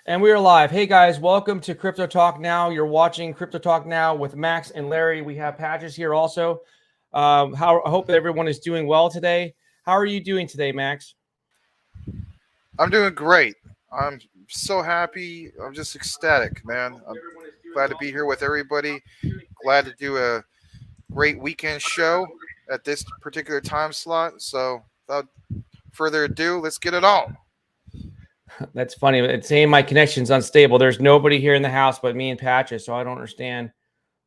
And we are live. Hey guys, welcome to Crypto Talk Now. You're watching Crypto Talk Now with Max and Larry. We have Patches here also. I hope that everyone is doing well today. How are you doing today, Max? I'm doing great. I'm so happy. I'm just ecstatic, man. I'm glad to be here with everybody. Glad to do a great weekend show at this particular time slot. So, without further ado, let's get it on. That's funny. It's saying my connection's unstable. There's nobody here in the house but me and Patches, so I don't understand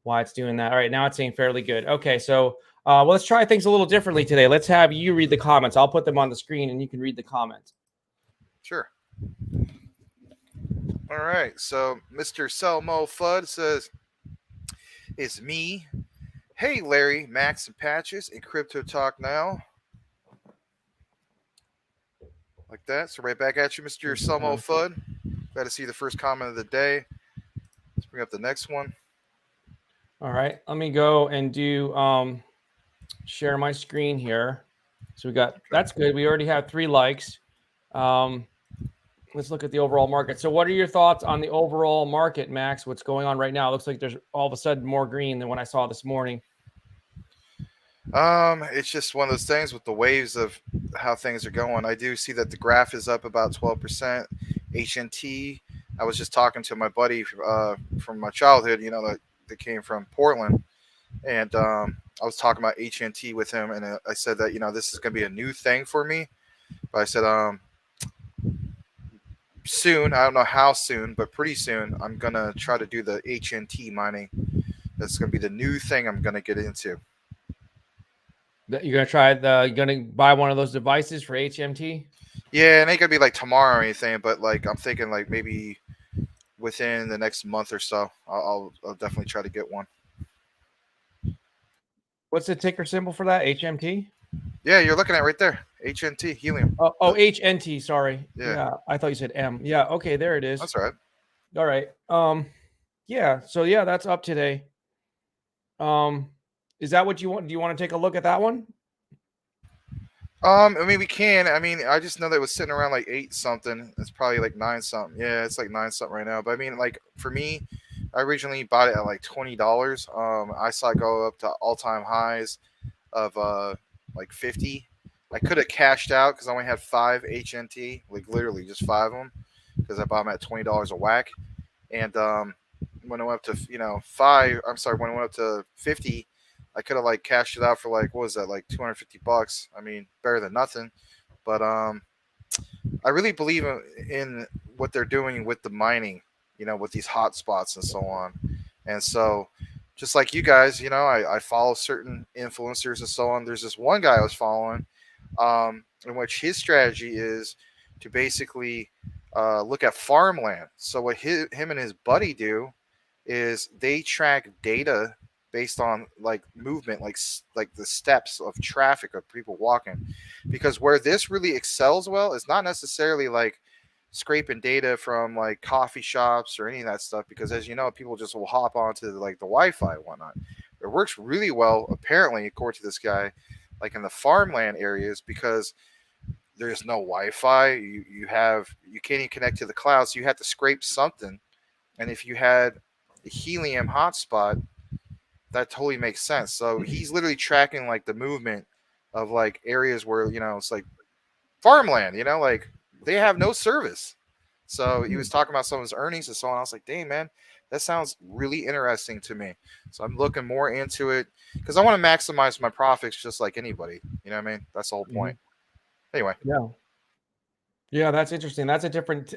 why it's doing that. All right, now it's saying fairly good. Okay, so well, let's try things a little differently today. Let's have you read the comments. I'll put them on the screen and you can read the comments. Sure. All right. So, Mr. Selmo Fudd says, "It's me. Hey, Larry, Max, and Patches in Crypto Talk Now." Like that. So, right back at you, Mr. Selmo Fudd. Glad to see the first comment of the day. Let's bring up the next one. All right, let me go and do share my screen here. So we got, that's good. We already have 3 likes. Let's look at the overall market. So what are your thoughts on the overall market, Max? What's going on right now? It looks like there's all of a sudden more green than when I saw this morning. It's just one of those things with the waves of how things are going. I do see that the graph is up about 12%. HNT. I was just talking to my buddy from my childhood, that came from Portland, and I was talking about HNT with him, and I said that this is going to be a new thing for me. But I said soon, I don't know how soon, but pretty soon, I'm gonna try to do the HNT mining. That's going to be the new thing I'm going to get into. You're gonna try you're gonna buy one of those devices for HMT? Yeah, it ain't gonna be like tomorrow or anything, but like I'm thinking like maybe within the next month or so, I'll definitely try to get one. What's the ticker symbol for that? HMT? Yeah, you're looking at right there, HNT helium. Oh, HNT. Sorry. Yeah, Yeah, I thought you said M. Yeah. Okay, there it is. that's all right. All right. Yeah. So yeah, that's up today. Is that what you want? Do you want to take a look at that one? I mean we can. I mean I just know that it was sitting around like 8 something. It's probably like 9 something. Yeah, it's like 9 something right now. But I mean like for me, I originally bought it at like $20. I saw it go up to all time highs of like 50. I could have cashed out because I only had 5 HNT, like literally just 5 of them, because I bought them at $20 a whack. And when it went up to when it went up to 50, I could have like cashed it out for like what was that, like $250. I mean, better than nothing. But I really believe in what they're doing with the mining, with these hotspots and so on. And so, just like you guys, I follow certain influencers and so on. There's this one guy I was following, in which his strategy is to basically look at farmland. So what him and his buddy do is they track data based on like movement, like the steps of traffic of people walking. Because where this really excels well is not necessarily like scraping data from like coffee shops or any of that stuff. Because as you know, people just will hop onto like the Wi-Fi and whatnot. It works really well, apparently, according to this guy, like in the farmland areas because there's no Wi-Fi. You can't even connect to the cloud, so you have to scrape something. And if you had a helium hotspot, that totally makes sense. So he's literally tracking like the movement of like areas where it's like farmland. Like they have no service. So he was talking about some of his earnings and so on. I was like, dang man, that sounds really interesting to me. So I'm looking more into it because I want to maximize my profits just like anybody. You know what I mean? That's the whole point. Anyway. Yeah. Yeah, that's interesting. That's a different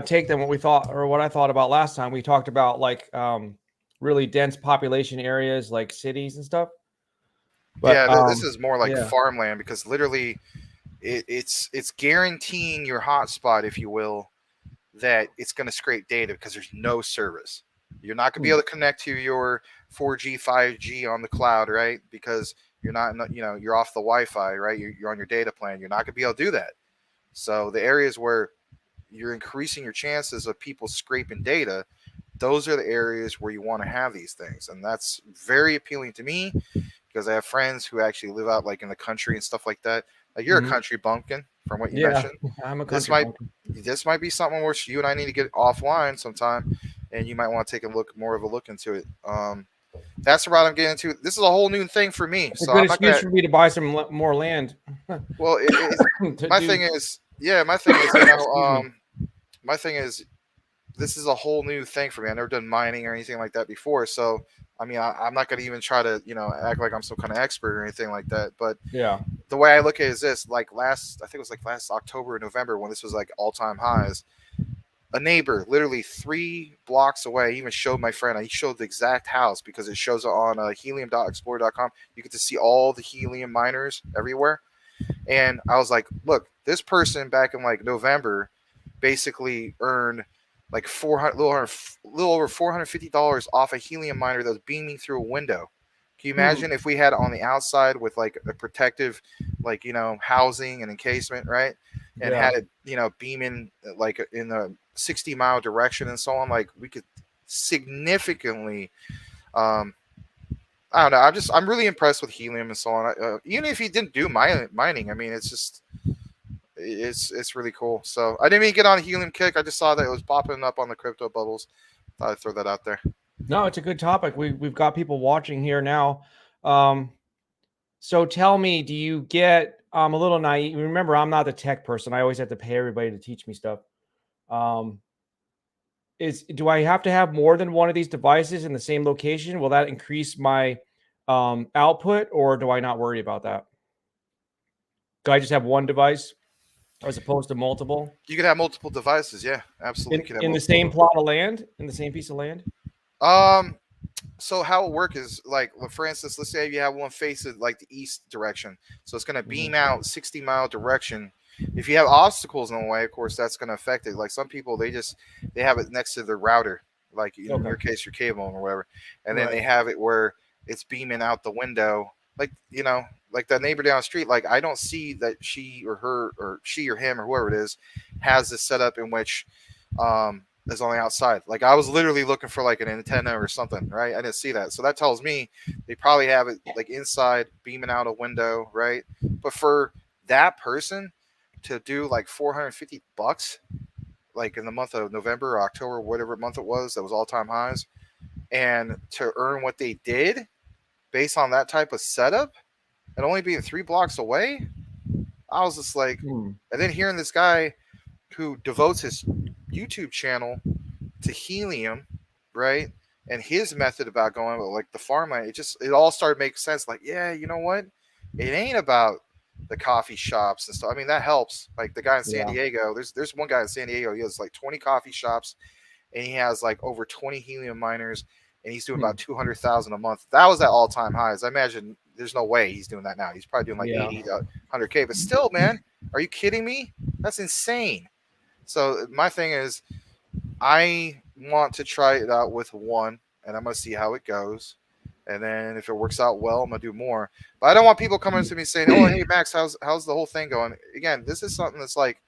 take than what we thought or what I thought about last time. We talked about like really dense population areas like cities and stuff. But Yeah, this is more like yeah. farmland because literally it's guaranteeing your hotspot, if you will, that it's going to scrape data because there's no service. You're not going to be able to connect to your 4G, 5G on the cloud, right? Because you're not, you're off the Wi-Fi, right? You're on your data plan. You're not going to be able to do that. So the areas where you're increasing your chances of people scraping data, those are the areas where you want to have these things. And that's very appealing to me because I have friends who actually live out like in the country and stuff like that. Like you're a Mhm. country bumpkin, from what you Yeah, mentioned. I'm a This country might bumpkin. this might be something where you and I need to get offline sometime, and you might want to take a look more of a look into it. That's the route I'm getting into. This is a whole new thing for me, It's a so good I'm not excuse gonna. for me to buy some more land Well, to my do. thing is, yeah, my thing is, you know, Excuse me. my thing is, this is a whole new thing for me. I've never done mining or anything like that before, so I mean, I'm not gonna even try to, act like I'm some kind of expert or anything like that. But Yeah. the way I look at it is this: like I think it was like last October or November when this was like all time highs. A neighbor, literally 3 blocks away, even showed my friend. He showed the exact house because it shows it on helium.explorer.com. You get to see all the helium miners everywhere. And I was like, look, this person back in like November basically earned like 400, little over $450 off a helium miner that was beaming through a window. Can you Hmm. imagine if we had it on the outside with like a protective, like, housing and encasement, right? And Yeah. had it, beaming like in a 60-mile direction and so on, like we could significantly, um, I don't know. I'm really impressed with helium and so on. Even if he didn't do mining, I mean, it's really cool. So I didn't even get on a helium kick. I just saw that it was popping up on the crypto bubbles. Thought I'd throw that out there. No, it's a good topic. We've got people watching here now. Um, so tell me, do you get I'm a little naive. Remember, I'm not the tech person. I always have to pay everybody to teach me stuff. Um, is do I have to have more than one of these devices in the same location? Will that increase my output, or do I not worry about that? Do I just have one device as opposed to multiple You could have multiple devices. Yeah, absolutely. You could have in the multiple. same plot of land, in the same piece of land? Um, so how it work is like, for instance, let's say you have one facing like the east direction, so it's going to Mhm. beam out 60-mile direction. If you have obstacles in the way, of course that's going to affect it. Like some people, they have it next to their router, like in Okay, your case your cable or whatever, and then they right. have it where it's beaming out the window, like, like that neighbor down the street. Like I don't see that she or her or she or him or whoever it is has this setup in which is on the outside. Like I was literally looking for like an antenna or something, right? I didn't see that. So that tells me they probably have it like inside beaming out a window, right? But for that person to do like $450 like in the month of November or October, whatever month it was, that was all time highs, and to earn what they did based on that type of setup and only being 3 blocks away, I was just like, Hmm. and then hearing this guy who devotes his YouTube channel to helium, right? And his method about going with like the farmland, it all started making sense. Like, yeah, you know what? It ain't about the coffee shops and stuff. I mean, that helps. Like the guy in San Yeah. Diego, there's one guy in San Diego. He has like 20 coffee shops, and he has like over 20 helium miners, and he's doing Hmm. about 200,000 a month. That was at all time highs. I imagine there's no way he's doing that now. He's probably doing like Yeah. 80 to 100K. But still, man, are you kidding me? That's insane. So my thing is, I want to try it out with one, and I'm gonna see how it goes. And then if it works out well, I'm gonna do more. But I don't want people coming to me saying, "Oh, hey Max, how's the whole thing going?" Again, this is something that's like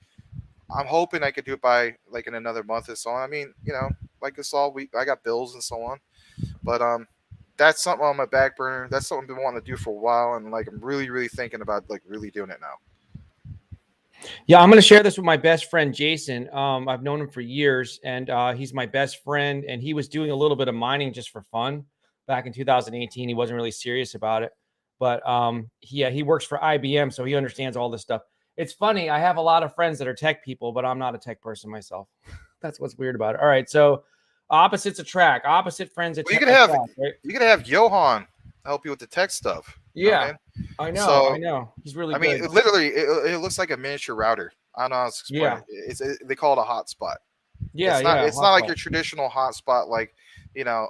I'm hoping I could do it by like in another month or so. I mean, like this all week, I got bills and so on. But that's something on my back burner. That's something I've been wanting to do for a while, and like I'm really, really thinking about like really doing it now. Yeah, I'm going to share this with my best friend Jason. I've known him for years, and he's my best friend. And he was doing a little bit of mining just for fun back in 2018. He wasn't really serious about it, but he works for IBM, so he understands all this stuff. It's funny. I have a lot of friends that are tech people, but I'm not a tech person myself. That's what's weird about it. All right, so opposites attract. Opposite friends Well, attract, right? you could have Johan help you with the tech stuff. You know what I Yeah, mean? I know. I So know. He's really I mean, good. it looks like a miniature router. I don't know how to explain Yeah, it. They call it a hotspot. yeah, yeah. It's not like Hotspot. your traditional hotspot. Like,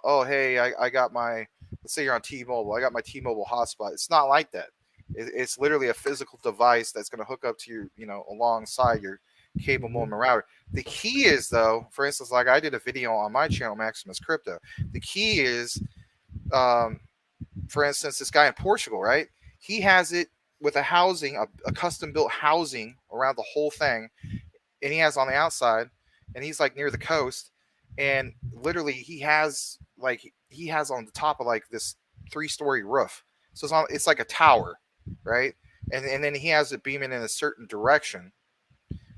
oh hey, I got my, let's say you're on T-Mobile. I got my T-Mobile hotspot. It's not like that. It's literally a physical device that's going to hook up to your, alongside your cable Mhm. modem router. The key is though, for instance, like I did a video on my channel, Maximus Crypto. The key is, um, for instance, this guy in Portugal, right? He has it with a housing, a custom built housing around the whole thing, and he has on the outside, and he's like near the coast, and literally he has on the top of like this 3-story roof, so it's like a tower, right? and then he has it beaming in a certain direction,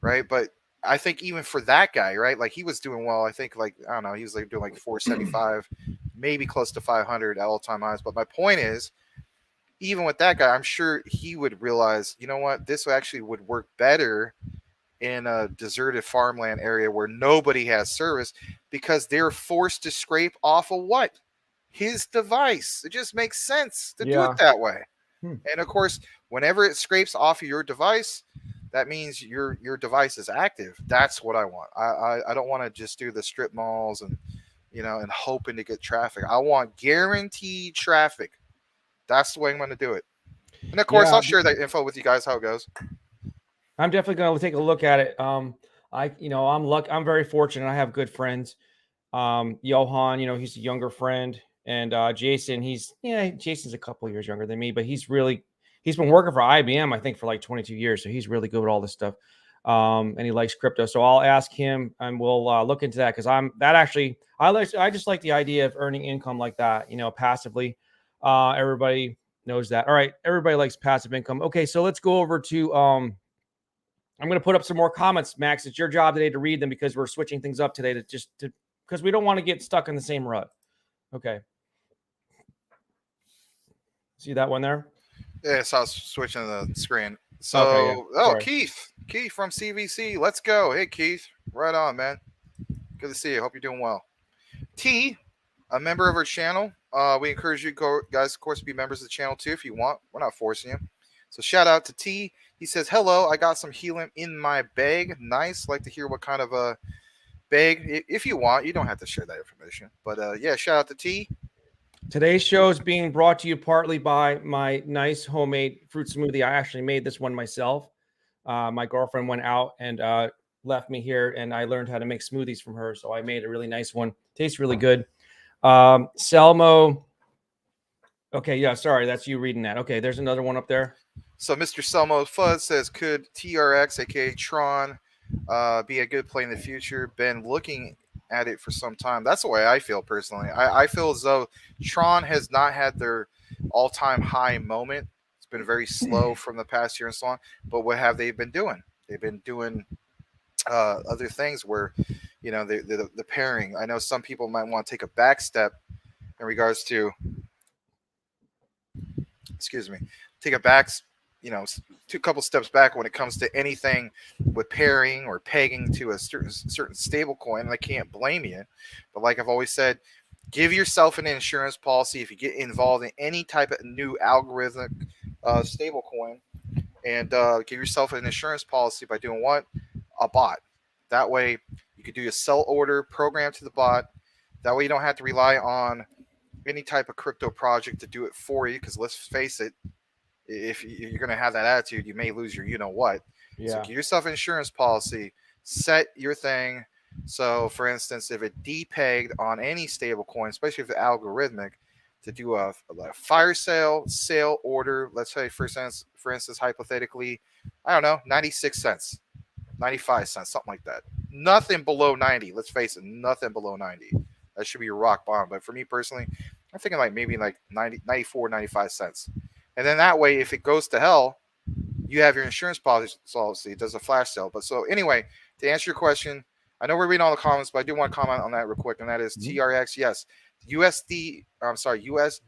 right? But I think even for that guy, right, like he was doing well. I think like I don't know, he was like doing like 475, maybe close to 500 at all time highs. But my point is, even with that guy, I'm sure he would realize, you know what, this actually would work better in a deserted farmland area where nobody has service because they're forced to scrape off of what? His device. It just makes sense to do it Yeah. that way. Hmm. And of course, whenever it scrapes off of your device, that means your device is active. That's what I want. I don't want to just do the strip malls and and hoping to get traffic. I want guaranteed traffic. That's the way I'm going to do it. And of course, Yeah. I'll share that info with you guys how it goes. I'm definitely going to take a look at it. I'm very fortunate. I have good friends. Johan, he's a younger friend, and Jason, Jason's a couple years younger than me, but he's been working for IBM, I think, for like 22 years. So he's really good with all this stuff. And he likes crypto. So I'll ask him and we'll look into that. Cause I just like the idea of earning income like that, passively. Everybody knows that. All right. Everybody likes passive income. Okay. So let's go over to, I'm going to put up some more comments, Max. It's your job today to read them because we're switching things up today because we don't want to get stuck in the same rut. Okay. See that one there? Yeah, so I was switching the screen. So, Okay, yeah. Sorry. Keith from CVC. Let's go. Hey, Keith. Right on, man. Good to see you. Hope you're doing well. T, a member of our channel. We encourage you guys, of course, to be members of the channel too if you want. We're not forcing you. So shout out to T. He says, hello, I got some helium in my bag. Nice. Like to hear what kind of a bag. If you want, you don't have to share that information. But yeah, shout out to T. Today's show is being brought to you partly by my nice homemade fruit smoothie. I actually made this one myself. My girlfriend went out and left me here, and I learned how to make smoothies from her. So I made a really nice one. Tastes really good. Selmo. Okay, yeah, sorry, that's you reading that. Okay, there's another one up there. So Mr. Selmo Fudd says, could TRX, aka Tron, be a good play in the future? Been looking at it for some time. That's the way I feel personally. I feel as though Tron has not had their all-time high moment. It's been very slow from the past year and so on. But what have they been doing? They've been doing other things where, the pairing. I know some people might want to take a back step in regards to, take a back, a couple steps back when it comes to anything with pairing or pegging to a certain stable coin. And I can't blame you. But like I've always said, give yourself an insurance policy if you get involved in any type of new algorithmic stable coin. And give yourself an insurance policy by doing what? A bot. That way you could do a sell order program to the bot. That way you don't have to rely on any type of crypto project to do it for you. Because let's face it, if you're going to have that attitude, you may lose your what. Yeah. So give yourself an insurance policy, set your thing. So, for instance, if it depegged on any stable coin, especially if it's algorithmic, to do a fire sale order, let's say, for instance, hypothetically, I don't know, 96 cents, 95 cents, something like that. Nothing below 90. Let's face it, nothing below 90. That should be your rock bottom. But for me personally, I'm thinking like maybe like 90, 94, 95 cents. And then that way, if it goes to hell, you have your insurance policy. It does a flash sale. But so anyway, to answer your question, I know we're reading all the comments, but I do want to comment on that real quick. And that is TRX. Yes. US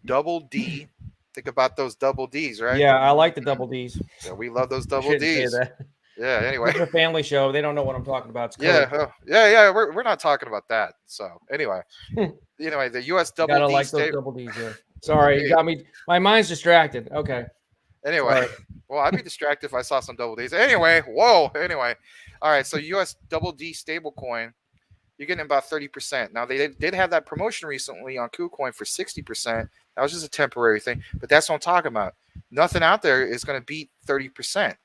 double D. Think about those double Ds, right? Yeah, I like the double Ds. Yeah, we love those double Ds. Say that. Yeah, anyway. It's a family show. They don't know what I'm talking about. Yeah. We're not talking about that. So anyway. Anyway, the US double D. Gotta like those double Ds, yeah. Sorry, you got me. My mind's distracted. Okay. Anyway, well, I'd be distracted if I saw some double Ds. Anyway, all right. So US double D stablecoin, you're getting about 30%. Now they did have that promotion recently on KuCoin for 60%. That was just a temporary thing, but that's what I'm talking about. Nothing out there is going to beat 30%.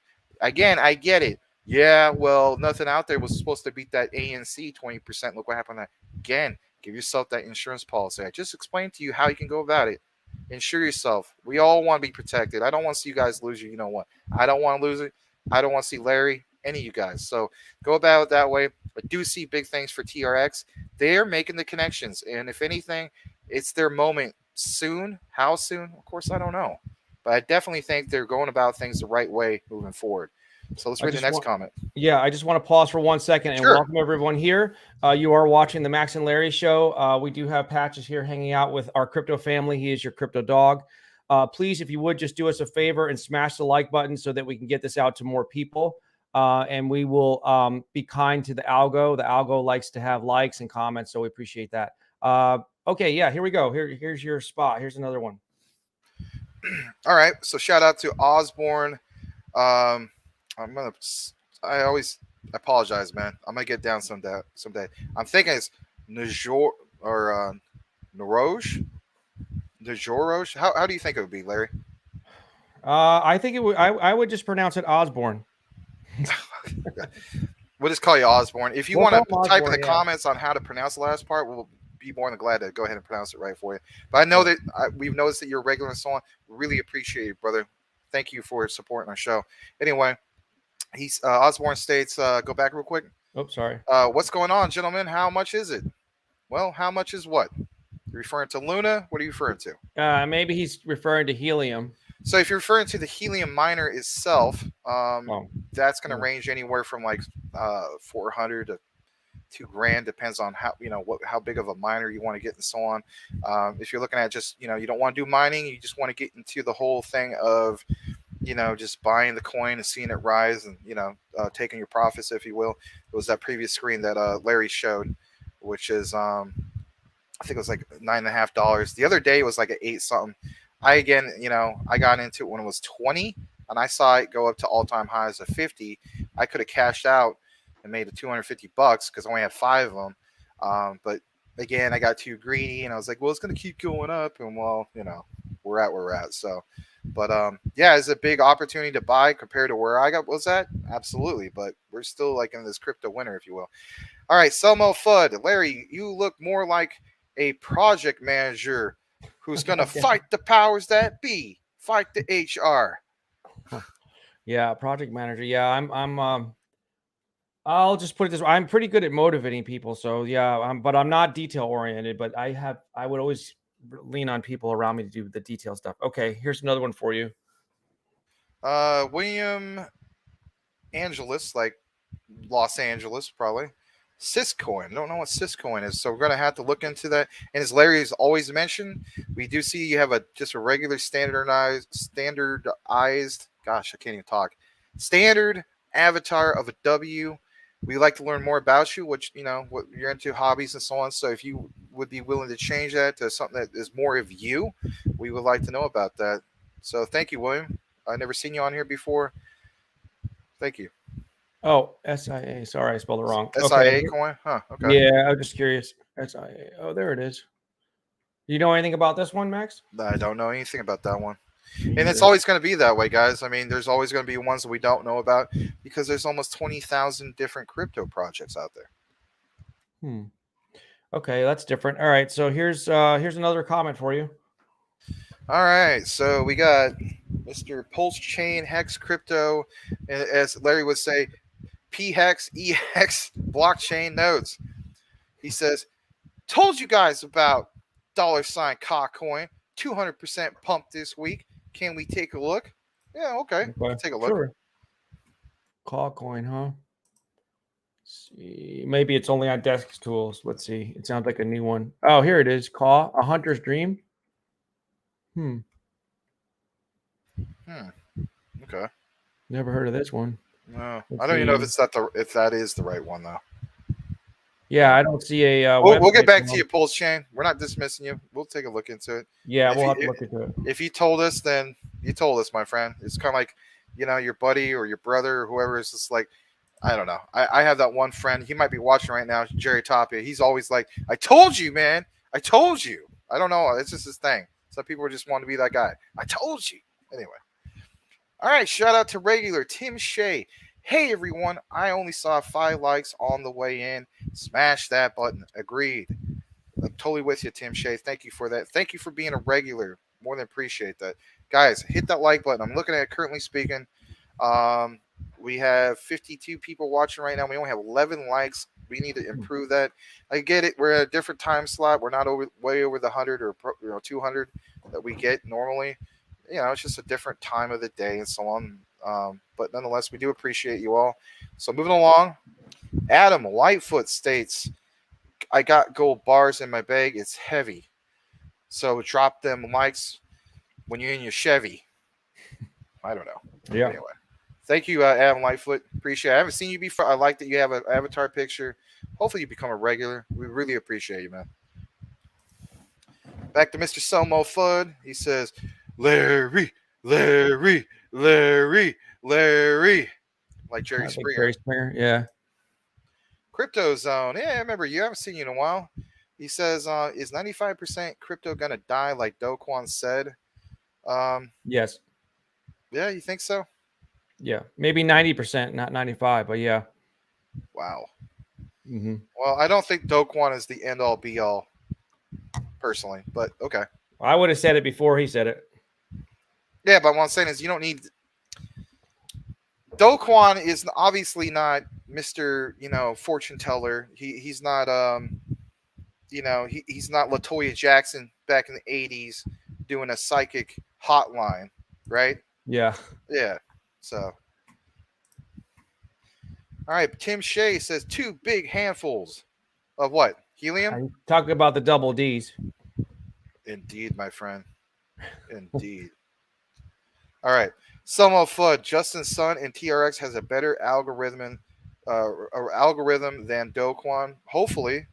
Again, I get it. Yeah, well, nothing out there was supposed to beat that ANC 20%. Look what happened to that. Again, give yourself that insurance policy. I just explained to you how you can go about it. Insure yourself. We all want to be protected. I don't want to see you guys lose you know what. I don't want to lose it. I don't want to see Larry, any of you guys. So go about it that way. I do see big things for TRX. They're making the connections. And if anything, it's their moment soon. How soon? Of course, I don't know. but I definitely think they're going about things the right way moving forward. So let's I read the just next want, comment. yeah, I just want to pause for 1 second and Sure. welcome everyone here. You are watching the Max and Larry show. We do have Patches here hanging out with our crypto family. He is your crypto dog. Please, if you would, just do us a favor and smash the like button so that we can get this out to more people. And we will be kind to the algo. The algo likes to have likes and comments, so we appreciate that. Okay, yeah, here we go. Here's your spot. Here's another one. All right. So shout out to Osborne. I'm gonna. I always apologize, man. I'm gonna get down someday. Someday. I'm thinking it's Najor or Naroj. Najorosh. How do you think it would be, Larry? I think it would. I would just pronounce it Osborne. We'll just call you Osborne. If you We'll want call to him type in the Osborne, yeah. comments on how to pronounce the last part, we'll be more than glad to go ahead and pronounce it right for you. But I know that we've noticed that you're a regular and so on. Really appreciate it, brother. Thank you for supporting our show. Anyway, he's Osborne states, go back real quick. Oh, sorry. What's going on, gentlemen? How much is it? Well, how much is what? You're referring to Luna? What are you referring to? Maybe he's referring to helium. So if you're referring to the helium miner itself, Oh, that's going to yeah. range anywhere from like 400 to $2,000, depends on how how big of a miner you want to get and so on. If you're looking at just you don't want to do mining, you just want to get into the whole thing of just buying the coin and seeing it rise and taking your profits, if you will. It was that previous screen that Larry showed, which is I think it was like $9.50. The other day it was like an 8 something. I got into it when it was 20, and I saw it go up to all-time highs of 50. I could have cashed out and made it $250 because I only had 5 of them. But again, I got too greedy, and I was like, well, it's going to keep going up, and well, we're at where we're at. So, but yeah, it's a big opportunity to buy compared to where I was at. Absolutely, but we're still like in this crypto winter, if you will. All right, Selmo Fudd, Larry, you look more like a project manager who's going to fight the powers that be, fight the HR. Yeah, project manager. Yeah, I'll just put it this way. I'm pretty good at motivating people. So yeah, but I'm not detail oriented, but I would always lean on people around me to do the detail stuff. Okay, here's another one for you. William Angeles, like Los Angeles, probably. Syscoin. I don't know what Syscoin is, so we're gonna have to look into that. And as Larry has always mentioned, we do see you have just a regular standardized. Gosh, I can't even talk. Standard avatar of a W. We like to learn more about you, what you're into, hobbies and so on. So if you would be willing to change that to something that is more of you, we would like to know about that. So thank you, William. I've never seen you on here before. Thank you. Oh, SIA. Sorry, I spelled it wrong. SIA Okay. coin? Huh. Okay. Yeah, I'm just curious. SIA. Oh, there it is. You know anything about this one, Max? I don't know anything about that one. And it's always going to be that way, guys. I mean, there's always going to be ones that we don't know about because there's almost 20,000 different crypto projects out there. Okay, that's different. All right, so here's another comment for you. All right, so we got Mr. Pulse Chain Hex Crypto, as Larry would say, P Hex EX blockchain nodes. He says, "Told you guys about $ Coin, 200% pump this week. Can we take a look?" Yeah, okay. Take a look. Sure. Coin, huh? Let's see, maybe it's only on Desk Tools. Let's see. It sounds like a new one. Oh, here it is. A Hunter's Dream. Okay. Never heard of this one. No, I don't even know if that is the right one though. Yeah, I don't see a. We'll get back to you, Pulse Chain. We're not dismissing you. We'll take a look into it. Yeah, we'll have to look into it. If you told us, then you told us, my friend. It's kind of like, your buddy or your brother or whoever is just like, I don't know. I have that one friend. He might be watching right now, Jerry Tapia. He's always like, "I told you, man. I told you." I don't know. It's just his thing. Some people just want to be that guy. I told you. Anyway. All right. Shout out to regular Tim Shea. Hey, everyone. I only saw 5 likes on the way in. Smash that button. Agreed. I'm totally with you, Tim Shea. Thank you for that. Thank you for being a regular. More than appreciate that. Guys, hit that like button. I'm looking at it currently speaking. We have 52 people watching right now. We only have 11 likes. We need to improve that. I get it. We're at a different time slot. We're not way over the 100 or 200 that we get normally. it's just a different time of the day and so on. But nonetheless, we do appreciate you all. So moving along, Adam Lightfoot states, I got gold bars in my bag. It's heavy. So drop them likes when you're in your Chevy. I don't know. Yeah. Anyway, thank you, Adam Lightfoot. Appreciate it. I haven't seen you before. I like that you have an avatar picture. Hopefully you become a regular. We really appreciate you, man. Back to Mr. Selmo Fudd. He says, Larry, Larry, Larry, Larry. Like Jerry Springer. Jerry Springer, yeah. Crypto Zone. Yeah, I remember you. I haven't seen you in a while. He says, is 95% crypto going to die like Do Kwon said? Yes. Yeah, you think so? Yeah. Maybe 90%, not 95, but yeah. Wow. Mm-hmm. Well, I don't think Do Kwon is the end all be all, personally, but okay. I would have said it before he said it. Yeah, but what I'm saying is you don't need. Do Kwon is obviously not Mr. Fortune teller. He's not he's not LaToya Jackson back in the 80s doing a psychic hotline, right? Yeah. Yeah. So all right, Tim Shea says 2 big handfuls of what? Helium? I'm talking about the double D's. Indeed, my friend. Indeed. All right. Selmo Fudd, Justin Sun and TRX has a better algorithm than Do Kwon. Hopefully,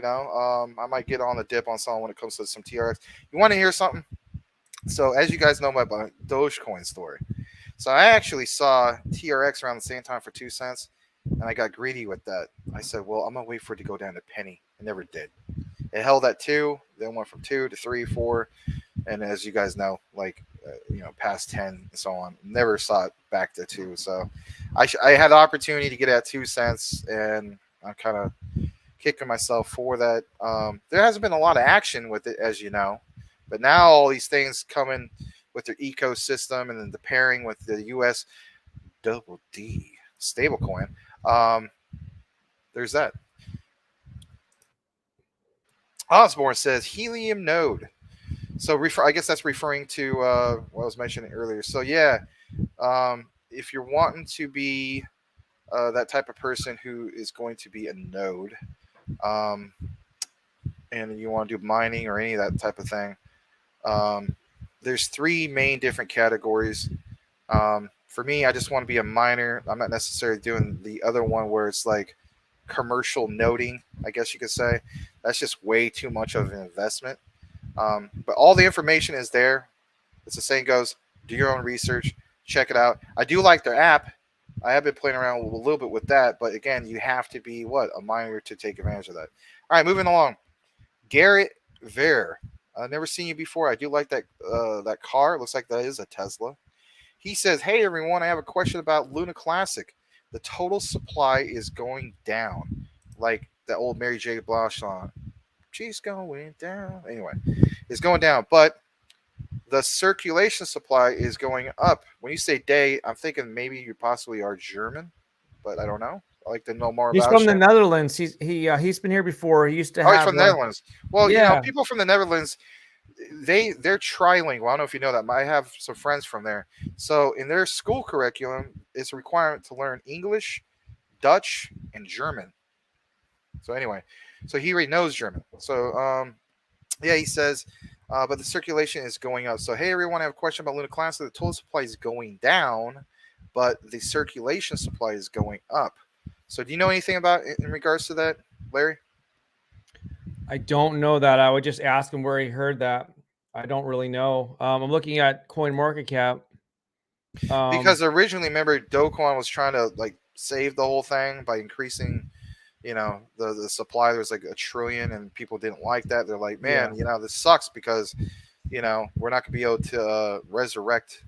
I might get on the dip on someone when it comes to some TRX. You want to hear something? So, as you guys know, my Dogecoin story. So, I actually saw TRX around the same time for 2 cents, and I got greedy with that. I said, well, I'm going to wait for it to go down to a penny. It never did. It held at 2, then went from 2 to 3, 4, and as you guys know, past 10 and so on. Never saw it back to 2. So I had the opportunity to get at 2 cents, and I'm kind of kicking myself for that. There hasn't been a lot of action with it, as you know, but now all these things coming with their ecosystem and then the pairing with the US double D stablecoin. There's that. Osborne says helium node. So I guess that's referring to what I was mentioning earlier. So yeah, if you're wanting to be that type of person who is going to be a node, and you want to do mining or any of that type of thing, there's 3 main different categories. For me, I just want to be a miner. I'm not necessarily doing the other one where it's like commercial noding, I guess you could say. That's just way too much of an investment. But all the information is there. As the saying goes, do your own research, check it out. I do like their app. I have been playing around a little bit with that, but again, you have to be a miner to take advantage of that. All right, moving along. Garrett Ver. I've never seen you before. I do like that car. It looks like that is a Tesla. He says, hey, everyone, I have a question about Luna Classic. The total supply is going down, like the old Mary J. Blige song. She's going down. Anyway, it's going down, but the circulation supply is going up. When you say day, I'm thinking maybe you possibly are German, but I don't know. I'd like to know more He's about from you. the Netherlands. He's been here before. He used to have. He's from the Netherlands. Well, yeah. People from the Netherlands, they're trilingual. I don't know if you know that. I have some friends from there. So in their school curriculum, it's a requirement to learn English, Dutch, and German. So anyway, so he already knows German. So yeah, he says, but the circulation is going up. So hey, everyone, I have a question about Luna Classic. The total supply is going down, but the circulation supply is going up. So do you know anything about in regards to that, Larry? I don't know that. I would just ask him where he heard that. I don't really know. I'm looking at CoinMarketCap. Because originally, remember, Do Kwon was trying to save the whole thing by increasing, the supply. There was like 1 trillion, and people didn't like that. They're like, man, this sucks because, we're not going to be able to resurrect,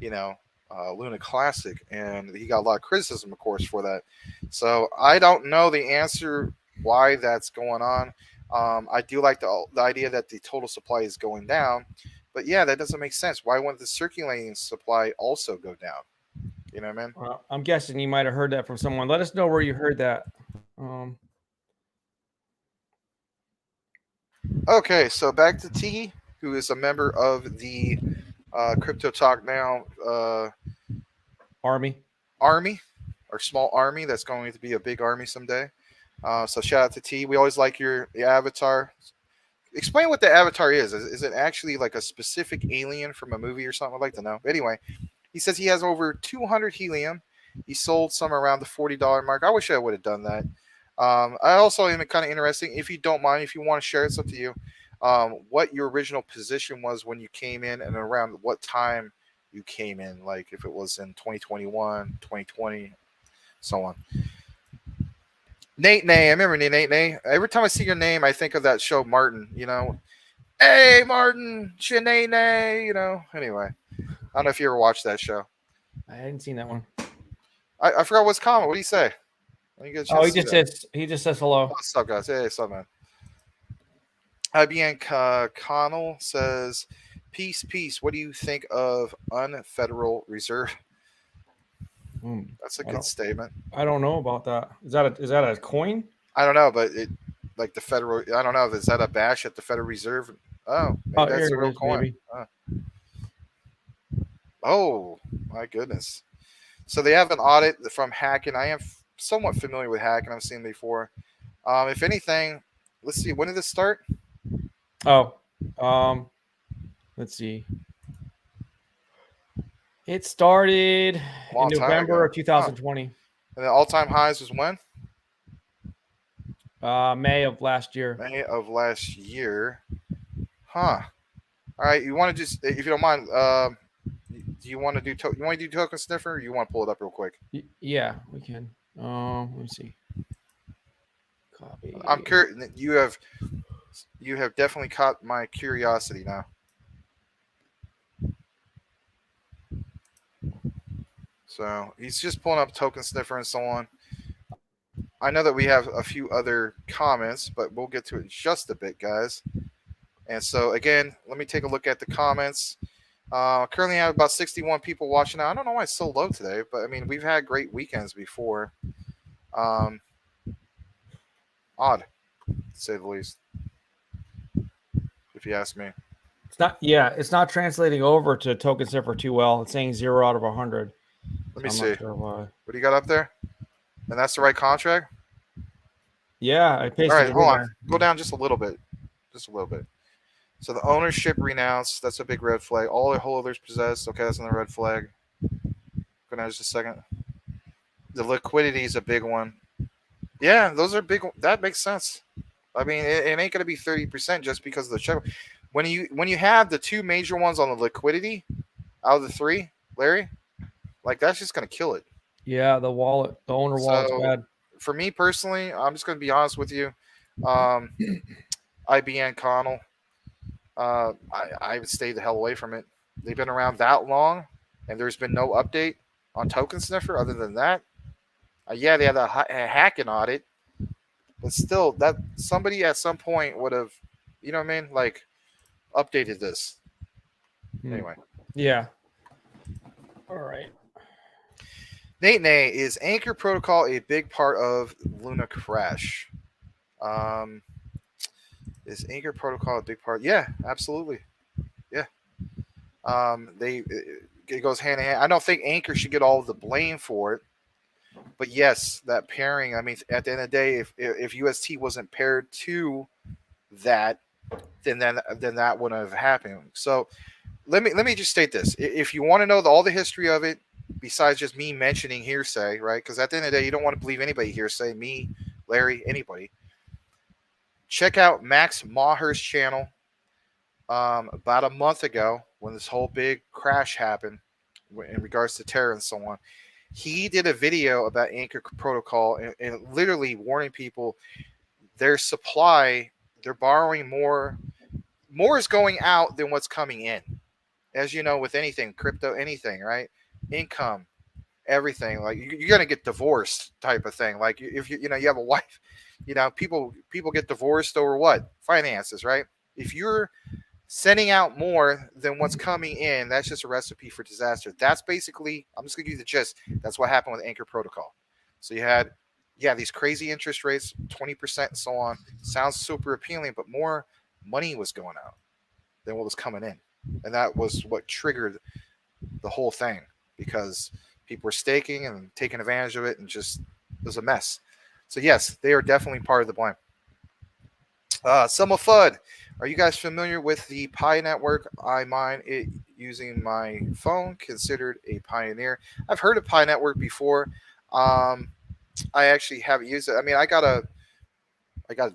Luna Classic, and he got a lot of criticism, of course, for that. So I don't know the answer why that's going on. I do like the idea that the total supply is going down, but yeah, that doesn't make sense. Why wouldn't the circulating supply also go down? You know what I mean? Well, I'm guessing you might have heard that from someone. Let us know where you heard that. Okay, so back to T, who is a member of the Crypto Talk Now Army. army or small army that's going to be a big army someday. So shout out to T. We always like your avatar. Explain what the avatar is. Is it actually like a specific alien from a movie or something? I'd like to know. Anyway, he says he has over 200 helium. He sold some around the $40 mark. I wish I would have done that. I also am kind of interesting. If you don't mind, if you want to share, it's up to you. What your original position was when you came in, and around what time you came in. Like if it was in 2021, 2020, so on. Nate Nay, I remember Nate Nay. Every time I see your name, I think of that show Martin. You know, hey Martin, Shanae. You know. Anyway, I don't know if you ever watched that show. I hadn't seen that one. I forgot what's comment. What do you say? Let me get a chance Oh, to see he just says hello. what's up, guys? Hey, what's up, man? IBN Connell says, "Peace, peace. What do you think of unfederal reserve?" That's a good statement. I don't know about that. Is that a coin? I don't know, but it like the federal. I don't know. Is that a bash at the Federal Reserve? Oh, maybe that's a real coin. Oh, my goodness. So they have an audit from Hacking. I am somewhat familiar with Hacking. I've seen before. If anything, let's see. When did this start? Oh, let's see. It started in November of 2020. And the all-time highs was when? May of last year. May of last year. Huh. All right. You want to just, if you don't mind, do you want to do token sniffer? Or you want to pull it up real quick? Yeah, we can. Let me see. Copy. I'm curious. You have definitely caught my curiosity now. So he's just pulling up token sniffer and so on. I know that we have a few other comments, but we'll get to it in just a bit, guys. And so again, let me take a look at the comments. Currently, I have about 61 people watching now. I don't know why it's so low today, but I mean, we've had great weekends before. Odd, to say the least, if you ask me. It's not. Yeah, it's not translating over to token sniffer too well. It's saying 0 out of 100. Let me see. Sure why. What do you got up there? And that's the right contract? Yeah, I pasted. All right, hold on. Go down just a little bit. Just a little bit. So the ownership renounced. That's a big red flag. All the holders possessed. Okay, that's another red flag. Go down just a second. The liquidity is a big one. Yeah, those are big. That makes sense. I mean, it ain't going to be 30% just because of the check. When you have the two major ones on the liquidity out of the three, Larry, like that's just going to kill it. Yeah, the owner wallet's bad. For me personally, I'm just going to be honest with you. IBN Connell, I would stay the hell away from it. They've been around that long, and there's been no update on Token Sniffer other than that. Yeah, they had a hacking audit, but still, that somebody at some point would have, you know what I mean, like updated this. Anyway. Yeah. All right. Nate Nay, is Anchor Protocol a big part of Luna Crash? Is Anchor Protocol a big part? Yeah, absolutely. Yeah. It goes hand in hand. I don't think Anchor should get all of the blame for it, but yes, that pairing. I mean, at the end of the day, if UST wasn't paired to that, then that wouldn't have happened. So let me just state this: if you want to know all the history of it, besides just me mentioning hearsay, right? Because at the end of the day, you don't want to believe anybody hearsay, me, Larry, anybody. Check out Max Maher's channel. About a month ago, when this whole big crash happened in regards to Terra and so on, he did a video about Anchor Protocol and literally warning people their supply, they're borrowing more. More is going out than what's coming in. As you know, with anything, crypto, anything, right? Income, everything. Like you're gonna get divorced, type of thing. Like if you have a wife, people get divorced over what? Finances, right? If you're sending out more than what's coming in, that's just a recipe for disaster. That's basically, I'm just gonna give you the gist. That's what happened with Anchor Protocol. So you had, these crazy interest rates, 20% and so on. Sounds super appealing, but more money was going out than what was coming in. and that was what triggered the whole thing because people were staking and taking advantage of it, and just it was a mess. So yes, they are definitely part of the blame. Selma Fudd, are you guys familiar with the Pi network? I mine it using my phone. Considered a pioneer. I've heard of Pi network before. Um, I actually haven't used it. I mean, I got a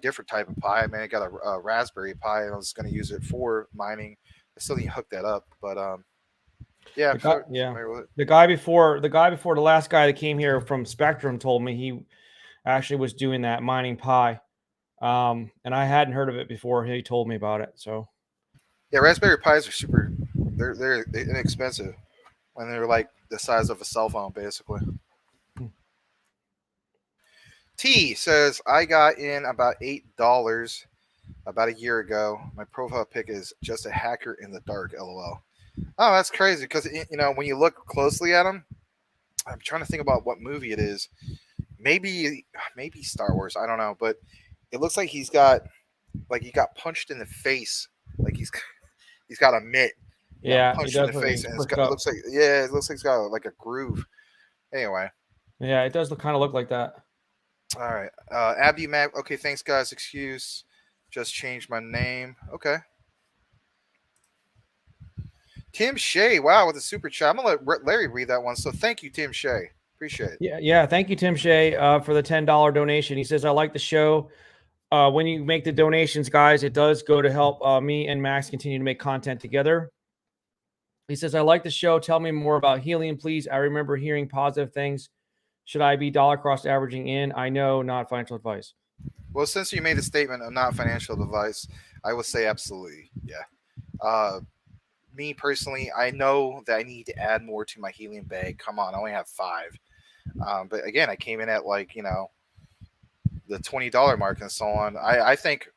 different type of Pi. I mean, I got a Raspberry Pi, and I was going to use it for mining. I still need to hook that up, but yeah, The guy, yeah, familiar with it. the guy before the last guy that came here from Spectrum told me he actually was doing that mining pi. And I hadn't heard of it before. He told me about it. So Yeah, Raspberry Pis are super. They're inexpensive when they're like the size of a cell phone, basically. T says I got in about $8 about a year ago. My profile pic is just a hacker in the dark. LOL. Oh, that's crazy because when you look closely at him, I'm trying to think about what movie it is. Maybe Star Wars. I don't know, but it looks like he got punched in the face. Like he's got a mitt. He got yeah, he punched in does the look like face, he's and pushed it up. looks like he's got like a groove. Anyway, Yeah, it does kind of look like that. all right. Abdi Mac. Okay, thanks guys. Excuse. Just changed my name. Okay. Tim Shea. Wow, with a super chat. I'm gonna let Larry read that one. So thank you, Tim Shea. Appreciate it. Yeah. Thank you, Tim Shea, for the $10 donation. He says, "I like the show. When you make the donations, guys, it does go to help me and Max continue to make content together." He says, "I like the show. Tell me more about helium, please. I remember hearing positive things. Should I be dollar cost averaging in? I know, not financial advice." Well, since you made a statement of not financial advice, I would say absolutely. Yeah. Uh, Me personally, I know that I need to add more to my helium bag. Come on, I only have five. But again, I came in at like the $20 mark and so on. I think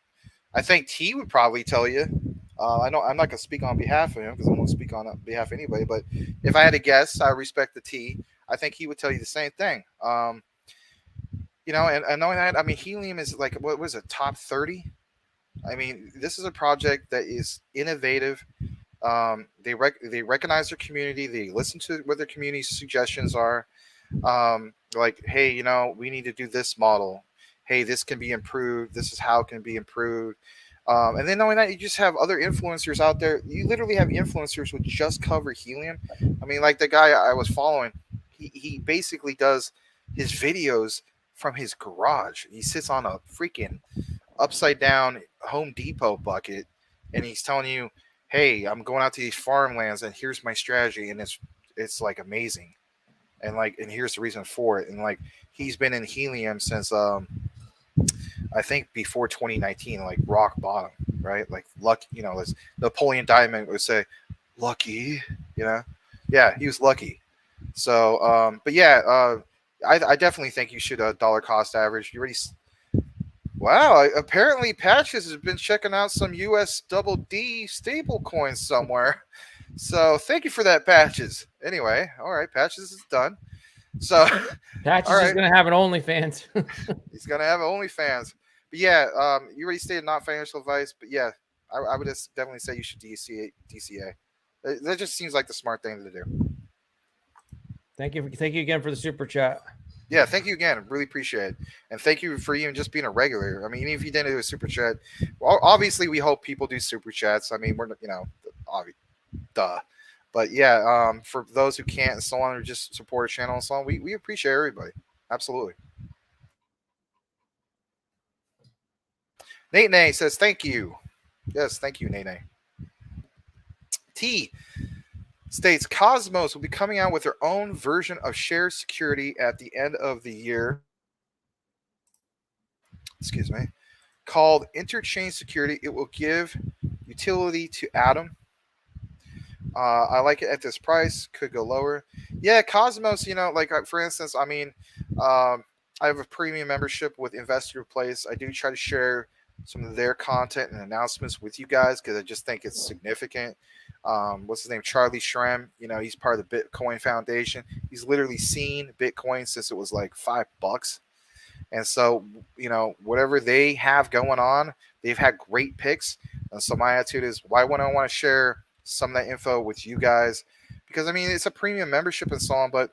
T would probably tell you. I know I'm not gonna speak on behalf of him because I won't speak on behalf of anybody. But if I had to guess, I respect the T. I think he would tell you the same thing. And knowing that, I mean, helium is like what was it, top 30? I mean, this is a project that is innovative. They recognize their community. They listen to what their community's suggestions are. Like, hey, we need to do this model. Hey, this can be improved. This is how it can be improved. And then knowing that you just have other influencers out there. You literally have influencers who just cover helium. I mean, like the guy I was following, he basically does his videos from his garage. He sits on a freaking upside down Home Depot bucket, and he's telling you, "Hey, I'm going out to these farmlands, and here's my strategy," and it's like amazing, and here's the reason for it, and like he's been in helium since I think before 2019, like rock bottom, right? Like lucky, as Napoleon Diamond would say, lucky, yeah, he was lucky. So, but yeah, I definitely think you should dollar cost average. You already Wow, apparently Patches has been checking out some US double D stable coins somewhere. So thank you for that, Patches. Anyway, all right, Patches is done. So, all Patches is right, going to have an OnlyFans. he's gonna have OnlyFans. But yeah, you already stated not financial advice, but yeah, I would just definitely say you should DCA. That just seems like the smart thing to do. Thank you again for the super chat. Yeah, thank you again. Really appreciate it, and thank you for even just being a regular. I mean, even if you didn't do a super chat, well, obviously we hope people do super chats. I mean, we're obvious, duh. But yeah, for those who can't and so on, or just support our channel and so on, we appreciate everybody. Absolutely. Nate Nay says thank you. Yes, thank you, Nate Nay. T states Cosmos will be coming out with their own version of shared security at the end of the year. Excuse me. Called Interchain Security. It will give utility to Atom. I like it at this price. Could go lower. Yeah, Cosmos. Like for instance, I mean, I have a premium membership with Investor Place. I do try to share some of their content and announcements with you guys because I just think it's significant. What's his name? Charlie Shrem. He's part of the Bitcoin Foundation. He's literally seen Bitcoin since it was like $5. And so, whatever they have going on, they've had great picks. And so my attitude is, why wouldn't I want to share some of that info with you guys because I mean it's a premium membership and so on, but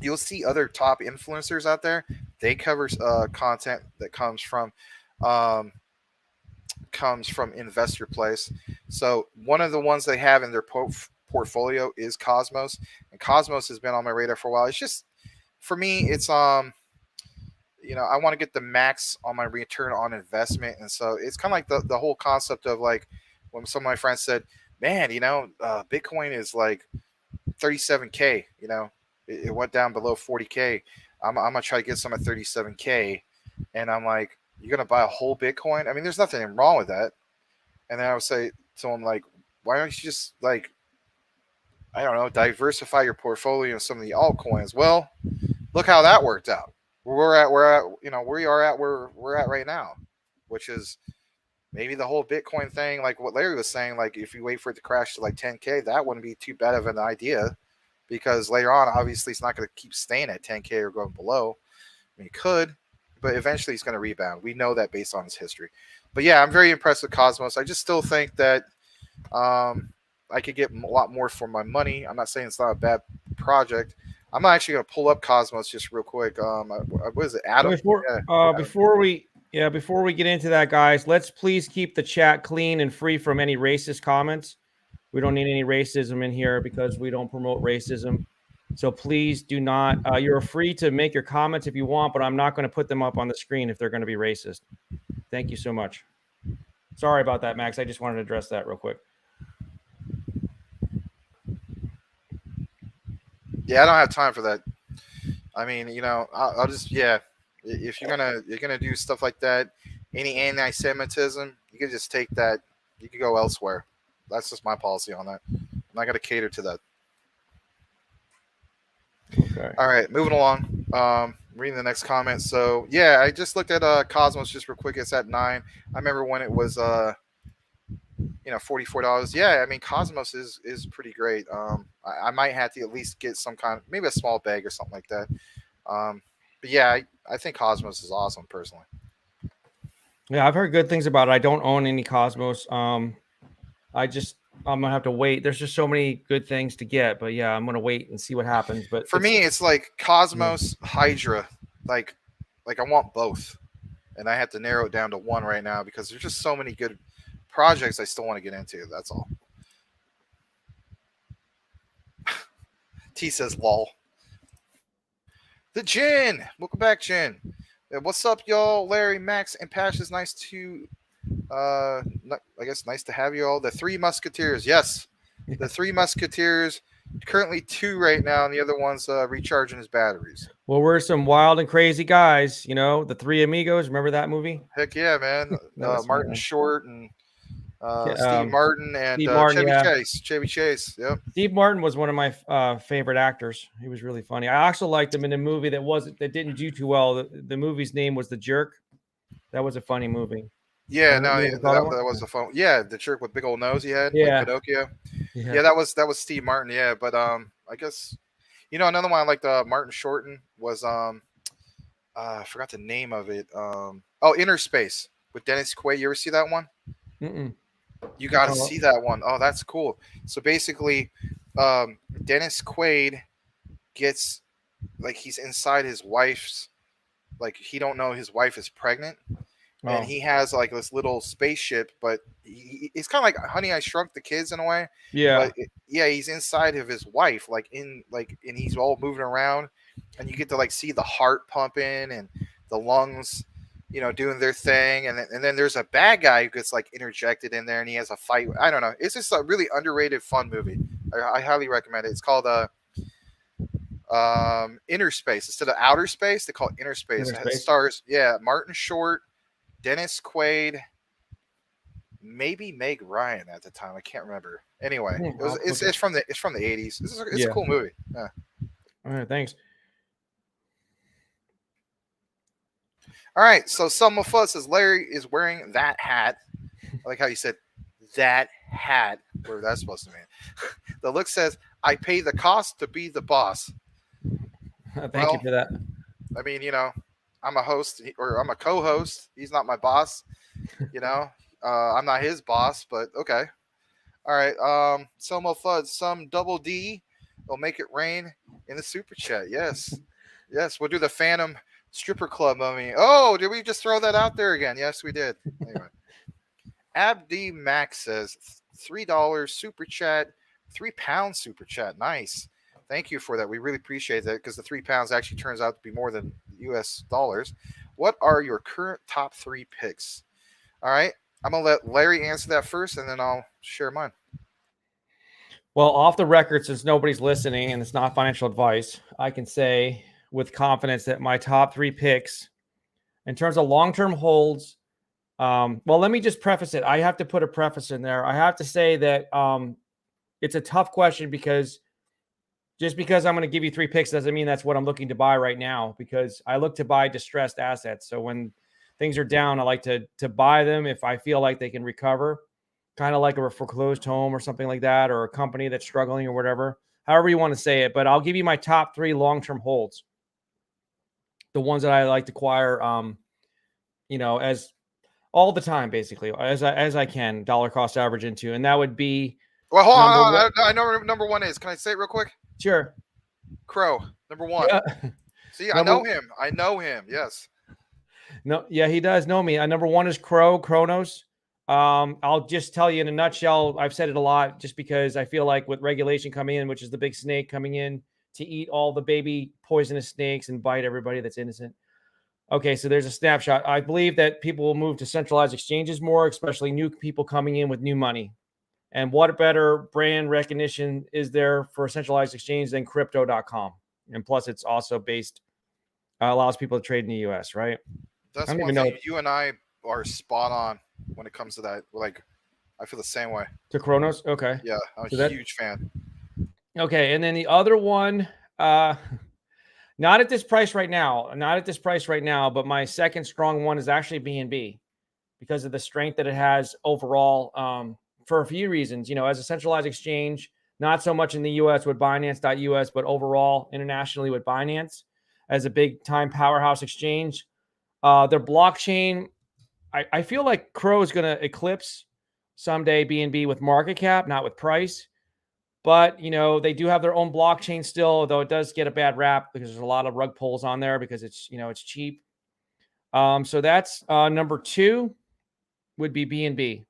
you'll see other top influencers out there. They cover content that um, comes from Investor Place. So one of the ones they have in their portfolio is Cosmos, and Cosmos has been on my radar for a while. It's just for me, it's I want to get the max on my return on investment, and so it's kind of like the whole concept of like when some of my friends said, "Man, Bitcoin is like 37K. It went down below 40K. I'm gonna try to get some at 37K," and I'm like, "You're gonna buy a whole Bitcoin? I mean, there's nothing wrong with that." And then I would say to them like, "Why don't you just like I don't know, diversify your portfolio in some of the altcoins?" Well, look how that worked out. Where we're at right now, which is maybe the whole Bitcoin thing, like what Larry was saying, like if you wait for it to crash to like 10K, that wouldn't be too bad of an idea because later on, obviously, it's not going to keep staying at 10K or going below. I mean, it could, but eventually it's going to rebound. We know that based on its history. But yeah, I'm very impressed with Cosmos. I just still think that I could get a lot more for my money. I'm not saying it's not a bad project. I'm actually going to pull up Cosmos just real quick. What is it, Adam? Before we get into that, guys, let's please keep the chat clean and free from any racist comments. We don't need any racism in here because we don't promote racism. So please do not. You're free to make your comments if you want, but I'm not going to put them up on the screen if they're going to be racist. Thank you so much. Sorry about that, Max. I just wanted to address that real quick. Yeah, I don't have time for that. I mean, I'll just if you're gonna do stuff like that, any anti-Semitism, you can just take that. You can go elsewhere. That's just my policy on that. I'm not gonna cater to that. Okay. All right, moving along. Reading the next comment. So yeah, I just looked at Cosmos just real quick. It's at 9. I remember when it was $44. Yeah, I mean Cosmos is pretty great. I might have to at least get some kind of maybe a small bag or something like that. But yeah, I think Cosmos is awesome personally. Yeah, I've heard good things about it. I don't own any Cosmos. I'm gonna have to wait. There's just so many good things to get, but yeah, I'm gonna wait and see what happens. But for me, it's like Cosmos, Hydra. Like I want both, and I have to narrow it down to one right now because there's just so many good projects I still want to get into. That's all. T says lol. The Jin. Welcome back, Jin. What's up, y'all? Larry, Max, and Pash. Is nice to I guess nice to have you all. The Three Musketeers. Yes. The Three Musketeers. Currently 2 right now, and the other one's recharging his batteries. Well, we're some wild and crazy guys, the Three Amigos. Remember that movie? Heck yeah, man. Martin Short and Steve Martin and Chevy Chase. Yep. Steve Martin was one of my favorite actors. He was really funny. I also liked him in a movie that didn't do too well. The movie's name was The Jerk. That was a funny movie. Yeah, that was a fun. Yeah, the jerk with big old nose he had. Yeah, like Pinocchio. Yeah, that was Steve Martin. Yeah, but I guess another one I liked. Martin Shorten was I forgot the name of it. Inner Space with Dennis Quaid. You ever see that one? Mm-mm. You got to see that one. Oh, that's cool. So basically, Dennis Quaid gets he's inside his wife's. He don't know his wife is pregnant. And he has this little spaceship, but it's kind of like Honey, I Shrunk the Kids in a way. Yeah. But he's inside of his wife, and he's all moving around, and you get to see the heart pumping and the lungs, doing their thing, and then there's a bad guy who gets interjected in there, and he has a fight. I don't know. It's just a really underrated, fun movie. I highly recommend it. It's called Inner Space instead of Outer Space. They call it Inner Space. It stars Martin Short, Dennis Quaid, maybe Meg Ryan at the time. I can't remember. Anyway, it's from the 80s. It's a cool movie. Yeah. All right, thanks. All right, so Selma Fudd says Larry is wearing that hat. I like how you said that hat, whatever that's supposed to mean. The look says, I pay the cost to be the boss. Thank you for that. I mean, I'm a host or I'm a co-host. He's not my boss. I'm not his boss, but okay. All right. Selmo Fudd, some double D will make it rain in the super chat. Yes. Yes. We'll do the Phantom Stripper Club mummy. Oh, did we just throw that out there again? Yes, we did. Anyway. Abdi Max says $3 super chat, £3 super chat. Nice. Thank you for that. We really appreciate that because the £3 actually turns out to be more than US dollars. What are your current top 3 picks? All right. I'm going to let Larry answer that first and then I'll share mine. Well, off the record, since nobody's listening and it's not financial advice, I can say with confidence that my top 3 picks in terms of long-term holds. Well, let me just preface it. I have to put a preface in there. I have to say that it's a tough question because just because I'm going to give you 3 picks doesn't mean that's what I'm looking to buy right now, because I look to buy distressed assets. So when things are down, I like to buy them if I feel like they can recover, kind of like a foreclosed home or something like that, or a company that's struggling or whatever, however you want to say it. But I'll give you my top 3 long-term holds, the ones that I like to acquire, as all the time, basically, as I can dollar cost average into, and that would be Well, hold number on. one. I know what number 1 is. Can I say it real quick? Sure. Crow, number 1. Yeah. See, I know him. I know him. Yes. No, yeah, he does know me. Number 1 is Kronos. I'll just tell you in a nutshell. I've said it a lot just because I feel like with regulation coming in, which is the big snake coming in to eat all the baby poisonous snakes and bite everybody that's innocent. Okay, so there's a snapshot. I believe that people will move to centralized exchanges more, especially new people coming in with new money. And what better brand recognition is there for a centralized exchange than crypto.com? And plus, it's also based, allows people to trade in the US, right? That's I don't one even know. thing. You and I are spot on when it comes to that. Like, I feel the same way. To Kronos? Okay. Yeah, I'm So a huge fan. Okay, and then the other one, not at this price right now. Not at this price right now, but my second strong one is actually BNB because of the strength that it has overall, for a few reasons. As a centralized exchange, not so much in the US with Binance.us, but overall internationally with Binance as a big time powerhouse exchange. Their blockchain, I feel like Crow is going to eclipse someday BNB with market cap, not with price. But, they do have their own blockchain still, though it does get a bad rap because there's a lot of rug pulls on there because it's cheap. So that's number 2 would be BNB.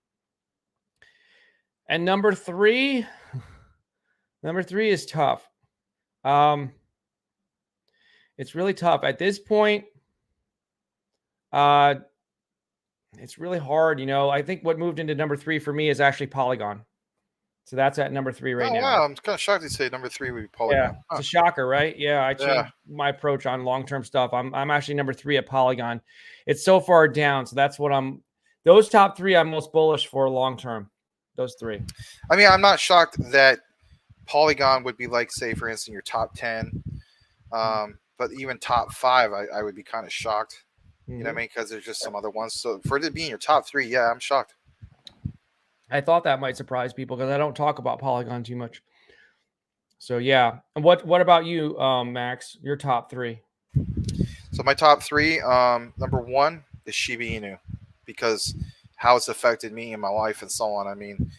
And number 3 is tough. It's really tough. At this point, it's really hard. I think what moved into number 3 for me is actually Polygon. So that's at number 3 right now. Wow, I'm kind of shocked to say number 3 would be Polygon. Yeah, it's a shocker, right? Yeah, I changed my approach on long-term stuff. I'm actually number 3 at Polygon. It's so far down, so that's what those top 3 I'm most bullish for long-term. Those 3. I mean, I'm not shocked that Polygon would be like, say, for instance, your top 10. But even top 5, I would be kind of shocked. You know what I mean? Because there's just some other ones. So for it to be in your top 3, yeah, I'm shocked. I thought that might surprise people because I don't talk about Polygon too much. So yeah. And what about you, Max? Your top 3? So my top 3, number 1 is Shiba Inu, because how it's affected me and my life and so on. I mean,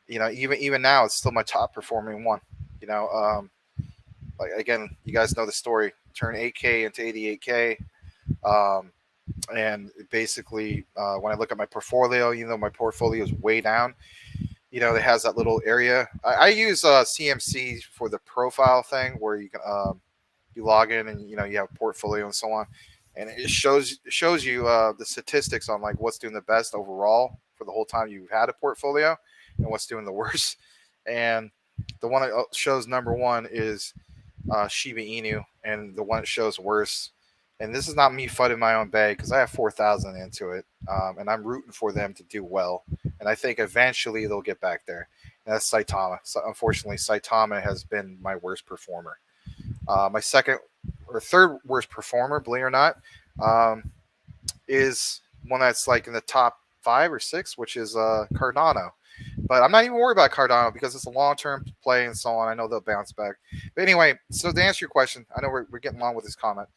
even now it's still my top performing one. Like, again, you guys know the story. Turn 8K into 88K. And basically, when I look at my portfolio, even though my portfolio is way down, it has that little area. I use CMC for the profile thing where you can you log in and you have a portfolio and so on, and it shows you the statistics on like what's doing the best overall for the whole time you've had a portfolio and what's doing the worst. And the one that shows number 1 is Shiba Inu, and the one that shows worse. And this is not me fighting my own bag because I have 4,000 into it, and I'm rooting for them to do well. And I think eventually they'll get back there. And that's Saitama. So unfortunately, Saitama has been my worst performer. My second or third worst performer, believe it or not, is one that's like in the top 5 or 6, which is Cardano. But I'm not even worried about Cardano because it's a long-term play and so on. I know they'll bounce back. But anyway, so to answer your question, I know we're getting along with this comment.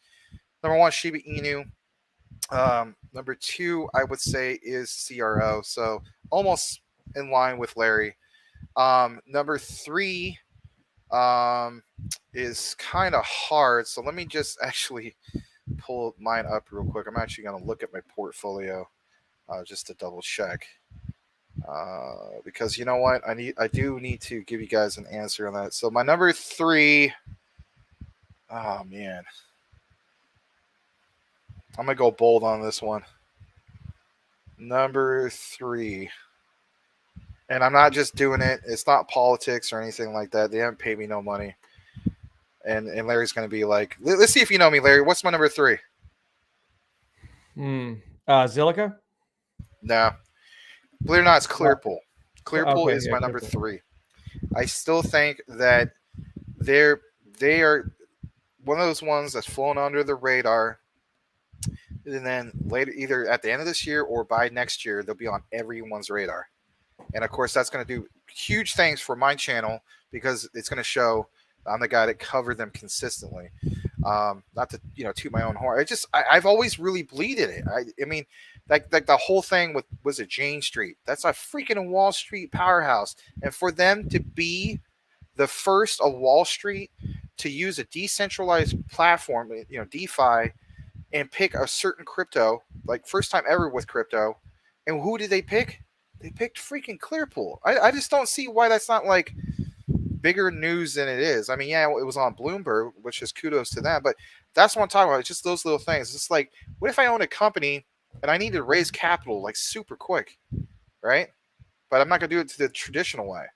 Number 1, Shiba Inu. Number 2, I would say, is CRO. So almost in line with Larry. Number three is kind of hard. So let me just actually pull mine up real quick. I'm actually going to look at my portfolio just to double check. Because you know what, I do need to give you guys an answer on that. So my number three, oh man, I'm gonna go bold on this one. Number three, and I'm not just doing it. It's not politics or anything like that. They haven't paid me no money. And Larry's gonna be like, let's see if you know me, Larry. What's my number three? Zilliqa. No, believe it or not, it's Clearpool. Clearpool Okay, is yeah, my number Clearpool. three. I still think that they are one of those ones that's flown under the radar, and then later, either at the end of this year or by next year, they'll be on everyone's radar. And of course, that's going to do huge things for my channel because it's going to show I'm the guy that covered them consistently. Not to toot my own horn. I've always really believed in it. I mean, like the whole thing with, was it Jane Street? That's a freaking Wall Street powerhouse, and for them to be the first of Wall Street to use a decentralized platform, DeFi, and pick a certain crypto, like first time ever with crypto, and who did they pick? They picked freaking Clearpool. I just don't see why that's not like bigger news than it is. I mean, yeah, it was on Bloomberg, which is kudos to them, but that's what I'm talking about. It's just those little things. It's like, what if I own a company and I need to raise capital like super quick, right? But I'm not going to do it the traditional way.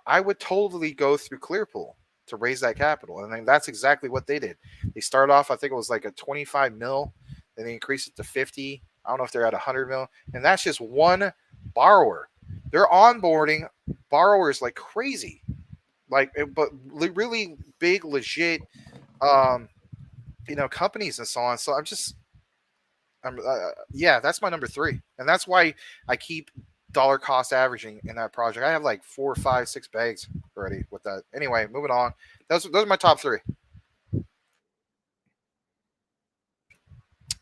I would totally go through Clearpool to raise that capital. And then that's exactly what they did. They started off, I think it was like a 25 mil, then they increased it to 50. I don't know if they're at 100 mil. And that's just one borrower. They're onboarding borrowers like crazy. Like, but really big, legit, companies and so on. So yeah, that's my number three. And that's why I keep dollar cost averaging in that project. I have like 4, 5, 6 bags already with that. Anyway, moving on. Those are my top three.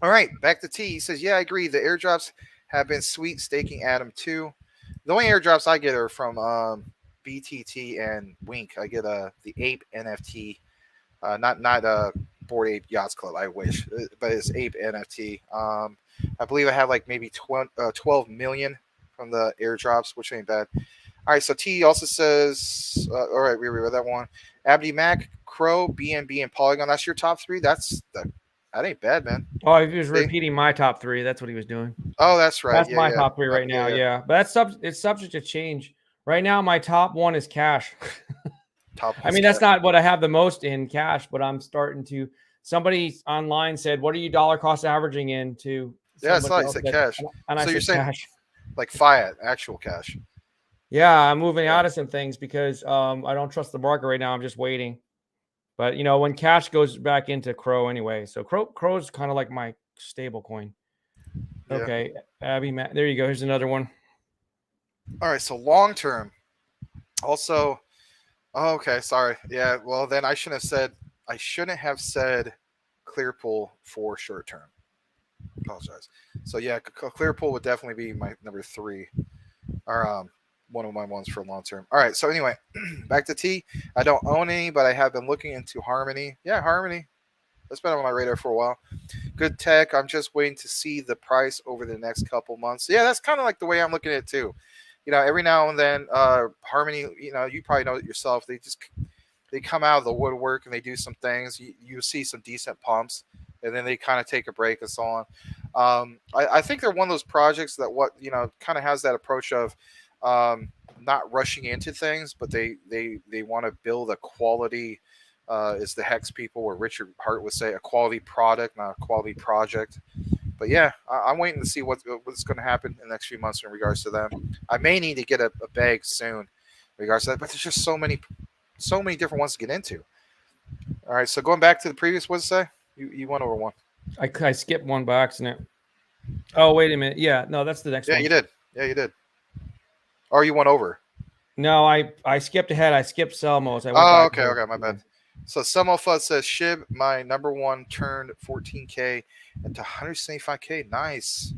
All right, back to T. He says, yeah, I agree. The airdrops have been sweet staking Atom too. The only airdrops I get are from BTT and Wink. I get the Ape NFT, not Bored Ape Yachts Club. I wish, but it's Ape NFT. I believe I have like maybe 12 million from the airdrops, which ain't bad. All right, so T also says, all right, we read that one. Abdi Mac, Crow, BNB, and Polygon. That's your top three. That ain't bad, man. Oh, he was repeating my top three. That's what he was doing. Oh, that's right. That's my top three right now. Yeah, but it's subject to change. Right now, my top one is cash. I mean, that's not what I have the most in cash, but I'm starting to. Somebody online said, "What are you dollar cost averaging into?" Yeah, it's like cash. And I said saying cash, like fiat, actual cash. Yeah, I'm moving out of some things because I don't trust the market right now. I'm just waiting. But when cash goes back into Crow anyway, so Crow's kind of like my stable coin. Yeah. Okay, Abby, Matt, there you go. Here's another one. All right, so long term. Also, okay, sorry. Yeah, well then I shouldn't have said Clearpool for short term. Apologize. So yeah, Clearpool would definitely be my number three, or one of my ones for long term. All right, so anyway, back to T. I don't own any, but I have been looking into Harmony. Yeah, Harmony. That's been on my radar for a while. Good tech. I'm just waiting to see the price over the next couple months. Yeah, that's kind of like the way I'm looking at it too. Every now and then, Harmony, you probably know it yourself. They come out of the woodwork and they do some things. You see some decent pumps, and then they kind of take a break and so on. I think they're one of those projects that kind of has that approach of not rushing into things, but they want to build a quality, as the Hex people or Richard Hart would say, a quality product, not a quality project. But yeah, I'm waiting to see what's going to happen in the next few months in regards to them. I may need to get a bag soon in regards to that, but there's just so many different ones to get into. All right, so going back to the previous, what did it say? You went over one. I skipped one by accident. Oh, wait a minute. Yeah, no, that's the next one. Yeah, you did. Yeah, you did. Or you went over. No, I skipped ahead. I skipped Selmos. Okay, my bad. So Selmo Fudd says, Shib, my number one turned 14K into 175K. Nice,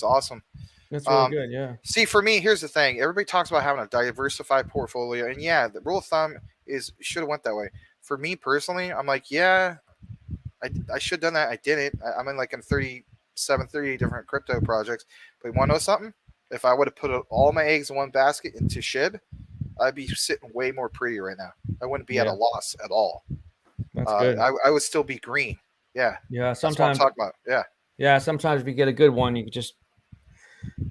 awesome. That's really good. Yeah. See, for me, here's the thing. Everybody talks about having a diversified portfolio, and yeah, the rule of thumb is should have went that way. For me personally, I'm like, yeah, I should have done that. I didn't. I'm in like in 37, 38 different crypto projects. But you want to know something? If I would have put all my eggs in one basket into SHIB, I'd be sitting way more pretty right now. I wouldn't be at a Yeah. loss at all. That's good. I would still be green. Yeah. Yeah. That's what I'm Sometimes, talking about. Yeah. yeah. Sometimes if you get a good one, you just,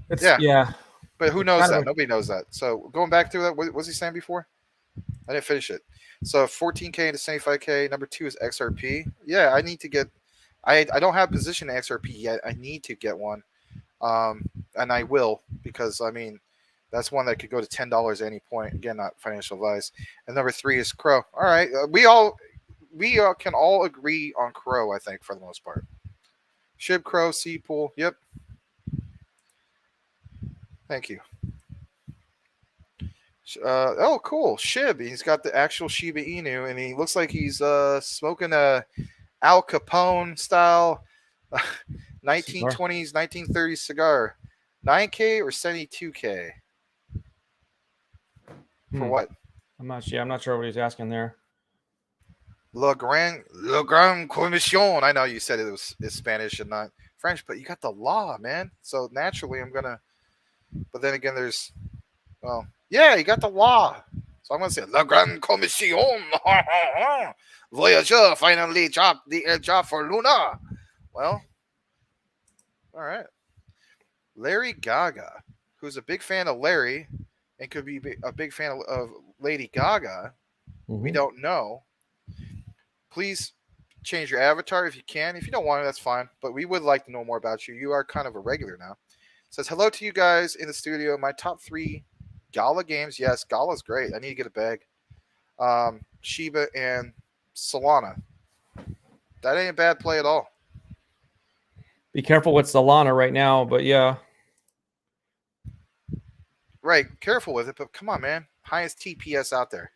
it's, Yeah. yeah. But who It's knows kind of that? Nobody knows that. So going back to that, what was he saying before? I didn't finish it. So 14K to 75K. Number 2 is XRP. Yeah, I need to get. I don't have position in XRP yet. I need to get one, and I will because I mean that's one that could go to $10 at any point. Again, not financial advice. And number 3 is Crow. All right, we can all agree on Crow. I think for the most part. SHIB, Crow, C pool. Yep. Thank you. Oh, cool. SHIB. He's got the actual Shiba Inu, and he looks like he's smoking a Al Capone style 1920s, 1930s cigar. 9K or 72K? For what? I'm not sure what he's asking there. Le Grand Commission. I know you said it's Spanish and not French, but you got the law, man. So naturally, I'm gonna. But then again, there's. Well, yeah, you got the law. So I'm going to say, La Grande Commission. Voyager finally dropped the airdrop for Luna. Well, all right. Larry Gaga, who's a big fan of Larry and could be a big fan of Lady Gaga. Mm-hmm. We don't know. Please change your avatar if you can. If you don't want to, that's fine. But we would like to know more about you. You are kind of a regular now. Says, hello to you guys in the studio. My top 3 Gala games. Yes, Gala's great. I need to get a bag. Shiba and Solana. That ain't a bad play at all. Be careful with Solana right now, but yeah. Right, careful with it, but come on, man. Highest TPS out there.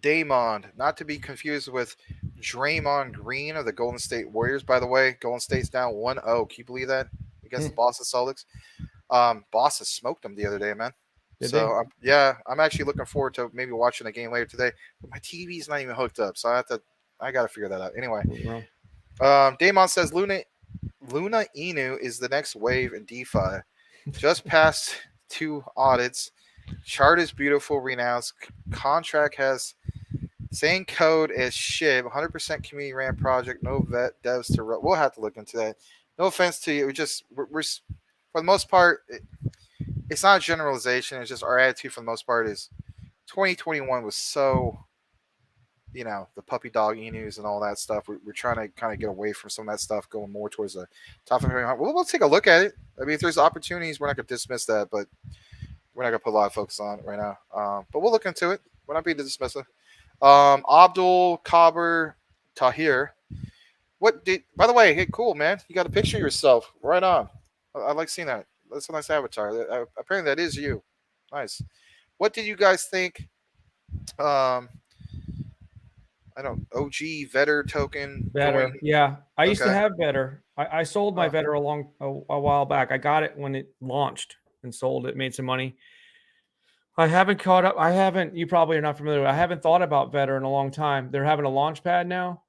Damon, not to be confused with Draymond Green of the Golden State Warriors, by the way. Golden State's down 1-0. Can you believe that? Against the Boston Celtics. Boston smoked them the other day, man. I'm actually looking forward to maybe watching the game later today. But my TV's not even hooked up, so I got to figure that out. Anyway, Damon says Luna Inu is the next wave in DeFi. Just past 2 audits. Chart is beautiful, renounced. Contract has same code as SHIB. 100% community ran project. No vet devs to run. We'll have to look into that. No offense to you. We're for the most part, it's not a generalization. It's just our attitude for the most part is 2021 was so, the puppy dog Inus and all that stuff. We're trying to kind of get away from some of that stuff, going more towards the top of the. We'll take a look at it. I mean, if there's opportunities, we're not going to dismiss that, but we're not going to put a lot of focus on it right now. But we'll look into it. We're not being dismissive. Abdul Kaber Tahir. By the way, hey, cool, man. You got a picture of yourself. Right on. I like seeing that. That's a nice avatar. Apparently that is you. Nice. What did you guys think? I don't OG Vetter token. Vetter. Yeah. I used to have Vetter. I sold my Vetter a while back. I got it when it launched and sold it, made some money. I haven't caught up. You probably are not familiar with it. I haven't thought about Vetter in a long time. They're having a launch pad now.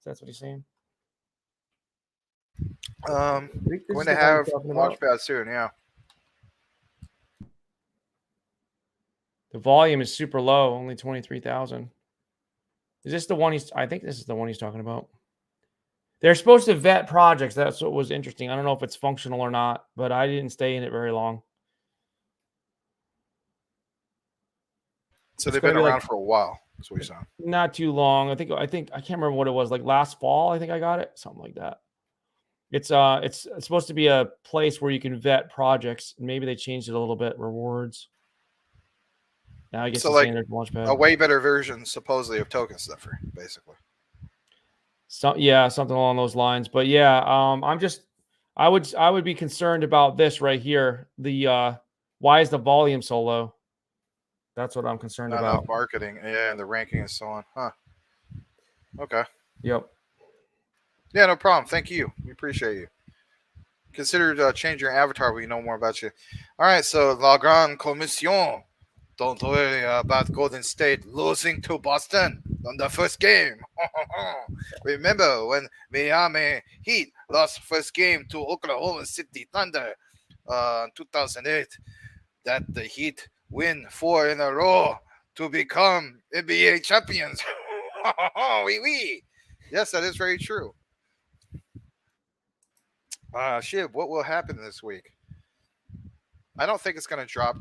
That's what he's saying. Going to have Launchpad soon, yeah. The volume is super low, only 23,000. Is this the one I think this is the one he's talking about. They're supposed to vet projects. That's what was interesting. I don't know if it's functional or not, but I didn't stay in it very long. So they've been around for a while. That's what you're saying. Not too long. I think I can't remember what it was. Like last fall, I think I got it. Something like that. It's supposed to be a place where you can vet projects. Maybe they changed it a little bit. Rewards. Now I guess so like a way better version, supposedly, of Token Sniffer, basically. So yeah, something along those lines. But yeah, I would be concerned about this right here. The why is the volume so low? That's what I'm concerned about. Marketing, yeah, and the ranking and so on. Huh. Okay. Yep. Yeah, no problem. Thank you. We appreciate you. Consider changing your avatar. We know more about you. All right, so La Grande Commission. Don't worry about Golden State losing to Boston on the first game. Remember when Miami Heat lost first game to Oklahoma City Thunder in 2008? That the Heat win 4 in a row to become NBA champions. Oui, oui. Yes, that is very true. Shib, what will happen this week? I don't think it's going to drop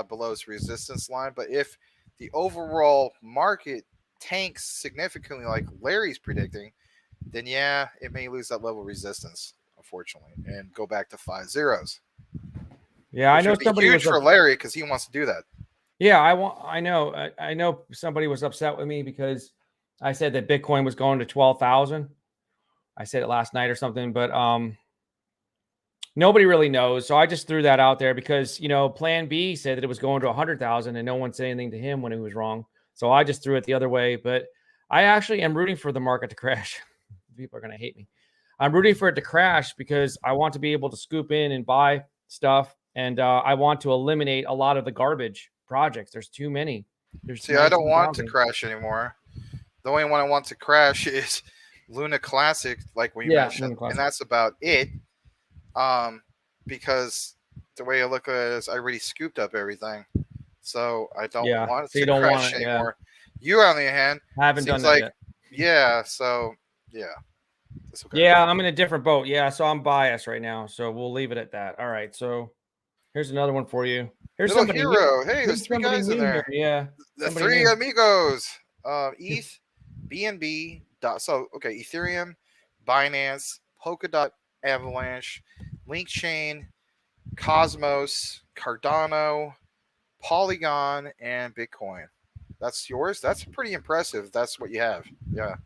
below its resistance line, but if the overall market tanks significantly, like Larry's predicting, then yeah, it may lose that level of resistance, unfortunately, and go back to 5 zeros. Yeah, I Which know would be somebody huge was for Larry because he wants to do that. Yeah, I know somebody was upset with me because I said that Bitcoin was going to 12,000. I said it last night or something, but nobody really knows. So I just threw that out there because, Plan B said that it was going to 100,000 and no one said anything to him when it was wrong. So I just threw it the other way, but I actually am rooting for the market to crash. People are going to hate me. I'm rooting for it to crash because I want to be able to scoop in and buy stuff, and I want to eliminate a lot of the garbage projects. There's too many. There's See, I don't want to 19,000. crash anymore. The only one I want to crash is Luna Classic, like we mentioned, and that's about it. Because the way I look at it is I already scooped up everything, so I don't want it to crash anymore. You, on the other hand, haven't done that yet. Yeah, so yeah. Okay. Yeah, I'm in a different boat. Yeah, so I'm biased right now. So we'll leave it at that. All right. So here's another one for you. Here's Little somebody hero. Hey, there's 3 guys in there. Yeah. The 3 amigos. ETH, BNB. So okay, Ethereum, Binance, Polkadot, Avalanche, LinkChain, Cosmos, Cardano, Polygon, and Bitcoin. That's yours. That's pretty impressive. That's what you have. Yeah.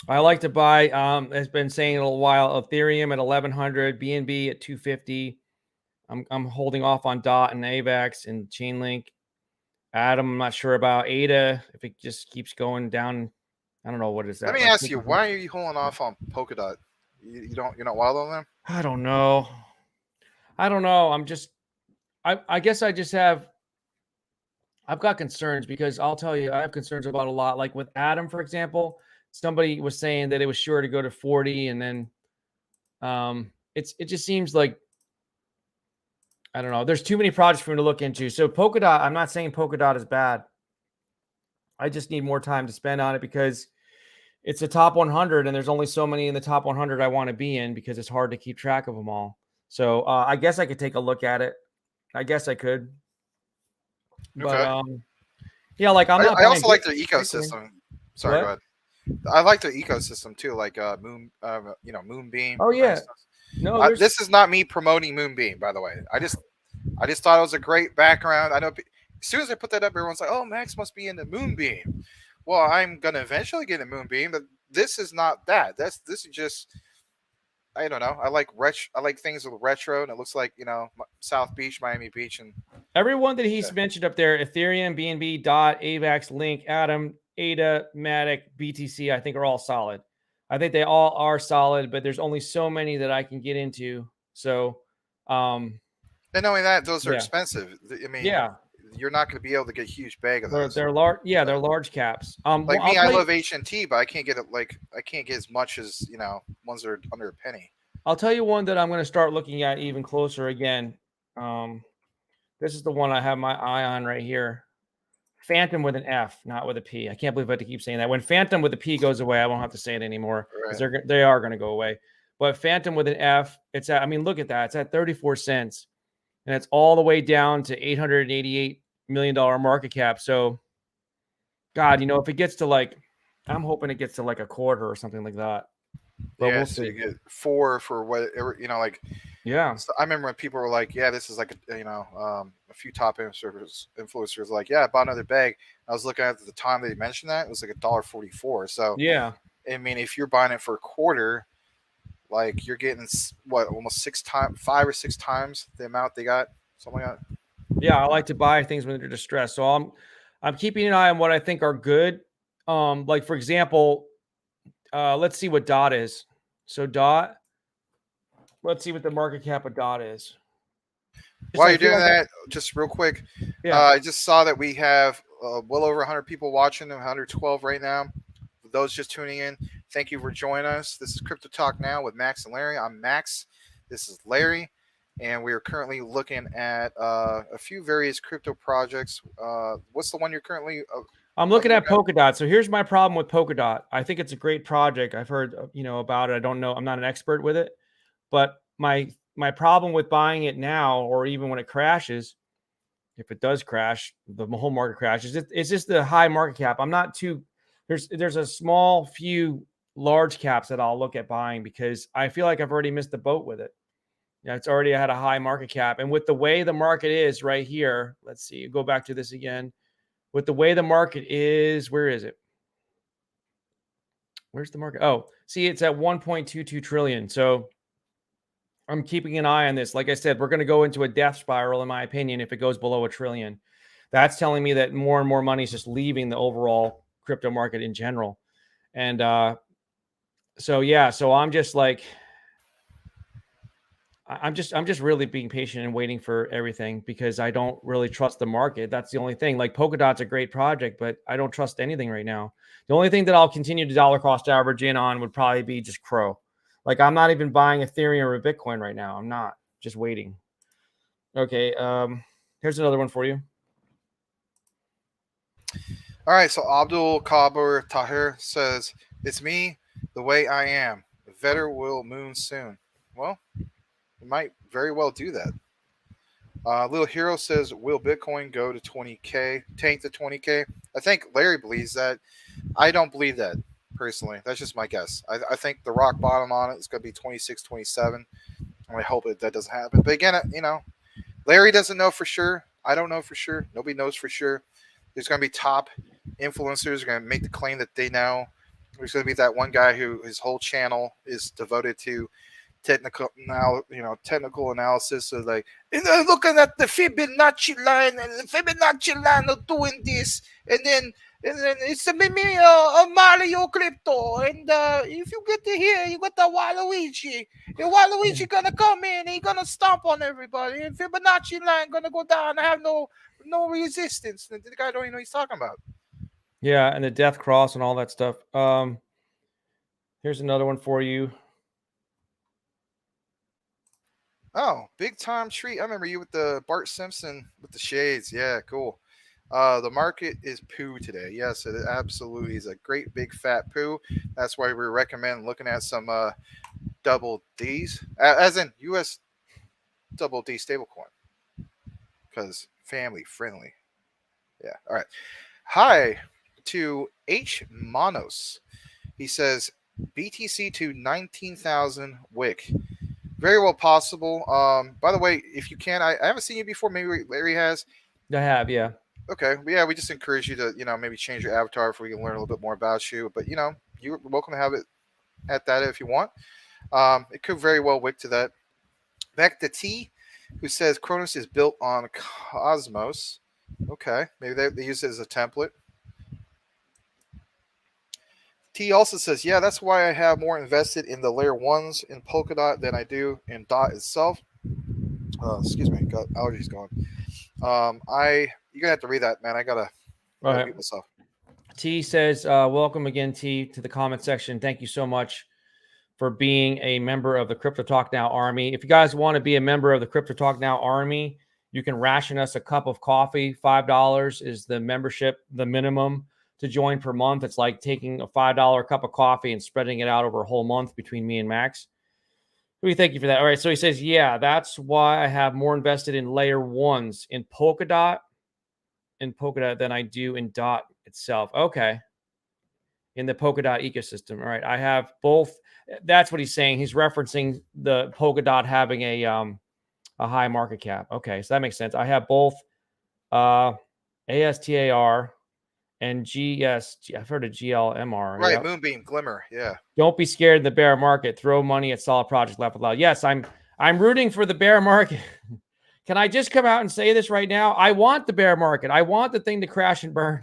I like to buy. Has been saying a little while. Ethereum at 1100, BNB at 250. I'm holding off on DOT and AVAX and Chainlink. Atom, I'm not sure about ADA. If it just keeps going down, I don't know what is that. Let me ask you, why are you holding off on Polkadot? You're not wild on them? I don't know. I'm just. I guess I just have. I've got concerns because I'll tell you, I have concerns about a lot. Like with Atom, for example, somebody was saying that it was sure to go to 40, and then it just seems like, I don't know. There's too many projects for me to look into. So Polkadot, I'm not saying Polkadot is bad. I just need more time to spend on it because it's a top 100, and there's only so many in the top 100 I want to be in because it's hard to keep track of them all. So I guess I could take a look at it. I guess I could. But yeah, like I'm not. I also like their ecosystem. Sorry, go ahead. I like their ecosystem too, like Moonbeam. Oh yeah. No, this is not me promoting Moonbeam, by the way. I just thought it was a great background. I know as soon as I put that up, everyone's like, "Oh, Max must be into Moonbeam." Well, I'm gonna eventually get a Moonbeam, but this is not that. This is just, I don't know. I like things with retro, and it looks like South Beach, Miami Beach, and everyone that he's mentioned up there: Ethereum, BNB, DOT, AVAX, Link, Atom, ADA, Matic, BTC. I think are all solid. I think they all are solid, but there's only so many that I can get into. So, and knowing that those are expensive. I mean, you're not going to be able to get a huge bag of those. They're large. Yeah, they're large caps. Like me, I love HNT, but I can't get it. I can't get as much as ones that are under a penny. I'll tell you one that I'm going to start looking at even closer again. This is the one I have my eye on right here. Phantom with an F, not with a P. I can't believe I have to keep saying that. When Phantom with a P goes away, I won't have to say it anymore because they are going to go away. But Phantom with an F, it's at, I mean, look at that. It's at 34 cents. And it's all the way down to $888 million market cap. So, God, if it gets to I'm hoping it gets to like a quarter or something like that. But we'll see. You get 4 for whatever, Yeah. So I remember when people were like, yeah, this is like, a few top influencers like, yeah, I bought another bag. I was looking at the time they mentioned that. It was like $1.44. So, yeah. I mean, if you're buying it for a quarter, like you're getting almost 5 or 6 times the amount they got, something like that. Yeah, I like to buy things when they're distressed. So I'm keeping an eye on what I think are good. Like for example, let's see what DOT is. So DOT, Let's see what the market cap of DOT is. While you're doing that, just real quick, yeah. I just saw that we have well over 100 people watching, 112 right now. For those just tuning in, thank you for joining us. This is Crypto Talk Now with Max and Larry. I'm Max. This is Larry. And we are currently looking at a few various crypto projects. What's the one you're currently... I'm looking at Polkadot. So here's my problem with Polkadot. I think it's a great project. I've heard, about it. I don't know. I'm not an expert with it. But my problem with buying it now, or even when it crashes, if it does crash, the whole market crashes, it's just the high market cap. I'm not too... There's a small few large caps that I'll look at buying because I feel like I've already missed the boat with it. It's already had a high market cap. And with the way the market is right here, let's see, go back to this again. With the way the market is, where is it? Where's the market? Oh, see, it's at 1.22 trillion. So I'm keeping an eye on this. Like I said, we're going to go into a death spiral, in my opinion, if it goes below a trillion. That's telling me that more and more money is just leaving the overall crypto market in general. And so I'm just like... I'm just really being patient and waiting for everything because I don't really trust the market. That's the only thing. Like Polkadot's a great project, but I don't trust anything right now. The only thing that I'll continue to dollar cost average in on would probably be just Crow. Like I'm not even buying Ethereum or Bitcoin right now. I'm not, just waiting. Okay. Here's another one for you. All right. So Abdul Kabir Tahir says, "It's me, the way I am. Vetter will moon soon." Well, it might very well do that. Little Hero says, "Will Bitcoin go to 20K, tank to 20K?" I think Larry believes that. I don't believe that, personally. That's just my guess. I think the rock bottom on it is going to be 26, 27. And I hope that doesn't happen. But again, Larry doesn't know for sure. I don't know for sure. Nobody knows for sure. There's going to be top influencers going to make the claim that they know. There's going to be that one guy who his whole channel is devoted to technical analysis of like, looking at the Fibonacci line, and the Fibonacci line of doing this, and then it's a Mario crypto, and if you get to here, you got the Waluigi. And Waluigi gonna come in, and he gonna stomp on everybody, and Fibonacci line gonna go down and have no resistance. And the guy don't even know what he's talking about. Yeah, and the death cross and all that stuff. Here's another one for you. Oh, big time treat. I remember you with the Bart Simpson with the shades. Yeah, cool. The market is poo today. Yes, it absolutely is a great big fat poo. That's why we recommend looking at some double D's, as in US double D stablecoin, because family friendly. Yeah. All right. Hi to H Monos. He says BTC to 19,000 wick. Very well possible. By the way, if you can, I haven't seen you before. Maybe Larry has. I have, yeah. Okay. But yeah, we just encourage you to, maybe change your avatar if we can learn a little bit more about you. But, you're welcome to have it at that if you want. It could very well wick to that. Back to T, who says Cronus is built on Cosmos. Okay. Maybe they use it as a template. T also says, yeah, that's why I have more invested in the layer ones in Polkadot than I do in DOT itself. Excuse me, got allergies going. You're gonna have to read that, man. I gotta mute myself. T says, welcome again, T, to the comment section. Thank you so much for being a member of the Crypto Talk Now Army. If you guys want to be a member of the Crypto Talk Now Army, you can ration us a cup of coffee. $5 is the membership, the minimum to join per month. It's like taking a $5 cup of coffee and spreading it out over a whole month between me and Max. We thank you for that. All right. So he says, yeah, that's why I have more invested in layer ones in Polkadot than I do in DOT itself. Okay. In the Polkadot ecosystem. All right. I have both. That's what he's saying. He's referencing the Polkadot having a high market cap. Okay. So that makes sense. I have both ASTAR and I've heard of GLMR. Right, yep. Moonbeam, Glimmer, yeah. Don't be scared in the bear market. Throw money at solid projects left without. Yes, I'm rooting for the bear market. Can I just come out and say this right now? I want the bear market. I want the thing to crash and burn.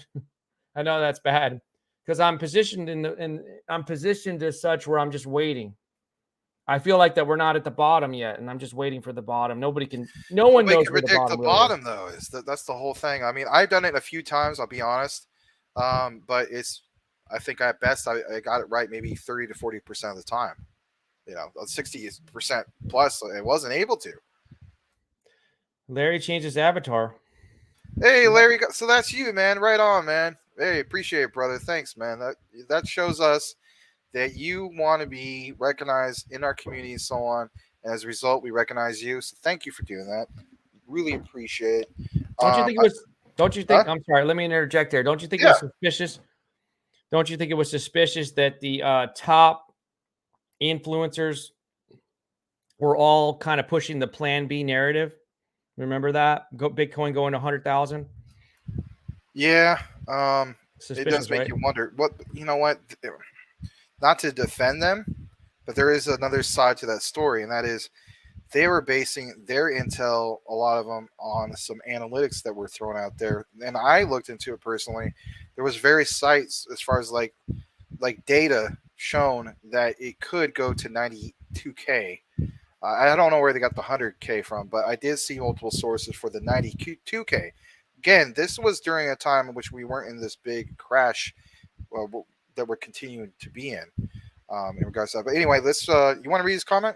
I know that's bad because I'm positioned I'm positioned as such where I'm just waiting. I feel like that we're not at the bottom yet, and I'm just waiting for the bottom. No one Nobody knows can where the predict the bottom really is. bottom though. That's the whole thing. I mean, I've done it a few times. I'll be honest, but I think at best I got it right maybe 30 to 40% of the time. 60% plus I wasn't able to. Larry changed his avatar. Hey, Larry, so that's you, man. Right on, man. Hey, appreciate it, brother. Thanks, man. That shows us that you want to be recognized in our community and so on. And as a result, we recognize you. So thank you for doing that. Really appreciate it. Don't you think it was? Don't you think? Huh? I'm sorry. Let me interject there. Don't you think it Yeah. was suspicious? Don't you think it was suspicious that the top influencers were all kind of pushing the Plan B narrative? Remember that? Bitcoin going to 100,000. Yeah. It does Suspicious, make right? you wonder. You know what? Not to defend them, but there is another side to that story, and that is they were basing their intel, a lot of them, on some analytics that were thrown out there. And I looked into it personally. There was various sites as far as like data shown that it could go to 92K. I don't know where they got the 100K from, but I did see multiple sources for the 92K. Again, this was during a time in which we weren't in this big crash that we're continuing to be in regards to that. But anyway, let's. You want to read his comment?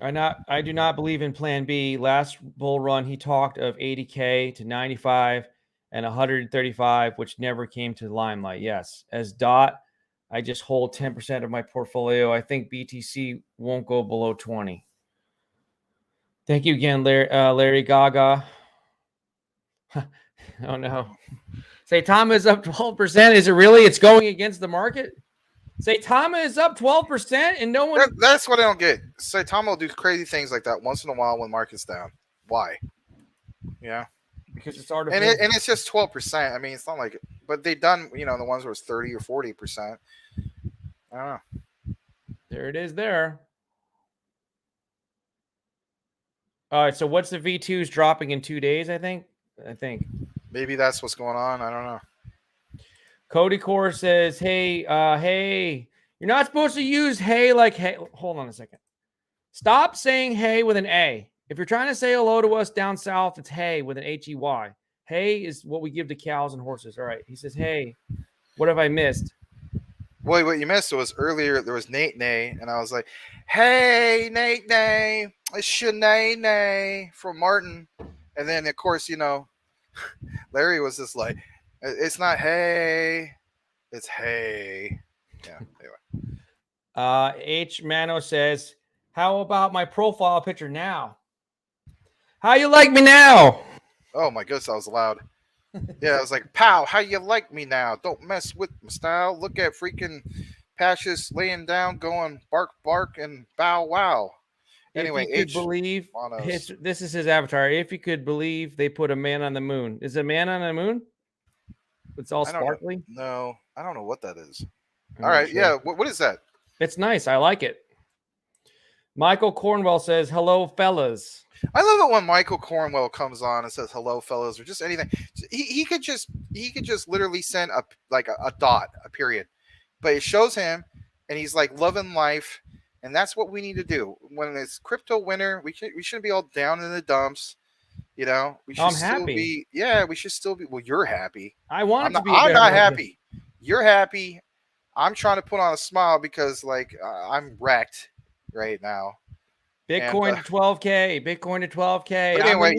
I do not believe in Plan B. Last bull run, he talked of 80K to 95 and 135, which never came to the limelight. Yes, as Dot, I just hold 10% of my portfolio. I think BTC won't go below 20. Thank you again, Larry Gaga. Oh no. Saitama is up 12%. Is it really? It's going against the market? Saitama is up 12% and no one. That's what I don't get. Saitama will do crazy things like that once in a while when market's down. Why? Yeah. Because it's artificial. And it's just 12%. I mean, it's not like, but they done, the ones where it's 30 or 40%. I don't know. There it is there. All right. So what's the V2s dropping in 2 days? I think. Maybe that's what's going on. I don't know. Cody Core says, hey, you're not supposed to use hey like hey. Hold on a second. Stop saying hey with an A. If you're trying to say hello to us down south, it's hey with an H-E-Y. Hey is what we give to cows and horses. All right. He says, hey, what have I missed? Boy, what you missed was earlier there was Nate Nay, and I was like, hey, Nate Nay, it's Shanae Nay from Martin. And then, of course, Larry was just like, it's not hey, it's hey. Yeah, anyway. H. Mano says, how about my profile picture now? How you like me now? Oh, my goodness, that was loud. Yeah, I was like, pow, how you like me now? Don't mess with my style. Look at freaking Patches laying down, going bark, bark, and bow, wow. Anyway, if you could believe this is his avatar. If you could believe they put a man on the moon. Is a man on the moon? It's all sparkly? No, I don't know what that is. All right, sure. Yeah, what is that? It's nice. I like it. Michael Cornwell says, hello, fellas. I love it when Michael Cornwell comes on and says hello, fellas, or just anything. He could just literally send a dot, a period. But it shows him, and he's like loving life, and that's what we need to do. When it's crypto winter, we shouldn't be all down in the dumps. We should I'm still happy. be. Yeah, we should still be. Well, you're happy. I want to be. I'm not happy. You're happy. I'm trying to put on a smile because I'm wrecked right now. Bitcoin to 12K. Bitcoin to 12K. But anyway,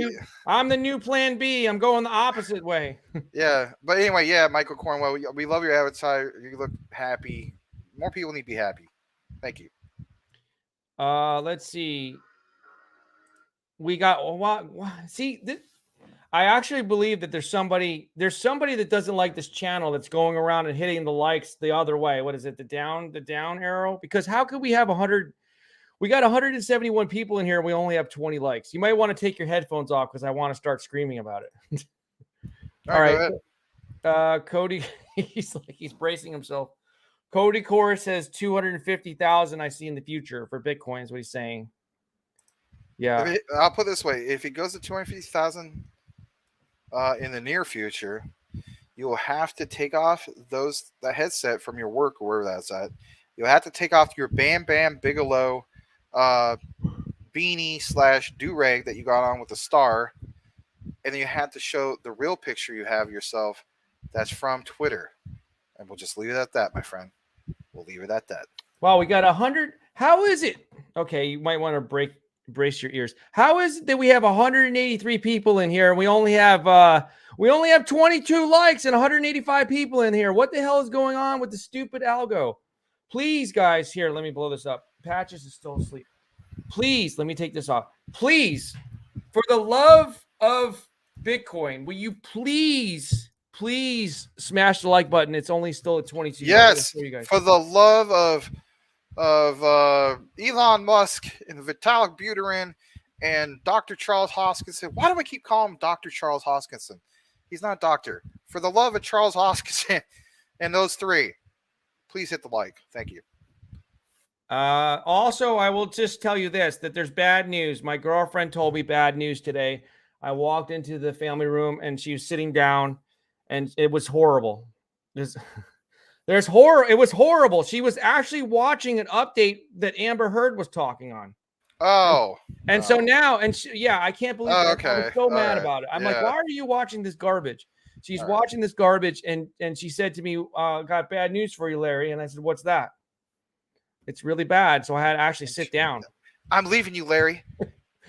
I'm the new Plan B. I'm going the opposite way. Yeah, but anyway, yeah, Michael Cornwell, we love your avatar. You look happy. More people need to be happy. Thank you. Let's see. We got what? See, I actually believe that there's somebody that doesn't like this channel that's going around and hitting the likes the other way. What is it? The down arrow? Because how could we have 100? We got 171 people in here. We only have 20 likes. You might want to take your headphones off because I want to start screaming about it. All right. Cody, he's bracing himself. Cody Core says 250,000 I see in the future for Bitcoin is what he's saying. Yeah. I'll put it this way. If it goes to 250,000 in the near future, you will have to take off the headset from your work or wherever that's at. You'll have to take off your Bam Bam Bigelow beanie slash do rag that you got on with the star, and then you had to show the real picture you have yourself that's from Twitter. And we'll just leave it at that, my friend. We'll leave it at that. Wow, we got 100. How is it? Okay, you might want to brace your ears. How is it that we have 183 people in here and we only have 22 likes and 185 people in here? What the hell is going on with the stupid algo? Please, guys, here, let me blow this up. Patches is still asleep. Please, let me take this off. Please, for the love of Bitcoin, will you please smash the like button? It's only still at 22. Yes, for the love of Elon Musk and Vitalik Buterin and Dr. Charles Hoskinson. Why do I keep calling him Dr. Charles Hoskinson? He's not a doctor. For the love of Charles Hoskinson and those three, please hit the like. Thank you. Also, I will just tell you this, that there's bad news. My girlfriend told me bad news today. I walked into the family room and she was sitting down and it was horrible. There's horror. It was horrible. She was actually watching an update that Amber Heard was talking on. Oh. And so now, I can't believe it. Okay. I was so mad about it. I'm like, why are you watching this garbage? She's watching this garbage, and she said to me, got bad news for you, Larry. And I said, what's that? It's really bad. So I had to actually sit down. I'm leaving you, Larry.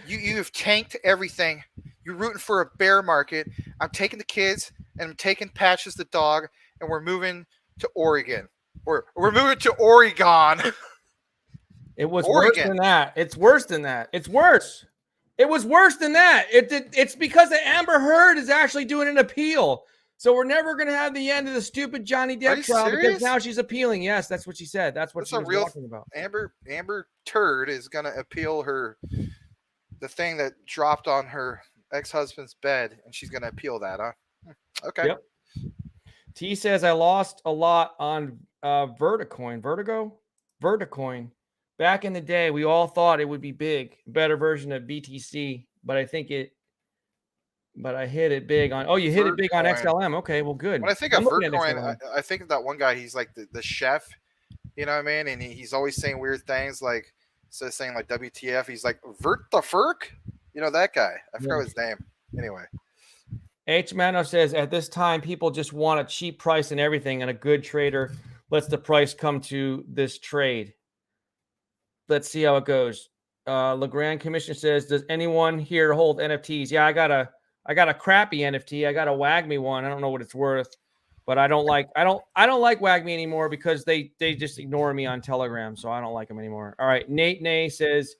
You have tanked everything. You're rooting for a bear market. I'm taking the kids and I'm taking Patches the dog, and we're moving to Oregon. We're moving to Oregon. It was worse than that. It's worse than that. It's worse. It was worse than that. It's because the Amber Heard is actually doing an appeal. So we're never going to have the end of the stupid Johnny Depp trial because now she's appealing. Yes, that's what she said. That's what she was talking about. Amber Turd is going to appeal the thing that dropped on her ex-husband's bed, and she's going to appeal that, huh? Okay. Yep. T says, I lost a lot on Verticoin. Back in the day, we all thought it would be big, better version of BTC, but I hit it big on. Oh, you hit it big on XLM. Okay, well, good. When I think of Vertcoin, I think of that one guy. He's like the chef, you know what I mean? And he's always saying weird things, like instead of saying like WTF, he's like Vert the Ferk. You know that guy? I forgot his name. Anyway. H Mano says at this time, people just want a cheap price and everything, and a good trader lets the price come to this trade. Let's see how it goes. LeGrand Commission says, does anyone here hold NFTs? Yeah, I got a crappy NFT. I got a WAGMI one. I don't know what it's worth, but I don't like WAGMI anymore because they just ignore me on Telegram, so I don't like them anymore. All right, Nate Nay says,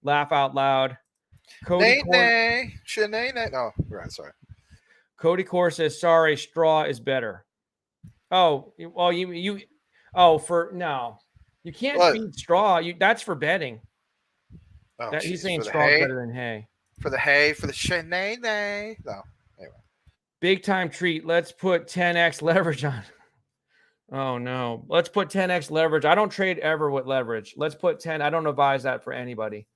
laugh out loud. Nate Nay. No, right, sorry. Cody Core says, sorry, straw is better. Oh, well, you can't feed straw. That's for betting. Oh, he's saying straw is better than hay. For the hay, for the nay. No, anyway. Big time treat. Let's put 10x leverage on. Oh no. Let's put 10x leverage. I don't trade ever with leverage. Let's put 10. I don't advise that for anybody.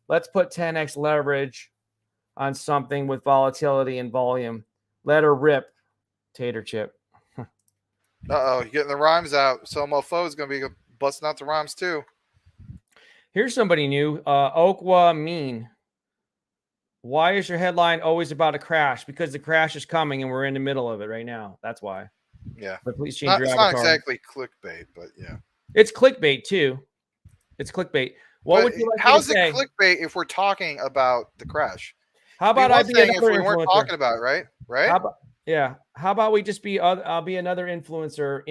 Let's put 10x leverage on something with volatility and volume. Let her rip. Tater chip. Uh-oh, you're getting the rhymes out. So mofo is going to be busting out the rhymes too. Here's somebody new. Okwa Mean. Why is your headline always about a crash? Because the crash is coming and we're in the middle of it right now. That's why. Yeah. But please change your avatar. It's not exactly clickbait, but yeah. It's clickbait too. It's clickbait. What would you like how's to say? How's it clickbait if we're talking about the crash? How about I be another if we weren't talking about it, right? How about we just be? I'll be another influencer,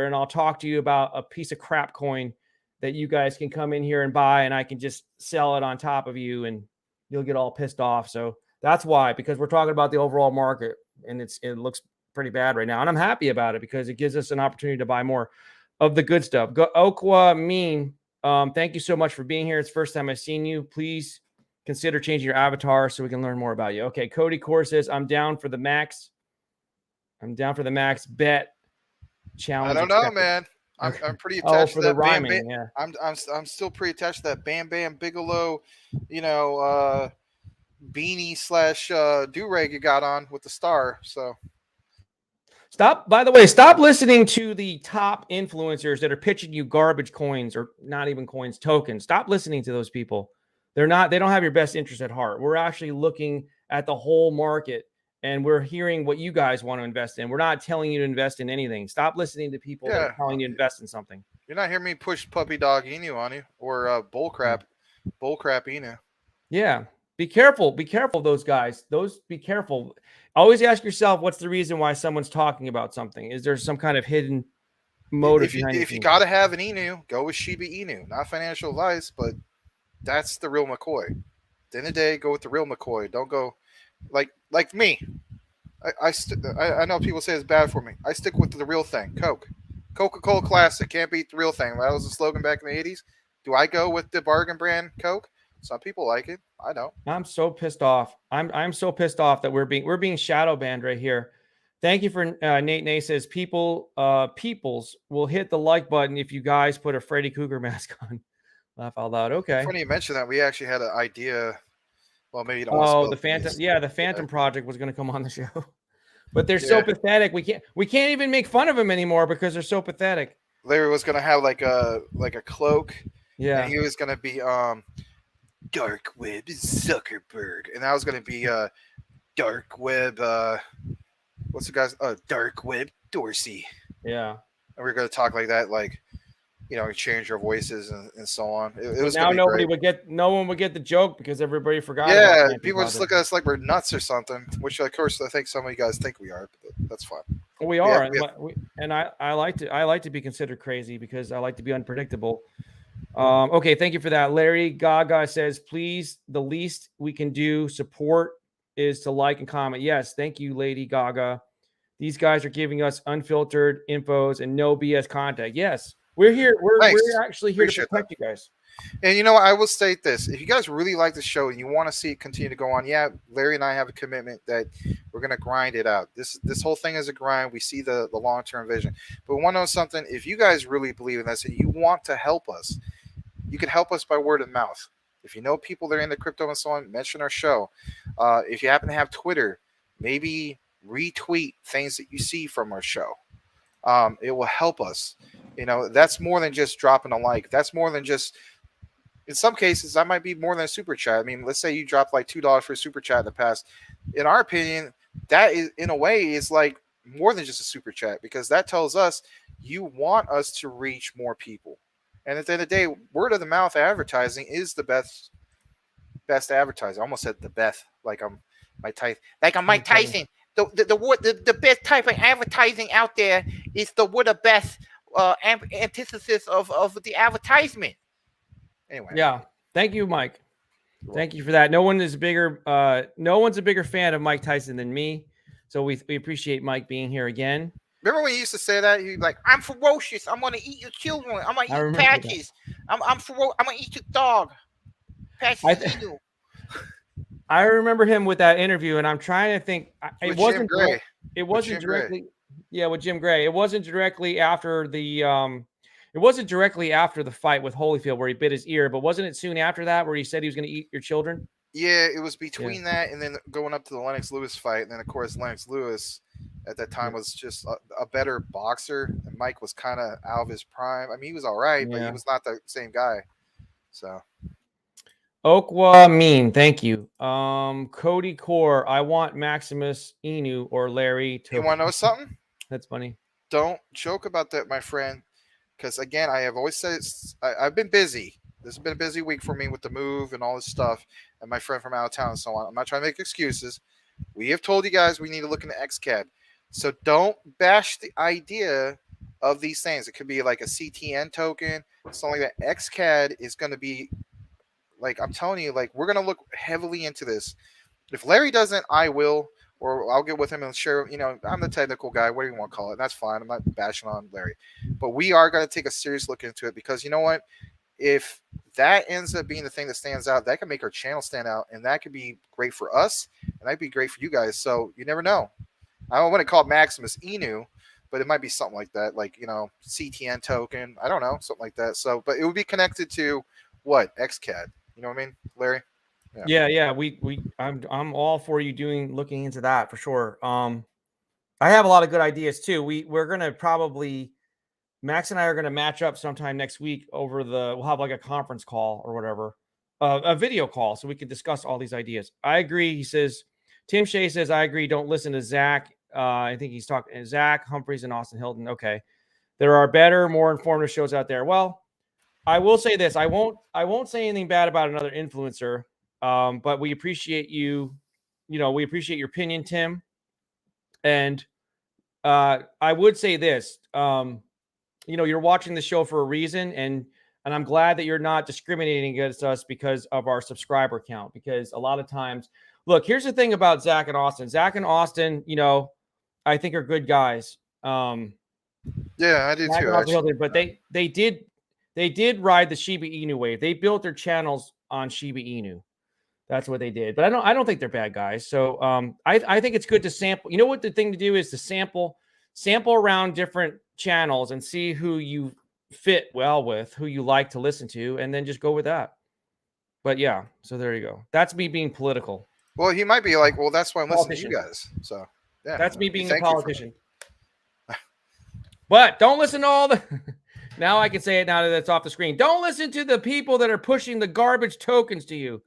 and I'll talk to you about a piece of crap coin that you guys can come in here and buy, and I can just sell it on top of you, and you'll get all pissed off. So that's why, because we're talking about the overall market, and it looks pretty bad right now, and I'm happy about it because it gives us an opportunity to buy more of the good stuff. Okwa Mean, thank you so much for being here. It's the first time I've seen you. Please consider changing your avatar so we can learn more about you. Okay, Cody Core says, I'm down for the max. Bet challenge. I don't know, man. I'm pretty attached to that rhyming, yeah. I'm still pretty attached to that Bam Bam Bigelow, beanie / do-rag you got on with the star. So Stop, by the way, stop listening to the top influencers that are pitching you garbage coins or not even coins, tokens. Stop listening to those people. They don't have your best interest at heart. We're actually looking at the whole market and we're hearing what you guys want to invest in. We're not telling you to invest in anything. Stop listening to people that are Yeah, telling you to invest in something. you're not hearing me push puppy dog Inu on you or bullcrap Inu. Yeah. Be careful. Be careful of those guys. Be careful. Always ask yourself, what's the reason why someone's talking about something? Is there some kind of hidden motive behind If the you scenes? gotta have an Inu, go with Shiba Inu. Not financial advice, but that's the real McCoy. At the end of the day, go with the real McCoy. Don't go like me. I know people say it's bad for me. I stick with the real thing. Coca-Cola Classic. Can't beat the real thing. That was the slogan back in the 80s. Do I go with the bargain brand Coke? Some people like it. I don't. I'm so pissed off. I'm so pissed off that we're being shadow banned right here. Thank you for Nate. Nate says peoples will hit the like button if you guys put a Freddy Cougar mask on. Laugh out loud. Okay. Funny you mention that. We actually had an idea. Well, maybe you don't want to Oh, spill the the Phantom. beans. Yeah, the Phantom Project was going to come on the show, but they're so Yeah. pathetic. We can't even make fun of them anymore because they're so pathetic. Larry was gonna have like a cloak, and Yeah. he was gonna be Dark Web Zuckerberg, and that was gonna be Dark Web. What's the guy's? Dark Web Dorsey. Yeah. And we are gonna talk like that, like change our voices and so on. It was Now gonna be great. no one would get the joke because everybody forgot about Yeah, Phantom people just Project. look at us like we're nuts or something, which of course I think some of you guys think we are, but that's fine. We are, and I like to be considered crazy because I like to be unpredictable. Okay, thank you for that. Larry Gaga says, please, the least we can do support is to like and comment. Yes, thank you, Lady Gaga. These guys are giving us unfiltered infos and no BS content. Yes, we're here. We're actually here Appreciate to protect you guys. And I will state this: if you guys really like the show and you want to see it continue to go on, yeah, Larry and I have a commitment that we're going to grind it out. This whole thing is a grind. We see the long term vision, but we want to know something. If you guys really believe in this and you want to help us, you can help us by word of mouth. If you know people that are into crypto and so on, mention our show. If you happen to have Twitter, maybe retweet things that you see from our show. It will help us. That's more than just dropping a like. That's more than just in some cases, that might be more than a super chat. I mean, let's say you dropped like $2 for a super chat in the past. In our opinion, that is, in a way, is like more than just a super chat because that tells us you want us to reach more people. And at the end of the day, word of the mouth advertising is the best advertising. I almost said the best, like I'm Mike Tyson. The best type of advertising out there is the word of best antithesis of the advertisement. Anyway. Yeah. Thank you, Mike. Thank you for that. No one's a bigger fan of Mike Tyson than me. So we appreciate Mike being here again. Remember when you used to say that? You'd like, I'm ferocious. I'm gonna eat your children. I'm gonna eat Patches. I'm gonna eat your dog. Patches. I remember him with that interview, and I'm trying to think. It wasn't directly. Yeah, with Jim Gray. It wasn't directly after the It wasn't directly after the fight with Holyfield where he bit his ear, but wasn't it soon after that where he said he was going to eat your children? Yeah, it was between that and then going up to the Lennox Lewis fight. And then, of course, Lennox Lewis at that time was just a better boxer. And Mike was kind of out of his prime. I mean, he was all right, but he was not the same guy. So. Okwa Mean, thank you. Cody Core, I want Maximus Inu or Larry to. You want to know something? That's funny. Don't joke about that, my friend. Because, again, I have always said I've been busy. This has been a busy week for me with the move and all this stuff and my friend from out of town and so on. I'm not trying to make excuses. We have told you guys we need to look into XCAD. So don't bash the idea of these things. It could be like a CTN token, something like that. XCAD is going to be, like, I'm telling you, like, we're going to look heavily into this. If Larry doesn't, I will. Or I'll get with him and share, I'm the technical guy, whatever you want to call it. That's fine. I'm not bashing on Larry. But we are going to take a serious look into it because you know what? If that ends up being the thing that stands out, that can make our channel stand out. And that could be great for us. And that'd be great for you guys. So you never know. I don't want to call it Maximus Inu, but it might be something like that. Like, CTN token. I don't know. Something like that. So, but it would be connected to what? XCAD. You know what I mean, Larry? Yeah. I'm all for you looking into that for sure. I have a lot of good ideas too. We're gonna probably Max and I are gonna match up sometime next week over we'll have like a conference call or whatever, a video call, so we can discuss all these ideas. I agree. He says, Tim Shea says, I agree. Don't listen to Zach. I think he's talking Zach Humphreys and Austin Hilton. Okay, there are better, more informative shows out there. Well, I will say this. I won't say anything bad about another influencer. But we appreciate you. We appreciate your opinion, Tim. And I would say this. You're watching the show for a reason, and I'm glad that you're not discriminating against us because of our subscriber count. Because a lot of times, look, here's the thing about Zach and Austin. Zach and Austin, I think are good guys. Yeah, I do too. Actually. But they did ride the Shiba Inu wave. They built their channels on Shiba Inu. That's what they did. But I don't think they're bad guys. So I think it's good to sample. You know what the thing to do is to sample around different channels and see who you fit well with, who you like to listen to, and then just go with that. But yeah, so there you go. That's me being political. Well, he might be like, well, that's why I'm listening to you guys. So yeah, that's me being a politician. But don't listen to all the. Now I can say it now that it's off the screen. Don't listen to the people that are pushing the garbage tokens to you.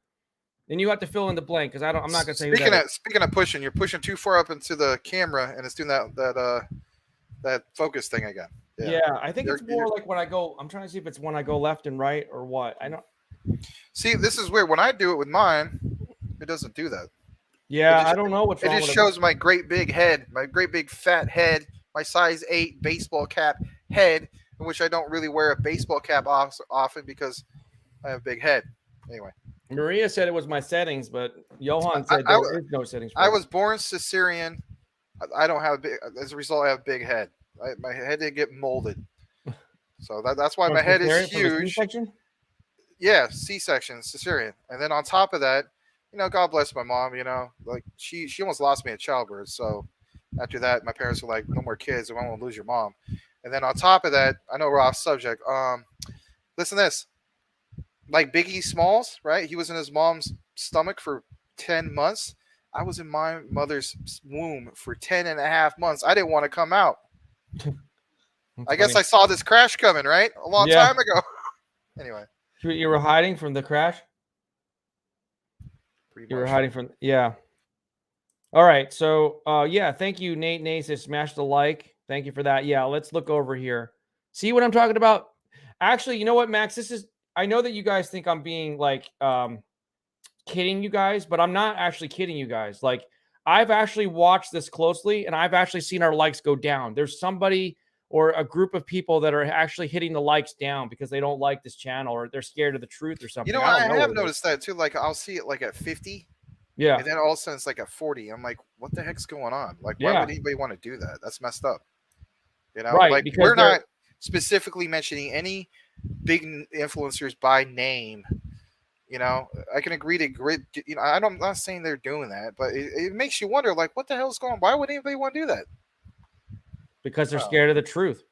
Then you have to fill in the blank because I'm not going to say. Speaking of pushing, you're pushing too far up into the camera, and it's doing that focus thing again. Yeah, I think it's more like when I go. I'm trying to see if it's when I go left and right or what. I don't. See, this is weird. When I do it with mine, it doesn't do that. Yeah, I don't know what's wrong. It just shows my great big head, my great big fat head, my size 8 baseball cap head, in which I don't really wear a baseball cap often because I have a big head. Anyway. Maria said it was my settings, but Johan said there is no settings. I was born cesarean. I don't have as a result, I have a big head. My head didn't get molded. So that's why my head is huge. C-section? Yeah, C-section, cesarean. And then on top of that, God bless my mom, like she almost lost me at childbirth. So after that, my parents were like, no more kids. I don't want to lose your mom. And then on top of that, I know we're off subject. Listen to this. Like Biggie Smalls, right? He was in his mom's stomach for 10 months. I was in my mother's womb for 10 and a half months. I didn't want to come out. I guess I saw this crash coming, right? A long time ago. Anyway. You were hiding from the crash? You were hiding from, yeah. All right. So, thank you, Nate. Nate says smash the like. Thank you for that. Yeah, let's look over here. See what I'm talking about? Actually, you know what, Max? I know that you guys think I'm being like kidding you guys, but I'm not actually kidding you guys. Like, I've actually watched this closely, and I've actually seen our likes go down. There's somebody or a group of people that are actually hitting the likes down because they don't like this channel or they're scared of the truth or something. I have noticed that too. Like, I'll see it like at 50. Yeah. And then all of a sudden it's like at 40. I'm like, what the heck's going on? Like, why would anybody want to do that? That's messed up. Right, like we're not specifically mentioning any big influencers by name. I can agree to grid. I'm not saying they're doing that, but it makes you wonder, like, what the hell's going on? Why would anybody want to do that? Because they're scared of the truth.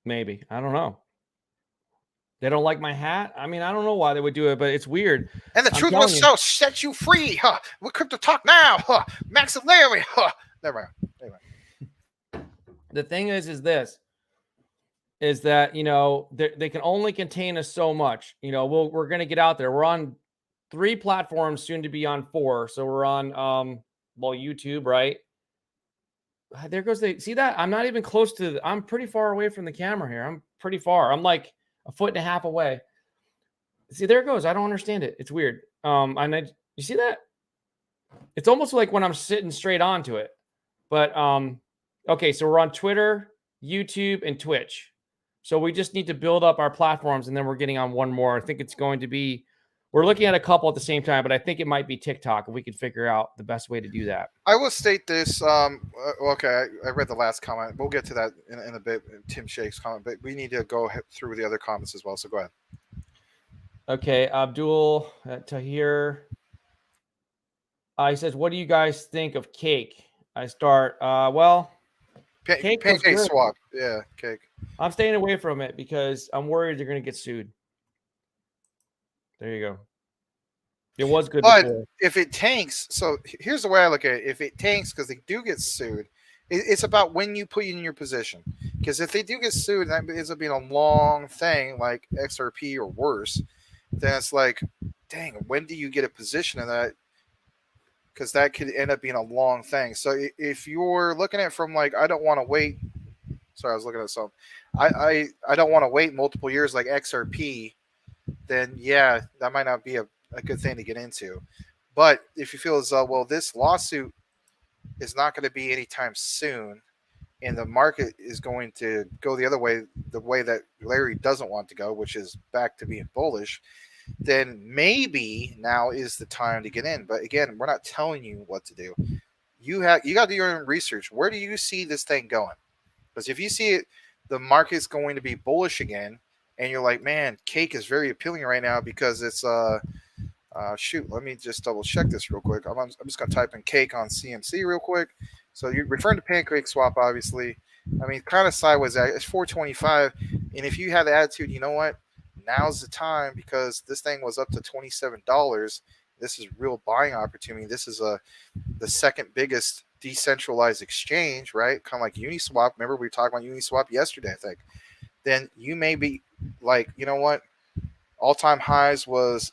Maybe. I don't know. They don't like my hat. I mean, I don't know why they would do it, but it's weird. And the truth will set you free. Huh? With Crypto Talk now. Huh? Max and Larry. Huh? Never mind. Anyway. The thing is that, they can only contain us so much. We're going to get out there. We're on 3 platforms, soon to be on 4. So we're on, YouTube, right? There goes see that? I'm not even close to I'm pretty far away from the camera here. I'm pretty far. I'm like a foot and a half away. See, there it goes. I don't understand it. It's weird. You see that? It's almost like when I'm sitting straight onto it. But okay, so we're on Twitter, YouTube, and Twitch. So we just need to build up our platforms, and then we're getting on one more. I think it's going to be, we're looking at a couple at the same time, but I think it might be TikTok if we can figure out the best way to do that. I will state this. Okay, I read the last comment. We'll get to that in a bit, Tim Shake's comment, but we need to go through the other comments as well. So go ahead. Okay, Abdul Tahir. He says, what do you guys think of cake? I start, pancake swap. Yeah, cake. I'm staying away from it because I'm worried they're going to get sued. There you go. It was good. But if it tanks, so here's the way I look at it. If it tanks, because they do get sued, It's about when you put you in your position. Because if they do get sued, and that ends up being a long thing, like XRP or worse, then it's like, dang, when do you get a position in that? Because that could end up being a long thing. So if you're looking at it from like, I don't want to wait. Sorry, I was looking at something. I don't want to wait multiple years like XRP. Then yeah, that might not be a good thing to get into. But if you feel as though, well, this lawsuit is not going to be anytime soon, and the market is going to go the way that Larry doesn't want to go, which is back to being bullish, then maybe now is the time to get in. But again, we're not telling you what to do. You got to do your own research. Where do you see this thing going? Because if you see it, the market's going to be bullish again, and you're like, man, cake is very appealing right now because it's shoot, let me just double check this real quick. I'm just going to type in cake on CMC real quick. So you're referring to pancake swap, obviously. I mean, kind of sideways. It's 425, and if you have the attitude, you know what? Now's the time because this thing was up to $27. This is real buying opportunity. This is the second biggest decentralized exchange, right? Kind of like Uniswap. Remember we talked about Uniswap yesterday, I think. Then you may be like, you know what? All-time highs was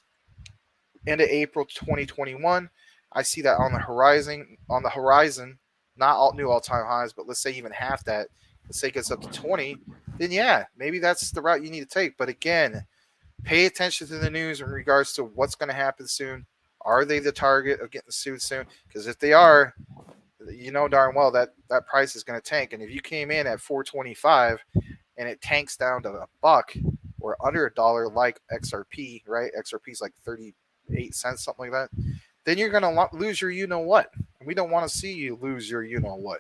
end of April 2021. I see that on the horizon. On the horizon, not all new all-time highs, but let's say even half that. Let's say it gets up to 20. Then yeah, maybe that's the route you need to take. But again, pay attention to the news in regards to what's going to happen soon. Are they the target of getting sued soon? Because if they are, you know darn well that that price is going to tank. And if you came in at 425 and it tanks down to a buck or under a dollar like XRP, right? XRP is like 38 cents, something like that. Then you're going to lose your you know what. And we don't want to see you lose your you know what.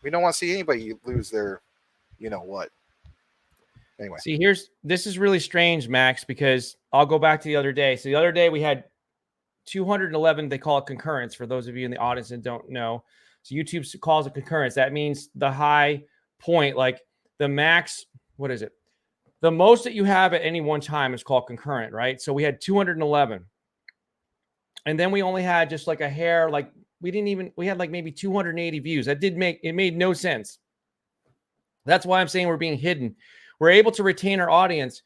We don't want to see anybody lose their you know what. Anyway. See, this is really strange, Max, because I'll go back to the other day. So the other day we had 211, they call it concurrence for those of you in the audience that don't know. So YouTube calls it concurrence. That means the high point, like the max, what is it? The most that you have at any one time is called concurrent, right? So we had 211. And then we only had just like a hair, like we had like maybe 280 views. It made no sense. That's why I'm saying we're being hidden. We're able to retain our audience,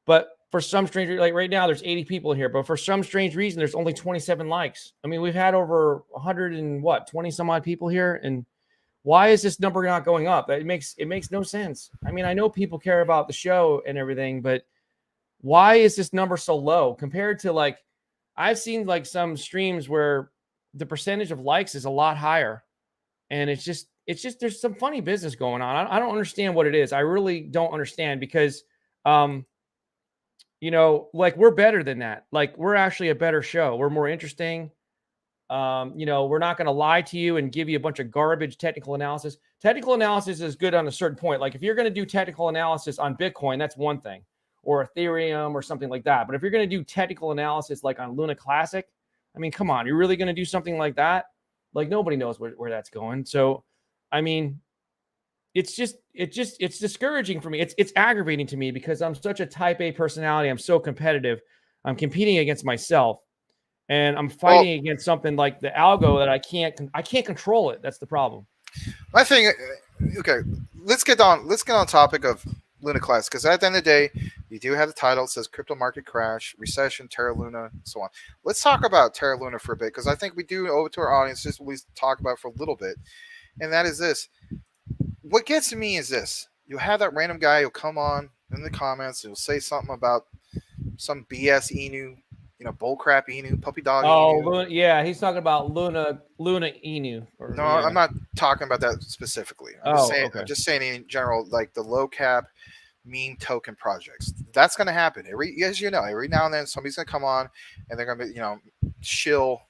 but for some strange, like right now, there's 80 people here, but for some strange reason, there's only 27 likes. I mean, we've had over 100 and 20 some odd people here. And why is this number not going up? It makes no sense. I mean, I know people care about the show and everything, but why is this number so low compared to like, I've seen like some streams where the percentage of likes is a lot higher. And it's just, there's some funny business going on. I don't understand what it is. I really don't understand because, you know, like we're better than that. Like we're actually a better show. We're more interesting. You know, we're not going to lie to you and give you a bunch of garbage technical analysis. Technical analysis is good on a certain point. Like if you're going to do technical analysis on Bitcoin, that's one thing, or Ethereum or something like that. But if you're going to do technical analysis like on Luna Classic, I mean, come on, you're really going to do something like that? Like nobody knows where that's going. So, I mean, it's discouraging for me. It's aggravating to me because I'm such a type A personality. I'm so competitive. I'm competing against myself and I'm fighting against something like the algo that I can't control it. That's the problem. My thing, okay, let's get on topic of Luna Class because at the end of the day, you do have the title. It says crypto market crash, recession, Terra Luna, and so on. Let's talk about Terra Luna for a bit because I think we do owe it to our audience just at least talk about it for a little bit. And that is this. What gets me is this. You'll have that random guy who'll come on in the comments. He'll say something about some BS Inu, bullcrap Inu, puppy dog Inu. Luna, yeah, he's talking about Luna Inu. No, yeah. I'm not talking about that specifically. I'm just saying in general, like the low cap meme token projects. That's going to happen. Every now and then somebody's going to come on and they're going to, shill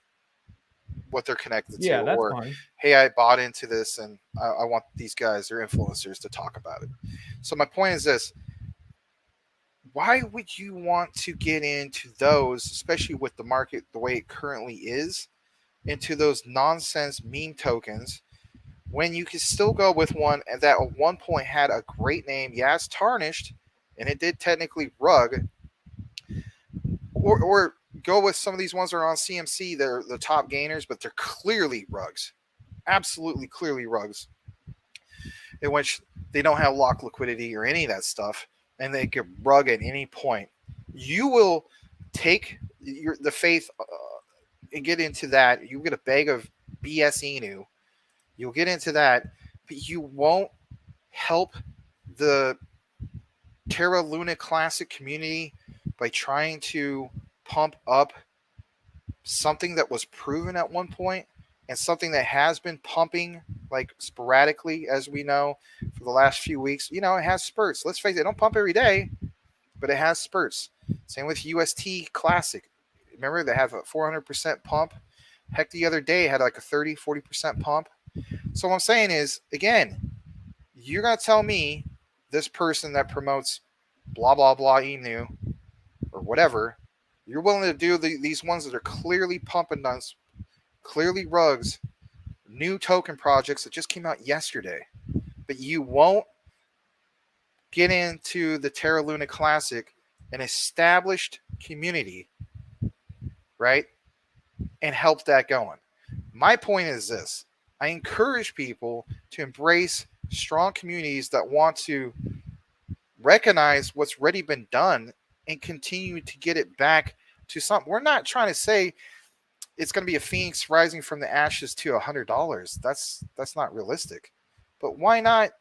what they're connected to, or fine. Hey, I bought into this and I want these guys, they're influencers, to talk about it. So my point is this: why would you want to get into those, especially with the market the way it currently is, into those nonsense meme tokens when you can still go with one that at one point had a great name? Yes, tarnished, and it did technically rug, or go with some of these ones that are on CMC. They're the top gainers, but they're clearly rugs. Absolutely clearly rugs. in which they don't have lock liquidity or any of that stuff, and they could rug at any point. You will take the faith and get into that. You get a bag of BS Inu. You'll get into that, but you won't help the Terra Luna Classic community by trying to pump up something that was proven at one point and something that has been pumping like sporadically, as we know, for the last few weeks. You know, it has spurts. Let's face it, don't pump every day, but it has spurts. Same with UST Classic. Remember, they have a 400% pump. Heck, the other day it had like a 30-40% pump. So what I'm saying is, again, you're going to tell me this person that promotes blah, blah, blah, Inu or whatever, you're willing to do these ones that are clearly pumping nuns, clearly rugs, new token projects that just came out yesterday, but you won't get into the Terra Luna Classic, an established community, right, and help that going. My point is this. I encourage people to embrace strong communities that want to recognize what's already been done and continue to get it back to something. We're not trying to say it's going to be a phoenix rising from the ashes to $100. That's not realistic. But why not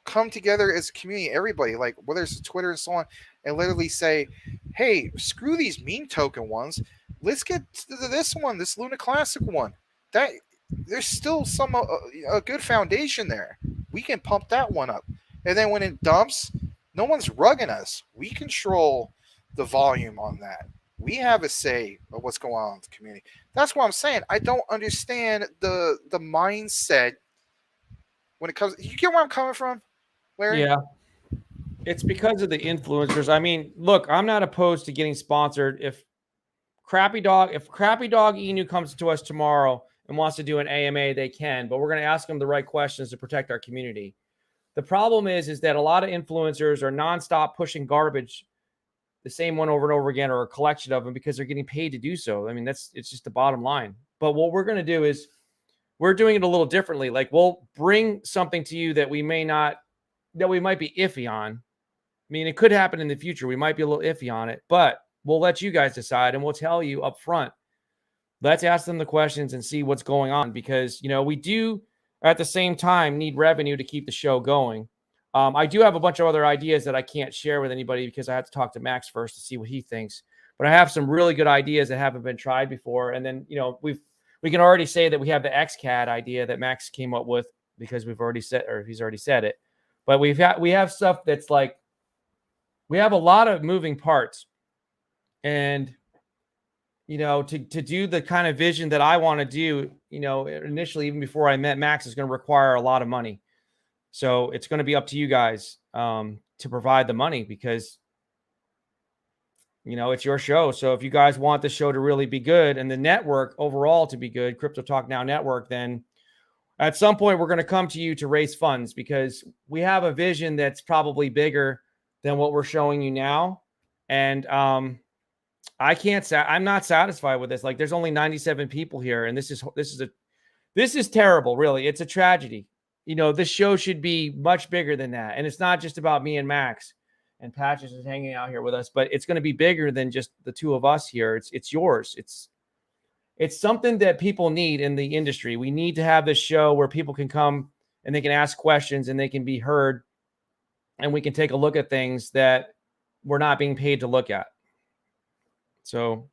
come together as a community, everybody, like whether it's Twitter and so on, and literally say, hey, screw these meme token ones. Let's get to this one, this Luna Classic one. That there's still some a good foundation there. We can pump that one up. And then when it dumps, no one's rugging us. We control the volume on that. We have a say of what's going on in the community. That's what I'm saying. I don't understand the mindset when it comes. You get where I'm coming from, Larry? Yeah. It's because of the influencers. I mean, look, I'm not opposed to getting sponsored. If Crappy Dog Inu comes to us tomorrow and wants to do an AMA, they can, but we're going to ask them the right questions to protect our community. The problem is that a lot of influencers are nonstop pushing garbage, the same one over and over again, or a collection of them, because they're getting paid to do so. I mean, it's just the bottom line. But what we're going to do is we're doing it a little differently. Like, we'll bring something to you that we might be iffy on. I mean, it could happen in the future. We might be a little iffy on it, but we'll let you guys decide, and we'll tell you up front. Let's ask them the questions and see what's going on, because, you know, we do at the same time need revenue to keep the show going. I do have a bunch of other ideas that I can't share with anybody because I have to talk to Max first to see what he thinks. But I have some really good ideas that haven't been tried before. And then, you know, we can already say that we have the XCAD idea that Max came up with because he's already said it. But we have stuff that's like, we have a lot of moving parts. And, you know, to do the kind of vision that I want to do, you know, initially, even before I met Max, is going to require a lot of money. So it's going to be up to you guys to provide the money, because, you know, it's your show. So if you guys want the show to really be good and the network overall to be good, Crypto Talk Now Network, then at some point we're going to come to you to raise funds, because we have a vision that's probably bigger than what we're showing you now. And I'm not satisfied with this. Like, there's only 97 people here, and this is terrible. Really, it's a tragedy. You know, this show should be much bigger than that. And it's not just about me and Max, and Patches is hanging out here with us, but it's going to be bigger than just the two of us here. It's yours. It's something that people need in the industry. We need to have this show where people can come and they can ask questions and they can be heard, and we can take a look at things that we're not being paid to look at. So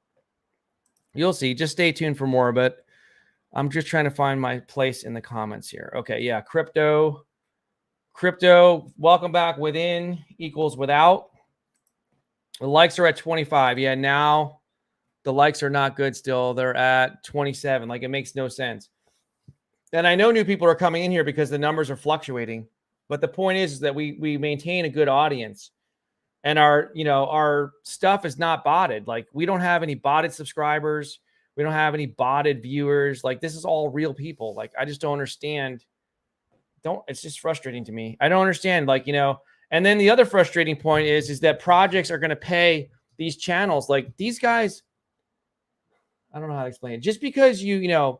you'll see. Just stay tuned for more, but I'm just trying to find my place in the comments here. Okay, yeah, crypto, welcome back. Within equals without. The likes are at 25. Yeah, now the likes are not good still. They're at 27. Like, it makes no sense. And I know new people are coming in here because the numbers are fluctuating. But the point is that we maintain a good audience. And our stuff is not botted. Like, we don't have any botted subscribers. We don't have any botted viewers. Like, this is all real people. Like, I just don't understand. It's just frustrating to me. I don't understand. Like, you know, and then the other frustrating point is that projects are going to pay these channels. Like, these guys, I don't know how to explain it. Just because you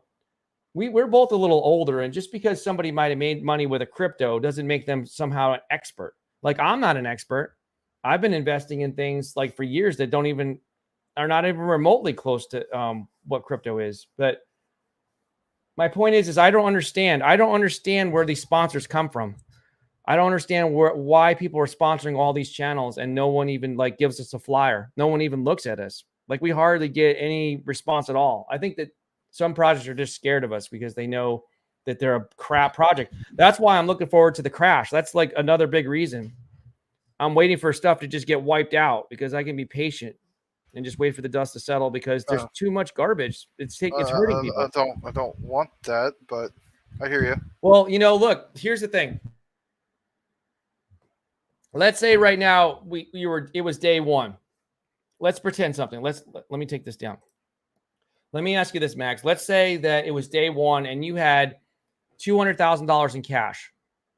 we're both a little older, and just because somebody might have made money with a crypto doesn't make them somehow an expert. Like, I'm not an expert. I've been investing in things like for years that are not even remotely close to what crypto is. But my point is I don't understand. I don't understand where these sponsors come from. I don't understand why people are sponsoring all these channels and no one even like gives us a flyer. No one even looks at us. Like, we hardly get any response at all. I think that some projects are just scared of us because they know that they're a crap project. That's why I'm looking forward to the crash. That's like another big reason. I'm waiting for stuff to just get wiped out because I can be patient and just wait for the dust to settle because there's too much garbage. It's hurting people. I don't want that, but I hear you. Well, look, here's the thing. Let's say right now it was day one. Let's pretend something. Let me take this down. Let me ask you this, Max. Let's say that it was day one and you had $200,000 in cash.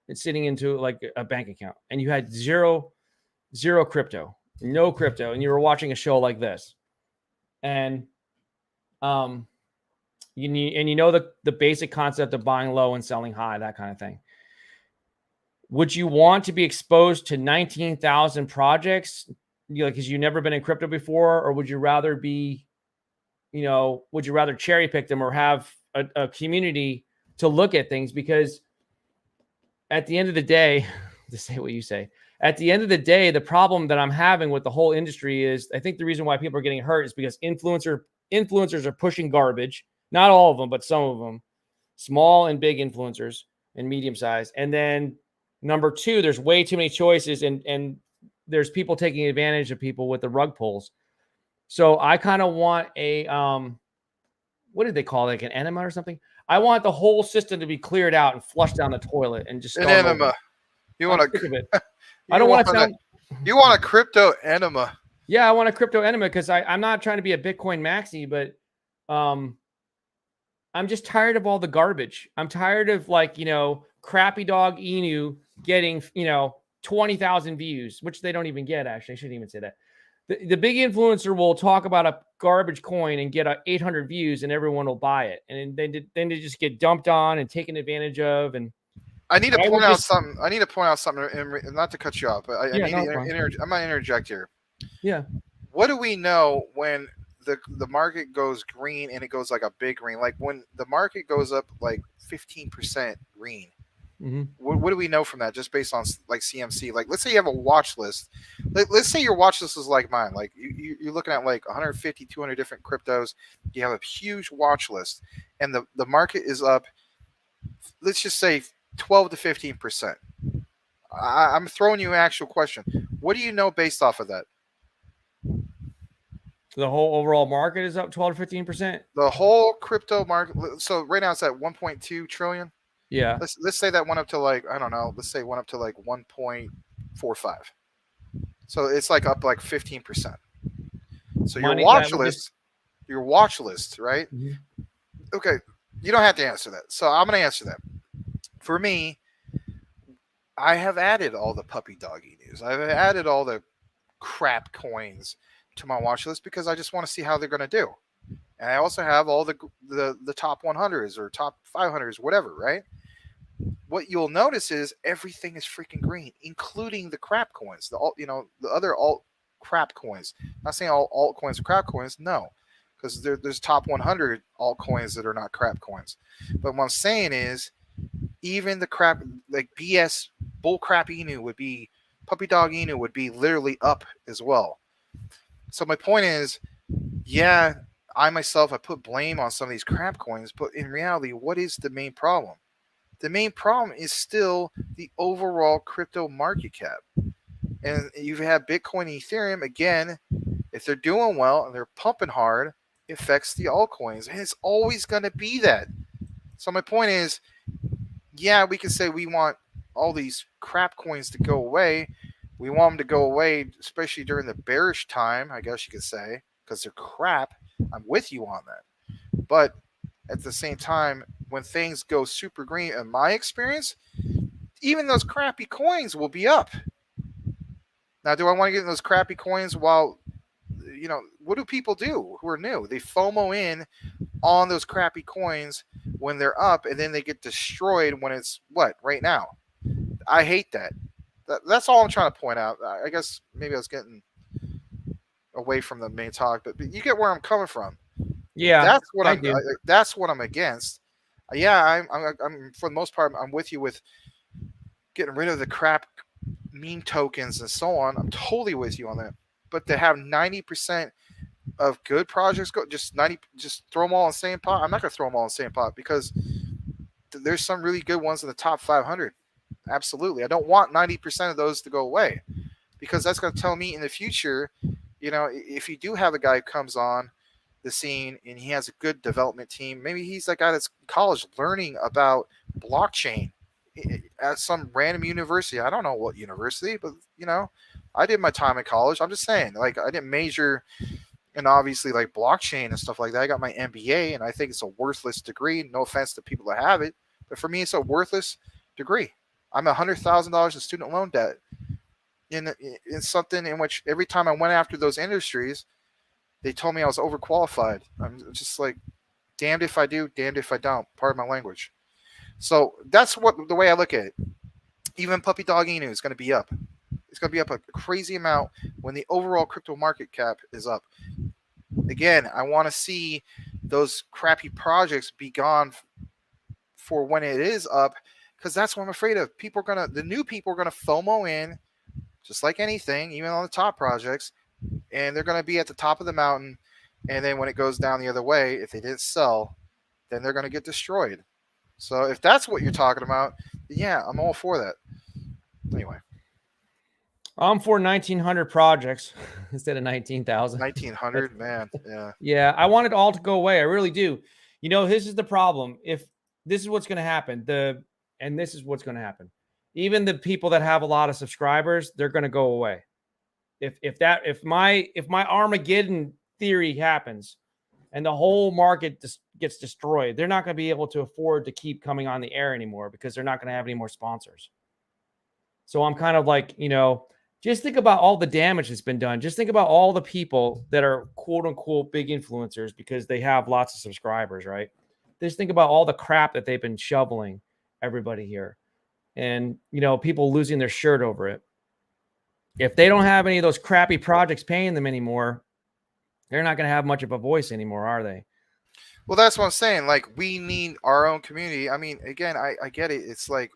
It's sitting into like a bank account, and you had zero crypto, no crypto, and you were watching a show like this, and you know the basic concept of buying low and selling high, that kind of thing. Would you want to be exposed to 19,000 projects, because you've never been in crypto before, or would you rather cherry pick them or have a community to look at things? Because at the end of the day, to say what you say, at the end of the day, the problem that I'm having with the whole industry is, I think the reason why people are getting hurt is because influencers are pushing garbage. Not all of them, but some of them, small and big influencers and medium size. And then number two, there's way too many choices, and there's people taking advantage of people with the rug pulls. So I kind of want a, what did they call it? Like an enema or something? I want the whole system to be cleared out and flushed down the toilet and just an enema. You want to? I don't want to sound. You want a crypto enema? Yeah, I want a crypto enema because I'm not trying to be a Bitcoin maxi, but I'm just tired of all the garbage. I'm tired of crappy dog Inu getting 20,000 views, which they don't even get. Actually, I shouldn't even say that. The big influencer will talk about a garbage coin and get 800 views, and everyone will buy it, and then they just get dumped on and taken advantage of. And I need to point out something. I need to point out something, and not to cut you off, but I'm going to interject here. Yeah. What do we know when the market goes green and it goes like a big green? Like when the market goes up like 15% green. Mm-hmm. What do we know from that? Just based on like CMC, like let's say you have a watch list. Let's say your watch list is like mine. Like you're looking at like 150, 200 different cryptos. You have a huge watch list, and the market is up. Let's just say 12 to 15%. I'm throwing you an actual question. What do you know based off of that? The whole overall market is up 12 to 15%. The whole crypto market. So right now it's at 1.2 trillion. Yeah. Let's say that went up to like, I don't know. Let's say went up to like 1.45. So it's like up like 15%. So your watch list, right? Mm-hmm. Okay, you don't have to answer that. So I'm going to answer that. For me, I have added all the puppy doggy news. I've added all the crap coins to my watch list because I just want to see how they're going to do. And I also have all the top 100s or top 500s, whatever, right? What you'll notice is everything is freaking green, including the crap coins, the other alt crap coins. I'm not saying all altcoins are crap coins, no, because there's top 100 altcoins that are not crap coins. But what I'm saying is, even the crap, like BS bull crap Inu would be, puppy dog Inu would be literally up as well. So my point is, yeah, I put blame on some of these crap coins, but in reality, what is the main problem? The main problem is still the overall crypto market cap. And you have Bitcoin and Ethereum, again, if they're doing well and they're pumping hard, it affects the altcoins. And it's always going to be that. So my point is, yeah, we can say we want all these crap coins to go away. We want them to go away, especially during the bearish time, I guess you could say, because they're crap. I'm with you on that. But at the same time, when things go super green, in my experience, even those crappy coins will be up. Now, do I want to get in those crappy coins while, what do people do who are new? They FOMO in on those crappy coins when they're up, and then they get destroyed when it's what right now. I hate that. That's all I'm trying to point out. I guess maybe I was getting away from the main talk, but you get where I'm coming from. Yeah, I do. That's what I'm against. Yeah, I'm for the most part I'm with you with getting rid of the crap meme tokens and so on. I'm totally with you on that. But to have 90% of good projects go, just throw them all in the same pot. I'm not gonna throw them all in the same pot because there's some really good ones in the top 500. Absolutely, I don't want 90% of those to go away because that's gonna tell me in the future, if you do have a guy who comes on the scene and he has a good development team, maybe he's that guy that's in college learning about blockchain at some random university. I don't know what university, but I did my time in college. I'm just saying, like, I didn't major in obviously like blockchain and stuff like that. I got my MBA, and I think it's a worthless degree. No offense to people that have it, but for me, it's a worthless degree. I'm $100,000 in student loan debt in something in which every time I went after those industries, they told me I was overqualified. I'm just like, damned if I do, damned if I don't. Pardon my language. So that's the way I look at it. Even Puppy Dog Inu is going to be up. It's going to be up a crazy amount when the overall crypto market cap is up. Again, I want to see those crappy projects be gone for when it is up, because that's what I'm afraid of. The new people are going to FOMO in, just like anything, even on the top projects, and they're going to be at the top of the mountain. And then when it goes down the other way, if they didn't sell, then they're going to get destroyed. So if that's what you're talking about, yeah, I'm all for that. Anyway. I'm for 1,900 projects instead of 19,000. 1,900, man. Yeah. Yeah, I want it all to go away. I really do. This is the problem. If this is what's going to happen, and this is what's going to happen. Even the people that have a lot of subscribers, they're going to go away. If my Armageddon theory happens and the whole market gets destroyed, they're not going to be able to afford to keep coming on the air anymore because they're not going to have any more sponsors. So I'm kind of like, just think about all the damage that's been done. Just think about all the people that are quote unquote big influencers because they have lots of subscribers, right? Just think about all the crap that they've been shoveling everybody here, and people losing their shirt over it. If they don't have any of those crappy projects paying them anymore, they're not going to have much of a voice anymore, are they? Well, that's what I'm saying. Like, we need our own community. I mean, again, I get it. It's like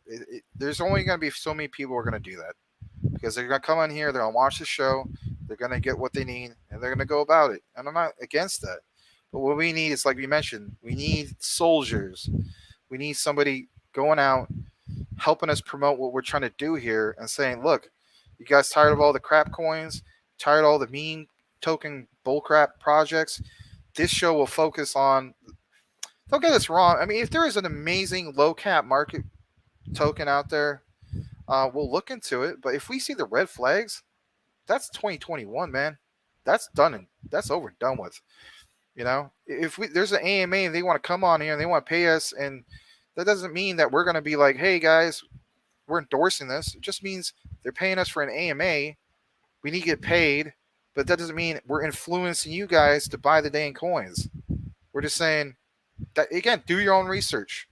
there's only going to be so many people who are going to do that because they're going to come on here, they're going to watch the show, they're going to get what they need, and they're going to go about it. And I'm not against that. But what we need is, like we mentioned, we need soldiers. We need somebody going out, helping us promote what we're trying to do here and saying, look, you guys tired of all the crap coins? Tired of all the meme token bullcrap projects? This show will focus on, don't get us wrong. I mean, if there is an amazing low cap market token out there, we'll look into it. But if we see the red flags, that's 2021, man. That's done and that's over and done with. If there's an AMA and they want to come on here and they want to pay us, and that doesn't mean that we're going to be like, hey guys, we're endorsing this. It just means they're paying us for an AMA. We need to get paid. But that doesn't mean we're influencing you guys to buy the dang coins. We're just saying that, again, do your own research.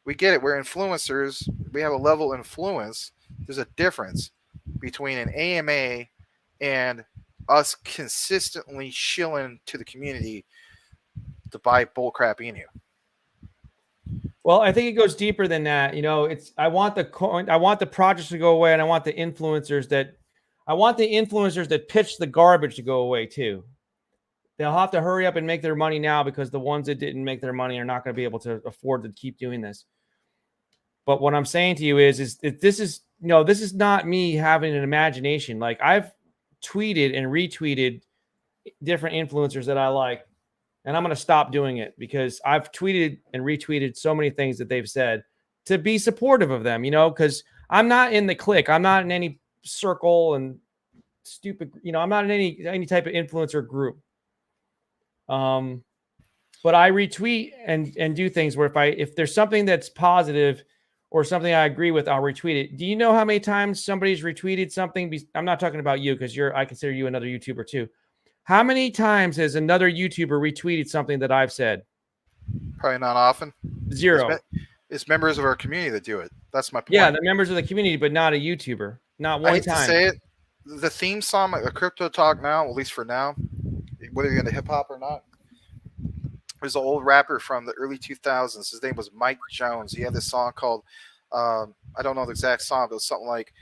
We get it. We're influencers. We have a level of influence. There's a difference between an AMA and us consistently shilling to the community to buy bullcrap Inu. Well, I think it goes deeper than that. I want the coin, I want the projects to go away, and I want the influencers that pitch the garbage to go away too. They'll have to hurry up and make their money now because the ones that didn't make their money are not going to be able to afford to keep doing this. But what I'm saying to you is this is not me having an imagination. Like, I've tweeted and retweeted different influencers that I like, and I'm going to stop doing it because I've tweeted and retweeted so many things that they've said to be supportive of them, because I'm not in the clique. I'm not in any circle and stupid, I'm not in any type of influencer group. But I retweet and do things where if there's something that's positive or something I agree with, I'll retweet it. Do you know how many times somebody's retweeted something? I'm not talking about you because I consider you another YouTuber too. How many times has another YouTuber retweeted something that I've said? Probably not often. Zero. It's members of our community that do it. That's my point. Yeah, the members of the community, but not a YouTuber. Not I one hate to time. say it. The theme song, a Crypto Talk Now, at least for now, whether you're into hip hop or not, there's an old rapper from the early 2000s. His name was Mike Jones. He had this song called, I don't know the exact song, but it was something like,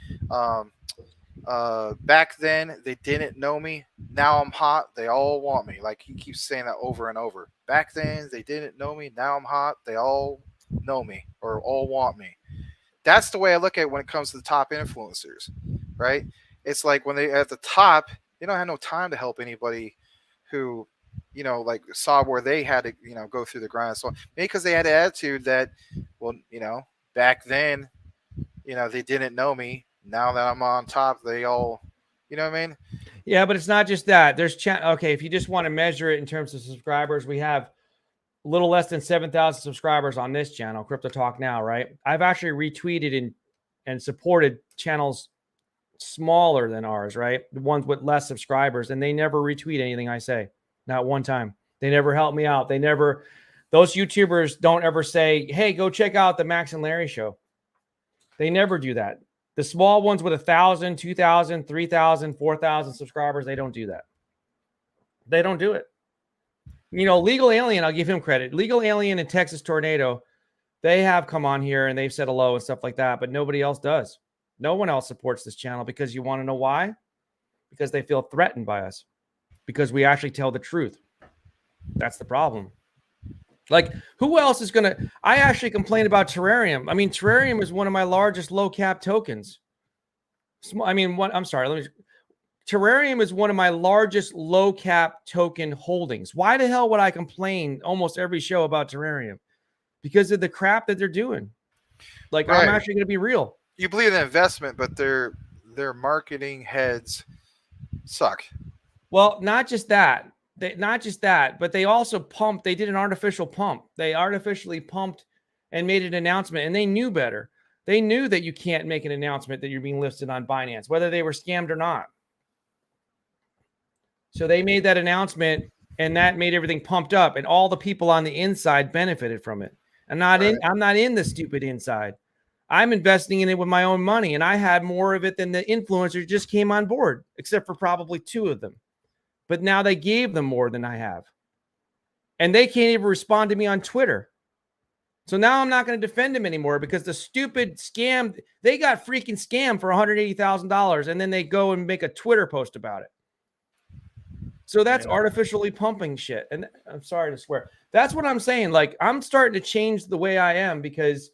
back then they didn't know me. Now I'm hot. They all want me. Like he keeps saying that over and over. Back then they didn't know me. Now I'm hot. They all know me or all want me. That's the way I look at it when it comes to the top influencers, right? It's like when they at the top, they don't have no time to help anybody who, like saw where they had to, go through the grind. So maybe because they had an attitude that, well, back then, they didn't know me. Now that I'm on top, they all, you know what I mean? Yeah, but it's not just that. There's okay, if you just want to measure it in terms of subscribers, we have a little less than 7,000 subscribers on this channel, Crypto Talk Now, right? I've actually retweeted and supported channels smaller than ours, right? The ones with less subscribers, and they never retweet anything I say. Not one time. They never help me out. Those YouTubers don't ever say, hey, go check out the Max and Larry show. They never do that. The small ones with 1,000, 2,000, 3,000, 4,000 subscribers, they don't do that. They don't do it. Legal Alien, I'll give him credit. Legal Alien and Texas Tornado, they have come on here and they've said hello and stuff like that, but nobody else does. No one else supports this channel because you want to know why? Because they feel threatened by us. Because we actually tell the truth. That's the problem. Like, who else is going to... I actually complain about Terrarium. I mean, Terrarium is one of my largest low-cap tokens. Terrarium is one of my largest low-cap token holdings. Why the hell would I complain almost every show about Terrarium? Because of the crap that they're doing. Like, right. I'm actually going to be real. You believe in investment, but their marketing heads suck. Well, not just that, but they also pumped. They did an artificial pump. They artificially pumped and made an announcement, and they knew better. They knew that you can't make an announcement that you're being listed on Binance, whether they were scammed or not. So they made that announcement, and that made everything pumped up, and all the people on the inside benefited from it. I'm not in the stupid inside. I'm investing in it with my own money, and I had more of it than the influencers just came on board, except for probably 2 of them. But now they gave them more than I have. And they can't even respond to me on Twitter. So now I'm not going to defend them anymore because the stupid scam, they got freaking scammed for $180,000 and then they go and make a Twitter post about it. So that's artificially pumping shit. And I'm sorry to swear. That's what I'm saying. Like, I'm starting to change the way I am because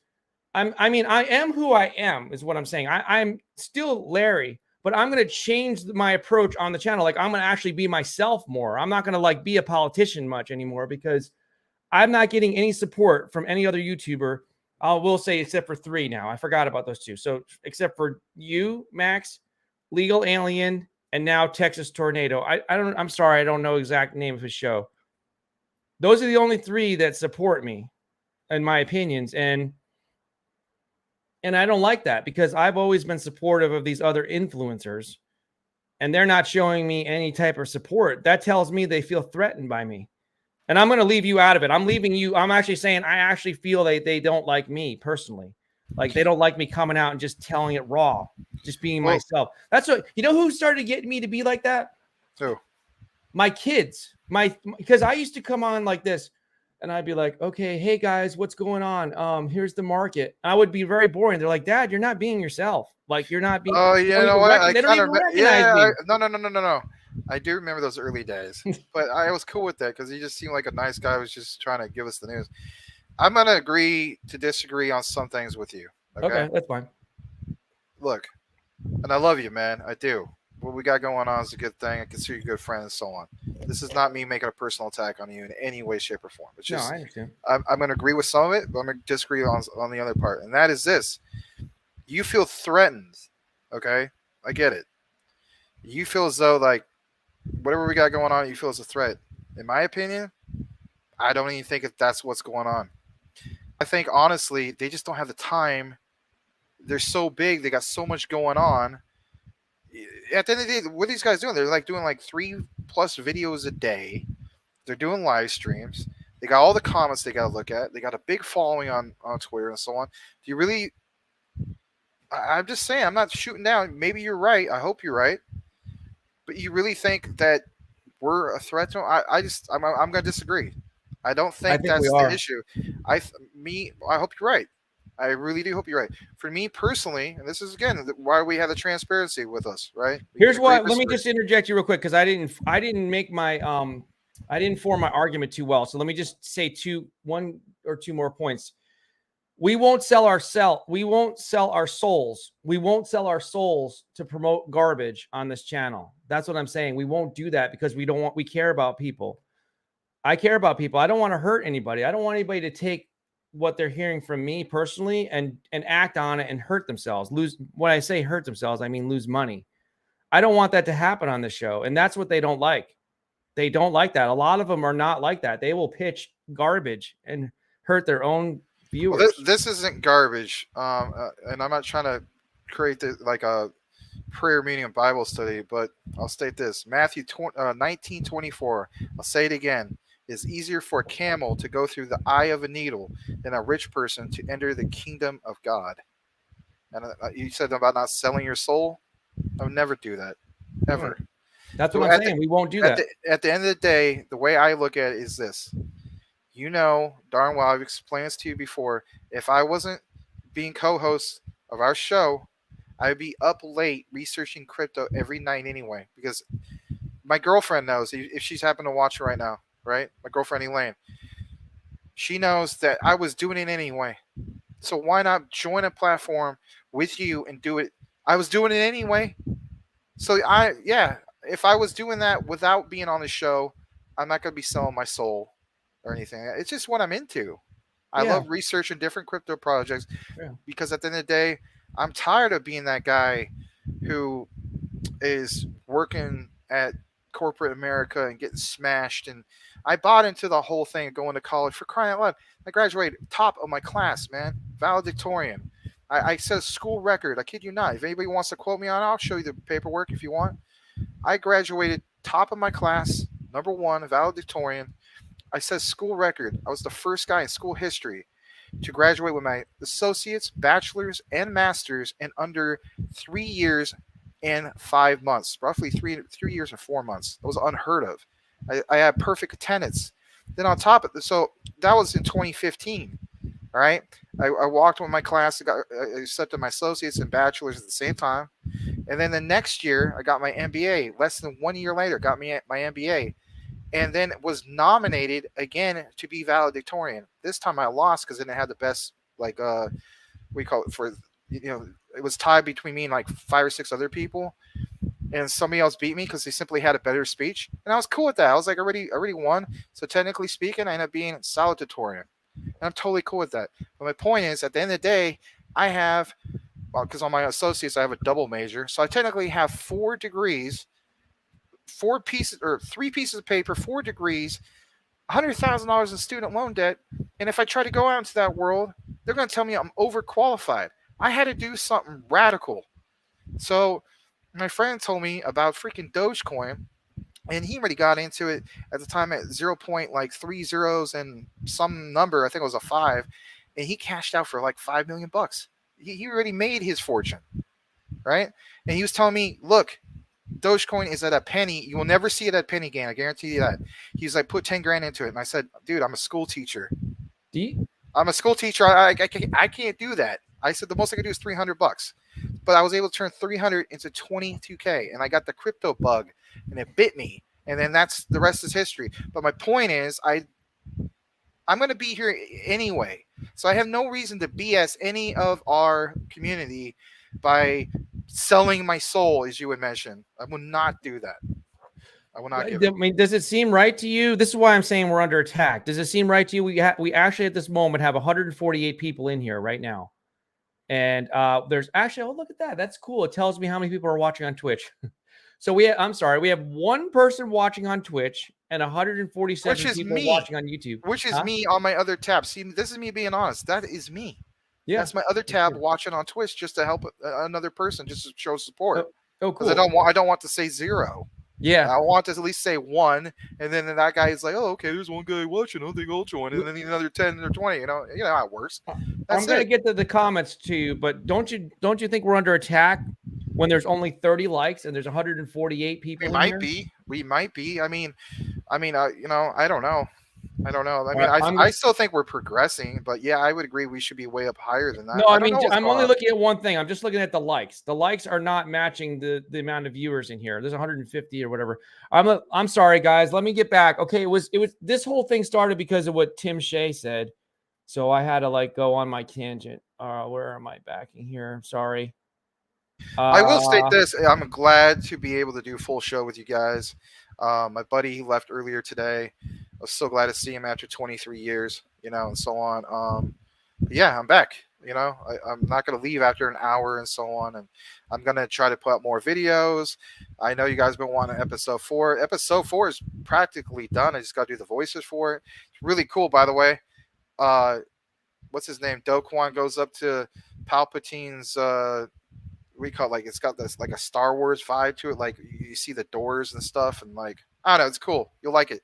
I am who I am is what I'm saying. I'm still Larry. But I'm going to change my approach on the channel. Like, I'm going to actually be myself more. I'm not going to like be a politician much anymore because I'm not getting any support from any other YouTuber. I will say except for 3 now. I forgot about those 2. So except for you, Max, Legal Alien, and now Texas Tornado. I'm sorry. I don't know exact name of his show. Those are the only 3 that support me in my opinions. And I don't like that because I've always been supportive of these other influencers and they're not showing me any type of support. That tells me they feel threatened by me. And I'm going to leave you out of it. I'm leaving you. I'm actually saying I actually feel they don't like me personally. Like they don't like me coming out and just telling it raw, just being myself. That's what, who started getting me to be like that? Who? My kids. Because I used to come on like this. And I'd be like, okay, hey guys, what's going on? Here's the market. I would be very boring. They're like, Dad, you're not being yourself. Like you're not being. Oh, you know what? They don't even recognize me. No. I do remember those early days, but I was cool with that because he just seemed like a nice guy who was just trying to give us the news. I'm gonna agree to disagree on some things with you. Okay, that's fine. Look, and I love you, man. I do. What we got going on is a good thing. I consider you a good friend and so on. This is not me making a personal attack on you in any way, shape, or form. It's just, no, I understand. I'm going to agree with some of it, but I'm going to disagree on the other part. And that is this. You feel threatened, okay? I get it. You feel as though, like, whatever we got going on, you feel is a threat. In my opinion, I don't even think that's what's going on. I think, honestly, they just don't have the time. They're so big. They got so much going on. At the end of the day, what are these guys doing? They're like doing like 3+ videos a day. They're doing live streams. They got all the comments they got to look at. They got a big following on Twitter and so on. Do you really? I'm just saying. I'm not shooting down. Maybe you're right. I hope you're right. But you really think that we're a threat to them? I'm going to disagree. I don't I think think we that's the are. issue. I hope you're right. I really do hope you're right. For me personally, and this is again why we have the transparency with us, right? We can Here's agree, what. Let me disagree. just interject you real quick because I didn't make my I didn't form my argument too well. So let me just say one or two more points. We won't sell our We won't sell our souls. We won't sell our souls to promote garbage on this channel. That's what I'm saying. We won't do that because we care about people. I care about people. I don't want to hurt anybody. I don't want anybody to take what they're hearing from me personally and act on it and hurt themselves. When I say hurt themselves, I mean lose money. I don't want that to happen on the show. And that's what they don't like. They don't like that. A lot of them are not like that. They will pitch garbage and hurt their own Well, viewers. this isn't garbage, and I'm not trying to create like a prayer meeting of Bible study, but I'll state this: Matthew 19:24. I'll say it again. It's easier for a camel to go through the eye of a needle than a rich person to enter the kingdom of God. And you said about not selling your soul. I would never do that, ever. That's So what I'm saying. We won't do that. At the end of the day, the way I look at it is this. You know darn well, I've explained this to you before. If I wasn't being co-host of our show, I'd be up late researching crypto every night anyway. Because my girlfriend knows, if she's happened to watch it right now, right? My girlfriend Elaine, she knows that I was doing it anyway. So why not join a platform with you and do it? I was doing it anyway. So if I was doing that without being on the show, I'm not going to be selling my soul or anything. It's just what I'm into. I Yeah. love researching different crypto projects Yeah. because at the end of the day, I'm tired of being that guy who is working at corporate America and getting smashed. And I bought into the whole thing of going to college for crying out loud. I graduated top of my class, man, valedictorian. I set a school record. I kid you not. If anybody wants to quote me on it, I'll show you the paperwork if you want. I graduated top of my class, number one, valedictorian. I set school record. I was the first guy in school history to graduate with my associates, bachelor's, and master's in under 3 years and 5 months, roughly 3 years and 4 months. That was unheard of. I had perfect attendance. Then on top of this, so that was in 2015. All right, I walked with my class. I accepted my associates and bachelor's at the same time, and then the next year I got my MBA. Less than 1 year later, got me my MBA, and then was nominated again to be valedictorian. This time I lost because I didn't have the best, like we call it for, it was tied between me and like 5 or 6 other people, and somebody else beat me because they simply had a better speech, and I was cool with that. I was like, I already won, so technically speaking, I ended up being salutatorian, and I'm totally cool with that. But my point is, at the end of the day, I have, because on my associates I have a double major, so I technically have 4 degrees, 3 pieces of paper, 4 degrees, $100,000 in student loan debt, and if I try to go out into that world, they're going to tell me I'm overqualified. I had to do something radical. So my friend told me about freaking Dogecoin, and he already got into it at the time at 0.3 zeros and some number. I think it was a 5, and he cashed out for like $5 million. He already made his fortune, right? And he was telling me, look, Dogecoin is at a penny. You will never see it at penny again. I guarantee you that. He's like, put 10 grand into it. And I said, dude, I'm a school teacher. I'm a school teacher. I can't do that. I said, the most I can do is $300. But I was able to turn 300 into 22K. And I got the crypto bug and it bit me. And then the rest is history. But my point is, I'm going to be here anyway. So I have no reason to BS any of our community by selling my soul, as you would mention. I will not do that. I will not give it. I mean, does it seem right to you? This is why I'm saying we're under attack. Does it seem right to you? We actually at this moment have 148 people in here right now. And there's actually, oh, look at that. That's cool. It tells me how many people are watching on Twitch. So we have one person watching on Twitch and 147 people watching on YouTube. Which is me on my other tab. See, this is me being honest. That is me. Yeah. That's my other tab watching on Twitch just to help another person, just to show support. Oh, cool. Because I don't want to say zero. Yeah. I want to at least say one, and then that guy is like, oh, okay, there's one guy watching. I think I'll join, and then another 10 or 20. You know how it works. I'm That's gonna it. get to the comments too, but don't you think we're under attack when there's only 30 likes and there's 148 We people in might here? be. We might be. You know, I don't know. I don't know. I All mean, right, I still think we're progressing, but yeah, I would agree we should be way up higher than that. no, I I don't mean know what's I'm going only on. looking at one thing. I'm just looking at the likes. The likes are not matching the amount of viewers in here. There's 150 or whatever. I'm sorry, guys. Let me get back. Okay, it was this whole thing started because of what Tim Shea said. So I had to like go on my tangent. Where am I backing here? I'm sorry. I will state Uh, this: I'm glad to be able to do a full show with you guys. My buddy he left earlier today. I was so glad to see him after 23 years, you know, and so on. But yeah, I'm back. You know, I'm not going to leave after an hour and so on, and I'm going to try to put out more videos. I know you guys have been wanting episode 4. Episode 4 is practically done. I just got to do the voices for it. It's really cool, by the way. What's his name? Do Kwon goes up to Palpatine's we call it, like, it's got this like a Star Wars vibe to it. Like you see the doors and stuff, and like I don't know, it's cool. You'll like it.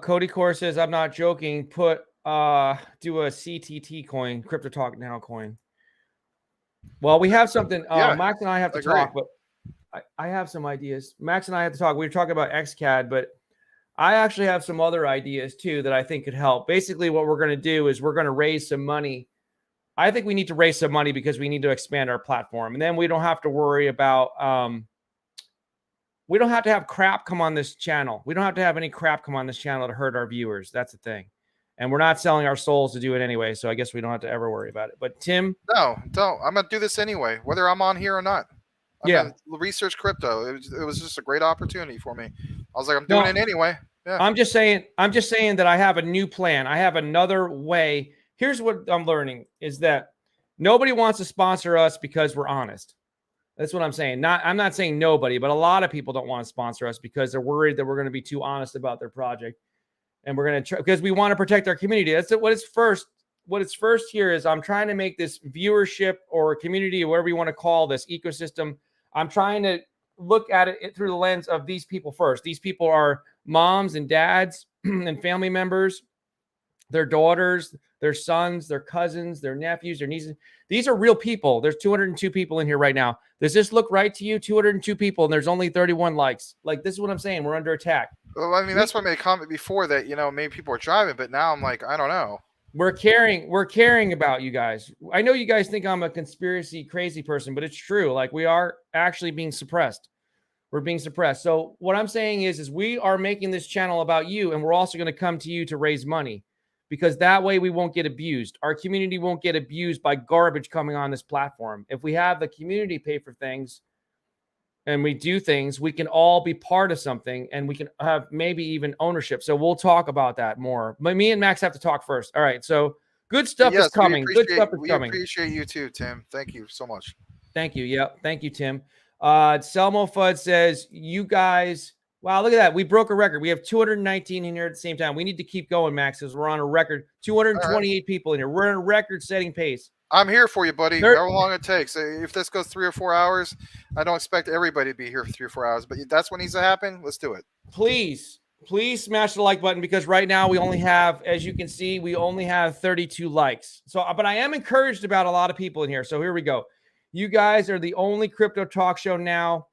Cody Core says, I'm not joking. Do a CTT coin, Crypto Talk Now coin. Well, we have something. Yeah, Max and I have to agree. talk, but I have some ideas. Max and I have to talk. We were talking about XCAD, but I actually have some other ideas too that I think could help. Basically, what we're going to do is we're going to raise some money. I think we need to raise some money because we need to expand our platform. And then we don't have to worry about we don't have to have crap come on this channel. We don't have to have any crap come on this channel to hurt our viewers. That's the thing. And we're not selling our souls to do it anyway. So I guess we don't have to ever worry about it. But Tim. No, don't. I'm gonna do this anyway, whether I'm on here or not. I'm Yeah. gonna research crypto. It was just a great opportunity for me. I was like, I'm doing it anyway. Yeah. I'm just saying that I have a new plan. I have another way. Here's what I'm learning is that nobody wants to sponsor us because we're honest. That's what I'm saying. I'm not saying nobody, but a lot of people don't want to sponsor us because they're worried that we're going to be too honest about their project. And we're going to try because we want to protect our community. That's what it's first. What it's first here is I'm trying to make this viewership or community or whatever you want to call this ecosystem. I'm trying to look at it through the lens of these people first. These people are moms and dads and family members, their daughters, their sons, their cousins, their nephews, their nieces. These are real people. There's 202 people in here right now. Does this look right to you? 202 people, and there's only 31 likes. Like, this is what I'm saying. We're under attack. Well, I mean, that's why I made a comment before that, you know, maybe people are driving, but now I'm like, I don't know. We're caring about you guys. I know you guys think I'm a conspiracy crazy person, but it's true. Like, we are actually being suppressed. We're being suppressed. So what I'm saying is we are making this channel about you, and we're also going to come to you to raise money because that way we won't get abused. Our community won't get abused by garbage coming on this platform. If we have the community pay for things and we do things, we can all be part of something and we can have maybe even ownership. So we'll talk about that more. But me and Max have to talk first. All right. So good stuff is coming. Good stuff is coming. We appreciate you too, Tim. Thank you so much. Thank you. Yep. Thank you, Tim. Selmo Fudd says, you guys, wow, look at that. We broke a record. We have 219 in here at the same time. We need to keep going, Max, because we're on a record. 228 people in here. We're in a record-setting pace. I'm here for you, buddy. However long it takes. If this goes 3 or 4 hours, I don't expect everybody to be here for 3 or 4 hours, but that's what needs to happen. Let's do it. Please smash the like button because right now we only have, as you can see, we only have 32 likes. So, but I am encouraged about a lot of people in here. So here we go. You guys are the only crypto talk show now.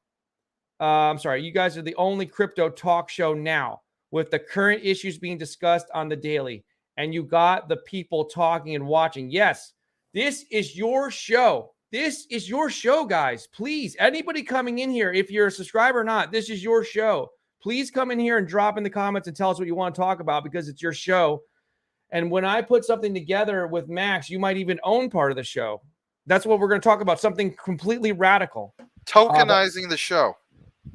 I'm sorry. You guys are the only crypto talk show now with the current issues being discussed on the daily. And you got the people talking and watching. Yes, this is your show. This is your show, guys. Please, anybody coming in here, if you're a subscriber or not, this is your show. Please come in here and drop in the comments and tell us what you want to talk about because it's your show. And when I put something together with Max, you might even own part of the show. That's what we're going to talk about, something completely radical. Tokenizing the show.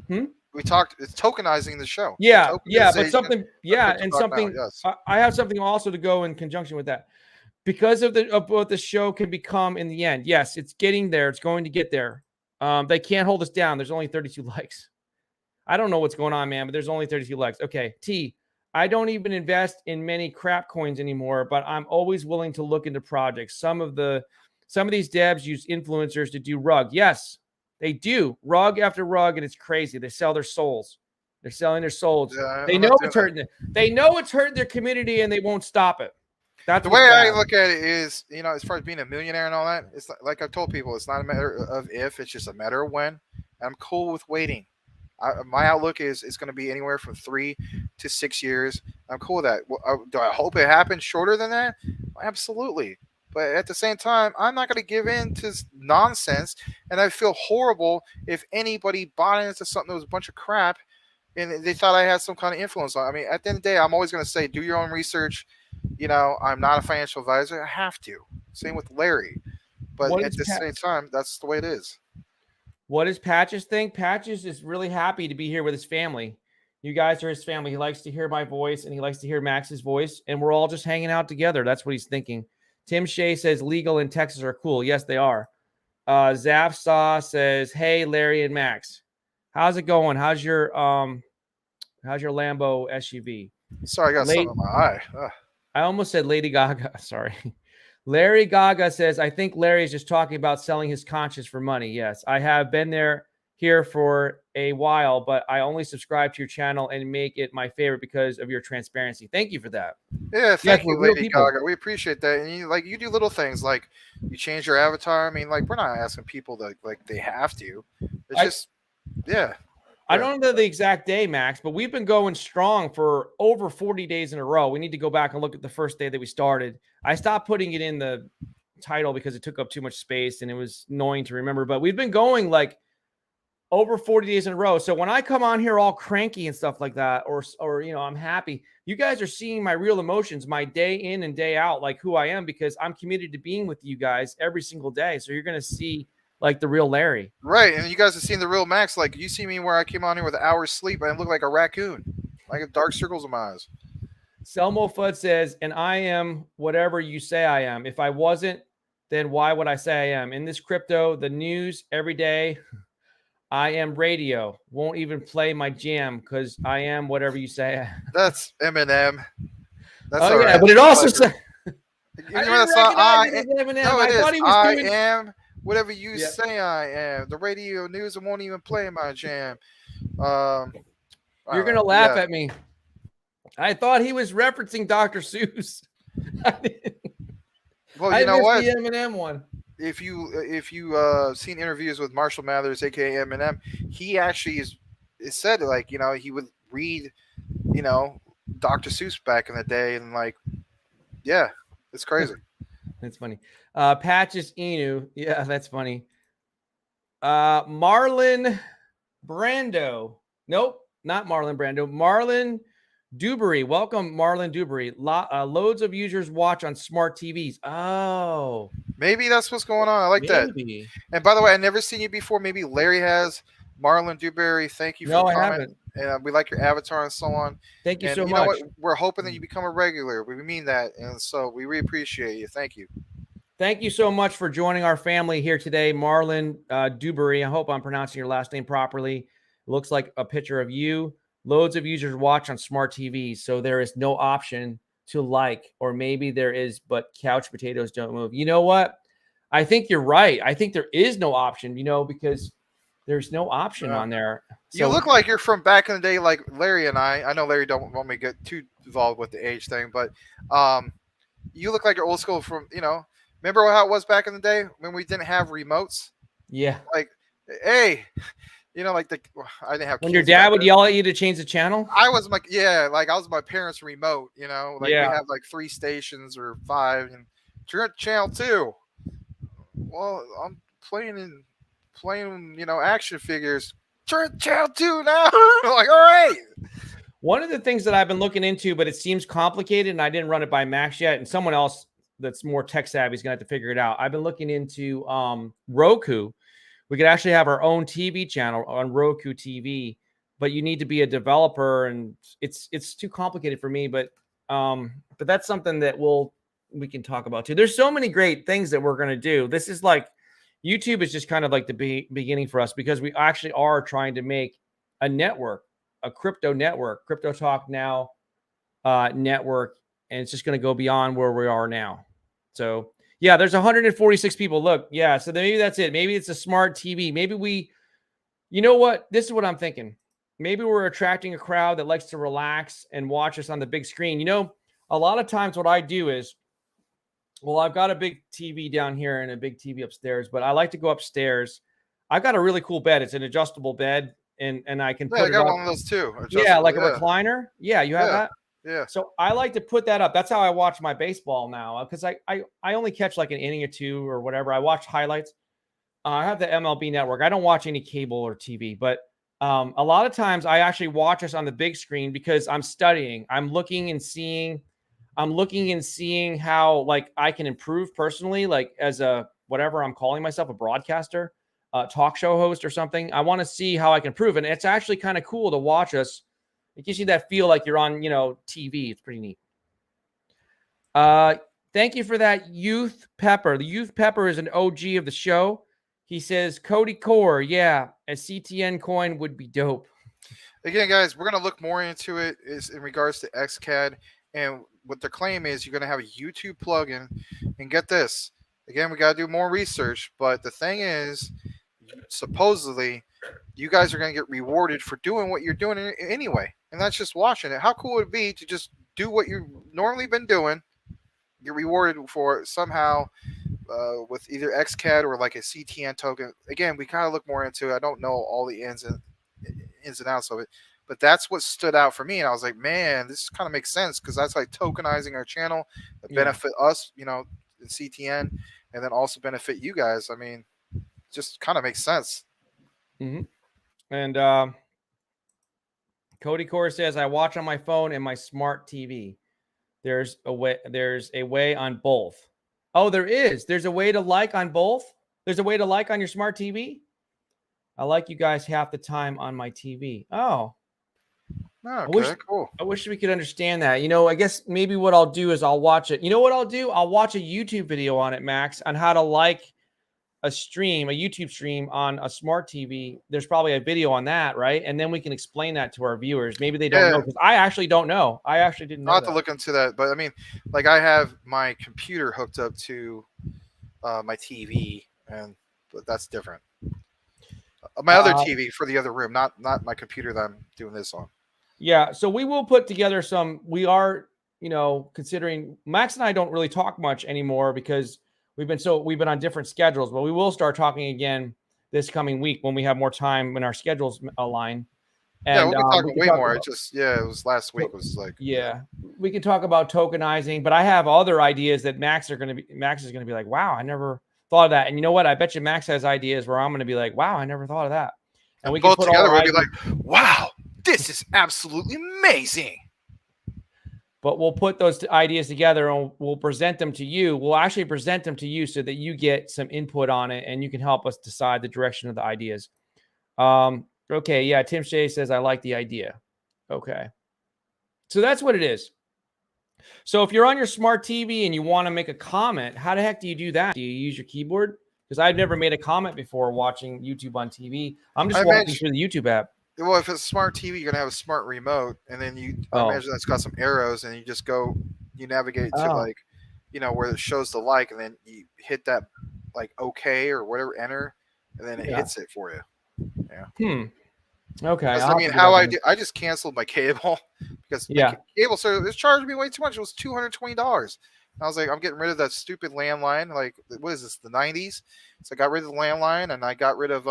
We talked, it's tokenizing the show. Yeah, but something, and something, yes. I have something also to go in conjunction with that. Because of what the show can become in the end. Yes, it's getting there. It's going to get there. They can't hold us down. There's only 32 likes. I don't know what's going on, man, but there's only 32 likes. Okay, T, I don't even invest in many crap coins anymore, but I'm always willing to look into projects. Some of these devs use influencers to do rug. Yes, They do rug after rug, and it's crazy. They sell their souls. They're selling their souls. Yeah, They I'm know not doing it's that. hurting. They know it's hurting their community, and they won't stop it. That's The what's way I bad. look at it is, as far as being a millionaire and all that, it's like I've told people, it's not a matter of if, it's just a matter of when. And I'm cool with waiting. My outlook is it's going to be anywhere from 3 to 6 years. I'm cool with that. Do I hope it happens shorter than that? Absolutely. But at the same time, I'm not going to give in to nonsense. And I feel horrible if anybody bought into something that was a bunch of crap and they thought I had some kind of influence on it. I mean, at the end of the day, I'm always going to say, do your own research. I'm not a financial advisor. I have to. Same with Larry. But What at is the same time, that's the way it is. What does Patches think? Patches is really happy to be here with his family. You guys are his family. He likes to hear my voice and he likes to hear Max's voice, and we're all just hanging out together. That's what he's thinking. Tim Shea says legal in Texas are cool. Yes, they are. Zapsaw says, "Hey, Larry and Max, how's it going? How's your Lambo SUV?" Sorry, I got something in my eye. Ugh. I almost said Lady Gaga. Sorry. Larry Gaga says, I think Larry is just talking about selling his conscience for money. Yes, I have been here for a while, but I only subscribe to your channel and make it my favorite because of your transparency. Thank you for that. Yeah, thank you, we're real Lady people. Gaga. We appreciate that. And you do little things like you change your avatar. I mean, like we're not asking people to they have to. It's yeah. I don't know the exact day, Max, but we've been going strong for over 40 days in a row. We need to go back and look at the first day that we started. I stopped putting it in the title because it took up too much space and it was annoying to remember. But we've been going like over 40 days in a row. So when I come on here all cranky and stuff like that, or I'm happy, you guys are seeing my real emotions, my day in and day out, like who I am, because I'm committed to being with you guys every single day. So you're going to see like the real Larry. Right. And you guys have seen the real Max. Like you see me where I came on here with an hour's sleep and I look like a raccoon, like dark circles in my eyes. Selmo Fudd says, and I am whatever you say I am. If I wasn't, then why would I say I am? In this crypto, the news every day, I am radio. Won't even play my jam because I am whatever you say. That's Eminem. That's all right. But it also says, I thought he was doing. I am whatever you say I am. The radio news won't even play my jam. You're going to laugh at me. I thought he was referencing Dr. Seuss. Well, you know what? The Eminem one. If you seen interviews with Marshall Mathers, aka Eminem, he actually said he would read Dr. Seuss back in the day, and it's crazy. That's funny. Patches Inu, yeah, that's funny. Marlon Brando, nope, not Marlon Brando. Marlon Dewberry, welcome, Marlon Dewberry. Loads of users watch on smart TVs. Oh, maybe that's what's going on. I like that. And by the way, I never seen you before. Maybe Larry has. Marlon Dewberry, thank you for the comment. And we like your avatar and so on. Thank you so much. Know what? We're hoping that you become a regular. We mean that, and so we really appreciate you. Thank you. Thank you so much for joining our family here today, Marlon Dewberry. I hope I'm pronouncing your last name properly. It looks like a picture of you. Loads of users watch on smart TVs, so there is no option to like, or maybe there is, but couch potatoes don't move. You know what? I think you're right. I think there is no option, because there's no option on there. So, you look like you're from back in the day, like Larry and I. I know Larry don't want me to get too involved with the age thing, but you look like you're old school from, remember how it was back in the day when we didn't have remotes? Yeah. Like, hey, I didn't have. When your dad would yell at you to change the channel? I was like, I was my parents' remote, we have like 3 stations or 5, and turn channel 2. Well, I'm playing, action figures. Turn channel 2 now. I'm like, all right. One of the things that I've been looking into, but it seems complicated, and I didn't run it by Max yet, and someone else that's more tech savvy is going to have to figure it out. I've been looking into Roku. We could actually have our own TV channel on Roku TV, but you need to be a developer, and it's too complicated for me. But that's something that we can talk about too. There's so many great things that we're going to do. This is like YouTube is just kind of like the beginning for us, because we actually are trying to make a network, a crypto network, Crypto Talk Now network, and it's just going to go beyond where we are now. So Yeah, there's 146 people. Look, yeah, so maybe that's it. Maybe it's a smart TV. Maybe you know what? This is what I'm thinking. Maybe we're attracting a crowd that likes to relax and watch us on the big screen. A lot of times what I do is, well, I've got a big TV down here and a big TV upstairs, but I like to go upstairs. I've got a really cool bed. It's an adjustable bed, and I can Yeah, I put it got up. one of those too. Yeah, Adjustable. like a Yeah. recliner. Yeah, you have Yeah. that? Yeah. So I like to put that up. That's how I watch my baseball now, because I only catch like an inning or two or whatever. I watch highlights. I have the MLB network. I don't watch any cable or TV, but a lot of times I actually watch us on the big screen because I'm studying. I'm looking and seeing how like I can improve personally, like as a whatever I'm calling myself, a broadcaster, talk show host or something. I want to see how I can improve. And it's actually kind of cool to watch us. It gives you that feel like you're on, TV. It's pretty neat. Thank you for that, Youth Pepper. The Youth Pepper is an OG of the show. He says, Cody Core, yeah, a CTN coin would be dope. Again, guys, we're gonna look more into it is in regards to XCAD, and what their claim is you're gonna have a YouTube plugin, and get this. Again, we gotta do more research, but the thing is, supposedly, you guys are gonna get rewarded for doing what you're doing anyway, and that's just watching it. How cool would it be to just do what you've normally been doing, get rewarded for it somehow with either XCAD or like a CTN token? Again, we kind of look more into it. I don't know all the ins and outs of it, but that's what stood out for me. And I was like, man, this kind of makes sense because that's like tokenizing our channel that benefit us, in CTN, and then also benefit you guys. I mean, just kind of makes sense. Mm-hmm. And Cody Core says, I watch on my phone and my smart TV. There's a way on both. Oh, there is. There's a way to like on both. There's a way to like on your smart TV. I like you guys half the time on my TV. Oh, okay, cool. I wish we could understand that. I guess maybe what I'll do is I'll watch it. You know what I'll do? I'll watch a YouTube video on it, Max, on how to like a YouTube stream on a smart TV. There's probably a video on that, right? And then we can explain that to our viewers. Maybe they don't know, because I actually don't know. I actually didn't know. I'll have to look into that. But I mean, like I have my computer hooked up to my TV, but that's different. My other TV for the other room, not my computer that I'm doing this on. Yeah, so we will put together some. We are, considering Max and I don't really talk much anymore because we've been on different schedules, but we will start talking again this coming week when we have more time when our schedules align. And, we'll be talking way more. It was last week was like we can talk about tokenizing, but I have other ideas that Max is going to be like, wow, I never thought of that. And you know what? I bet you Max has ideas where I'm going to be like, wow, I never thought of that. And we both together we'll be like, wow, this is absolutely amazing. But we'll put those ideas together and we'll present them to you. We'll actually present them to you so that you get some input on it and you can help us decide the direction of the ideas. Okay, yeah, Tim Shea says, I like the idea. Okay. So that's what it is. So if you're on your smart TV and you want to make a comment, how the heck do you do that? Do you use your keyboard? Because I've never made a comment before watching YouTube on TV. I'm just watching through the YouTube app. Well, if it's a smart TV, you're going to have a smart remote, and then I imagine that's got some arrows, and you just you navigate to where it shows the like, and then you hit that like OK or whatever, enter, and then it hits it for you. Yeah. Okay. I mean, I just canceled my cable because cable service charged me way too much. It was $220. I was like, I'm getting rid of that stupid landline. Like, what is this, the 90s? So I got rid of the landline and I got rid of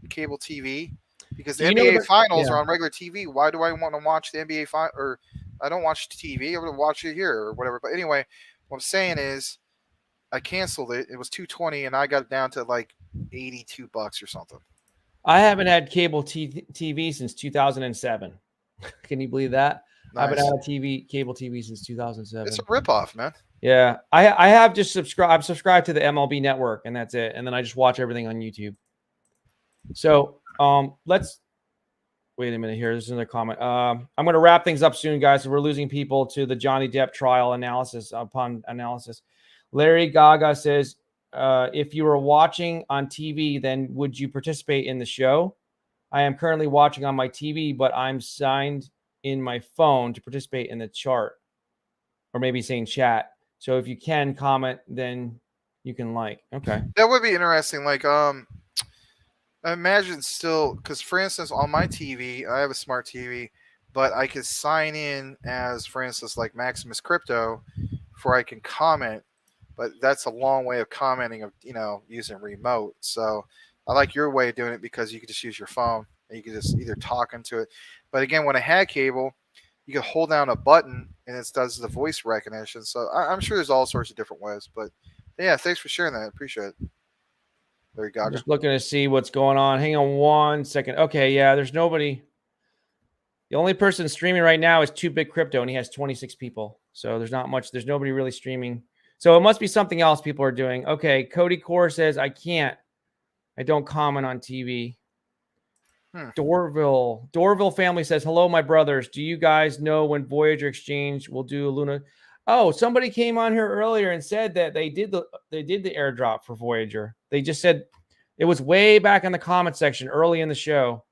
cable TV because the NBA finals are on regular TV. Why do I want to watch the NBA final? Or I don't watch TV. I'm going to watch it here or whatever. But anyway, what I'm saying is I canceled it. It was $220 and I got it down to like $82 or something. I haven't had cable TV since 2007. Can you believe that? Nice. I haven't had cable TV since 2007. It's a ripoff, man. Yeah, I have just subscribed. I'm subscribed to the MLB Network, and that's it. And then I just watch everything on YouTube. So let's wait a minute here. There's another comment. I'm going to wrap things up soon, guys. So we're losing people to the Johnny Depp trial analysis. Larry Gaga says, if you were watching on TV, then would you participate in the show? I am currently watching on my TV, but I'm signed in my phone to participate in the chart, or maybe saying chat. So if you can comment, then you can like. Okay. That would be interesting. Like, I imagine still, because for instance, on my TV, I have a smart TV, but I could sign in as, for instance, like Maximus Crypto, where I can comment. But that's a long way of commenting of using remote. So I like your way of doing it because you can just use your phone and you can just either talk into it. But again, when I had cable, you can hold down a button and it does the voice recognition. So I'm sure there's all sorts of different ways. But yeah, thanks for sharing that. I appreciate it. There you go. I'm just looking to see what's going on. Hang on 1 second. Okay, yeah, there's nobody. The only person streaming right now is 2Bit Crypto, and he has 26 people. So there's not much. There's nobody really streaming. So it must be something else people are doing. Okay, Cody Core says, I can't. I don't comment on TV. Dorville family says, hello, my brothers. Do you guys know when Voyager Exchange will do Luna? Oh, somebody came on here earlier and said that they did the airdrop for Voyager. They just said it was way back in the comment section early in the show.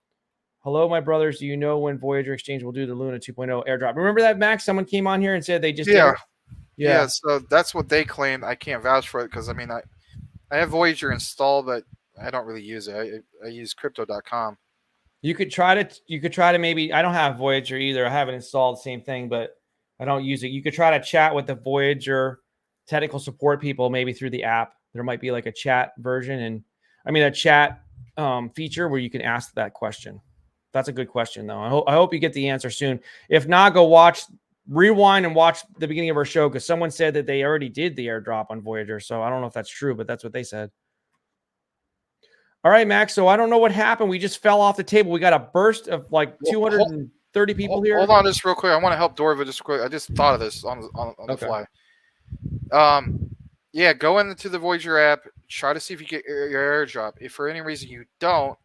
Hello, my brothers. Do you know when Voyager Exchange will do the Luna 2.0 airdrop? Remember that, Max? Someone came on here and said they just did it? Yeah. So that's what they claimed. I can't vouch for it because I have Voyager installed, but I don't really use it. I use crypto.com. You could try to maybe, I don't have Voyager either. I haven't installed the same thing, but I don't use it. You could try to chat with the Voyager technical support people, maybe through the app. There might be like a chat version a chat feature where you can ask that question. That's a good question though. I hope you get the answer soon. If not, go rewind and watch the beginning of our show because someone said that they already did the airdrop on Voyager. So I don't know if that's true, but that's what they said. All right, Max. So I don't know what happened. We just fell off the table. We got a burst of like 230 people here. Hold on just real quick. I want to help Dorva just quick. I just thought of this on the fly. Yeah, go into the Voyager app. Try to see if you get your airdrop. If for any reason you don't,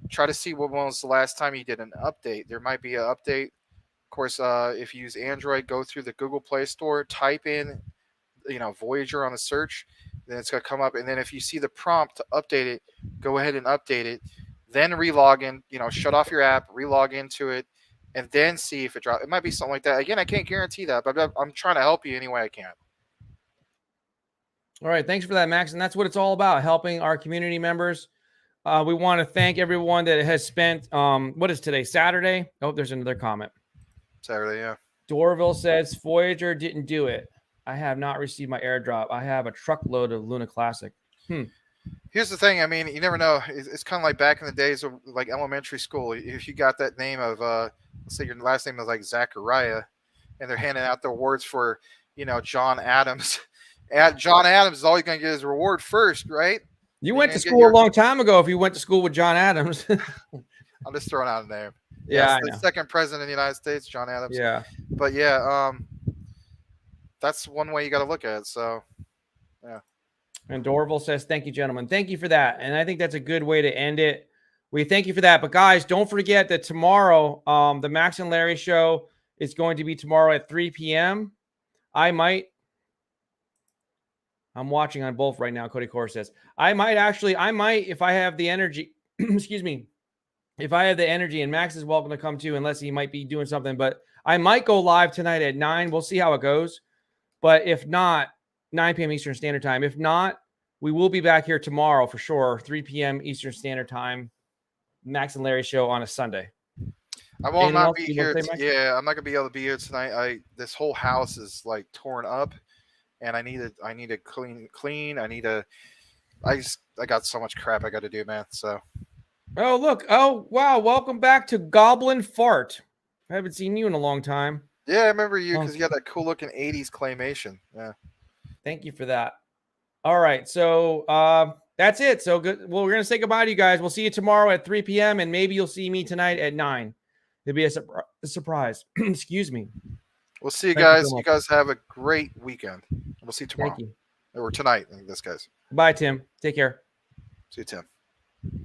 try to see when was the last time you did an update. There might be an update. Of course, if you use Android, go through the Google Play Store, type in, Voyager on the search. Then it's going to come up. And then if you see the prompt to update it, go ahead and update it. Then relog in, shut off your app, relog into it, and then see if it drops. It might be something like that. Again, I can't guarantee that, but I'm trying to help you any way I can. All right. Thanks for that, Max. And that's what it's all about, helping our community members. We want to thank everyone that has spent, what is today, Saturday? Oh, there's another comment. Saturday, yeah. Dorville says, Voyager didn't do it. I have not received my airdrop. I have a truckload of Luna Classic. Here's the thing. I mean, you never know. It's kind of like back in the days of like elementary school. If you got that name of, let's say your last name is like Zachariah, and they're handing out the awards for, John Adams. John Adams is always going to get his reward first, right? You went to school a long time ago if you went to school with John Adams. I'm just throwing out a name. Yeah, the second president of the United States, John Adams. Yeah. But yeah, that's one way you got to look at it. So, yeah. And Dorville says, thank you, gentlemen. Thank you for that. And I think that's a good way to end it. We thank you for that. But guys, don't forget that tomorrow, the Max and Larry show is going to be tomorrow at 3 p.m. I'm watching on both right now. Cody Core says, I might, if I have the energy, excuse me, if I have the energy, and Max is welcome to come too, unless he might be doing something, but I might go live tonight at 9. We'll see how it goes. But if not, 9 p.m. Eastern Standard Time. If not, we will be back here tomorrow for sure, 3 p.m. Eastern Standard Time, Max and Larry show on a Sunday. I will not be here. Yeah, I'm not gonna be able to be here tonight. This whole house is like torn up, and I need to clean. I got so much crap I got to do, man. So. Oh, look. Oh, wow. Welcome back to Goblin Fart. I haven't seen you in a long time. Yeah, I remember you because you had that cool looking 80s claymation. Yeah. Thank you for that. All right. So that's it. So good. Well, we're going to say goodbye to you guys. We'll see you tomorrow at 3 p.m. and maybe you'll see me tonight at 9. It'll be a surprise. Excuse me. We'll see you guys. You guys have a great weekend. We'll see you tomorrow. Thank you. Or tonight in this case. Bye, Tim. Take care. See you, Tim.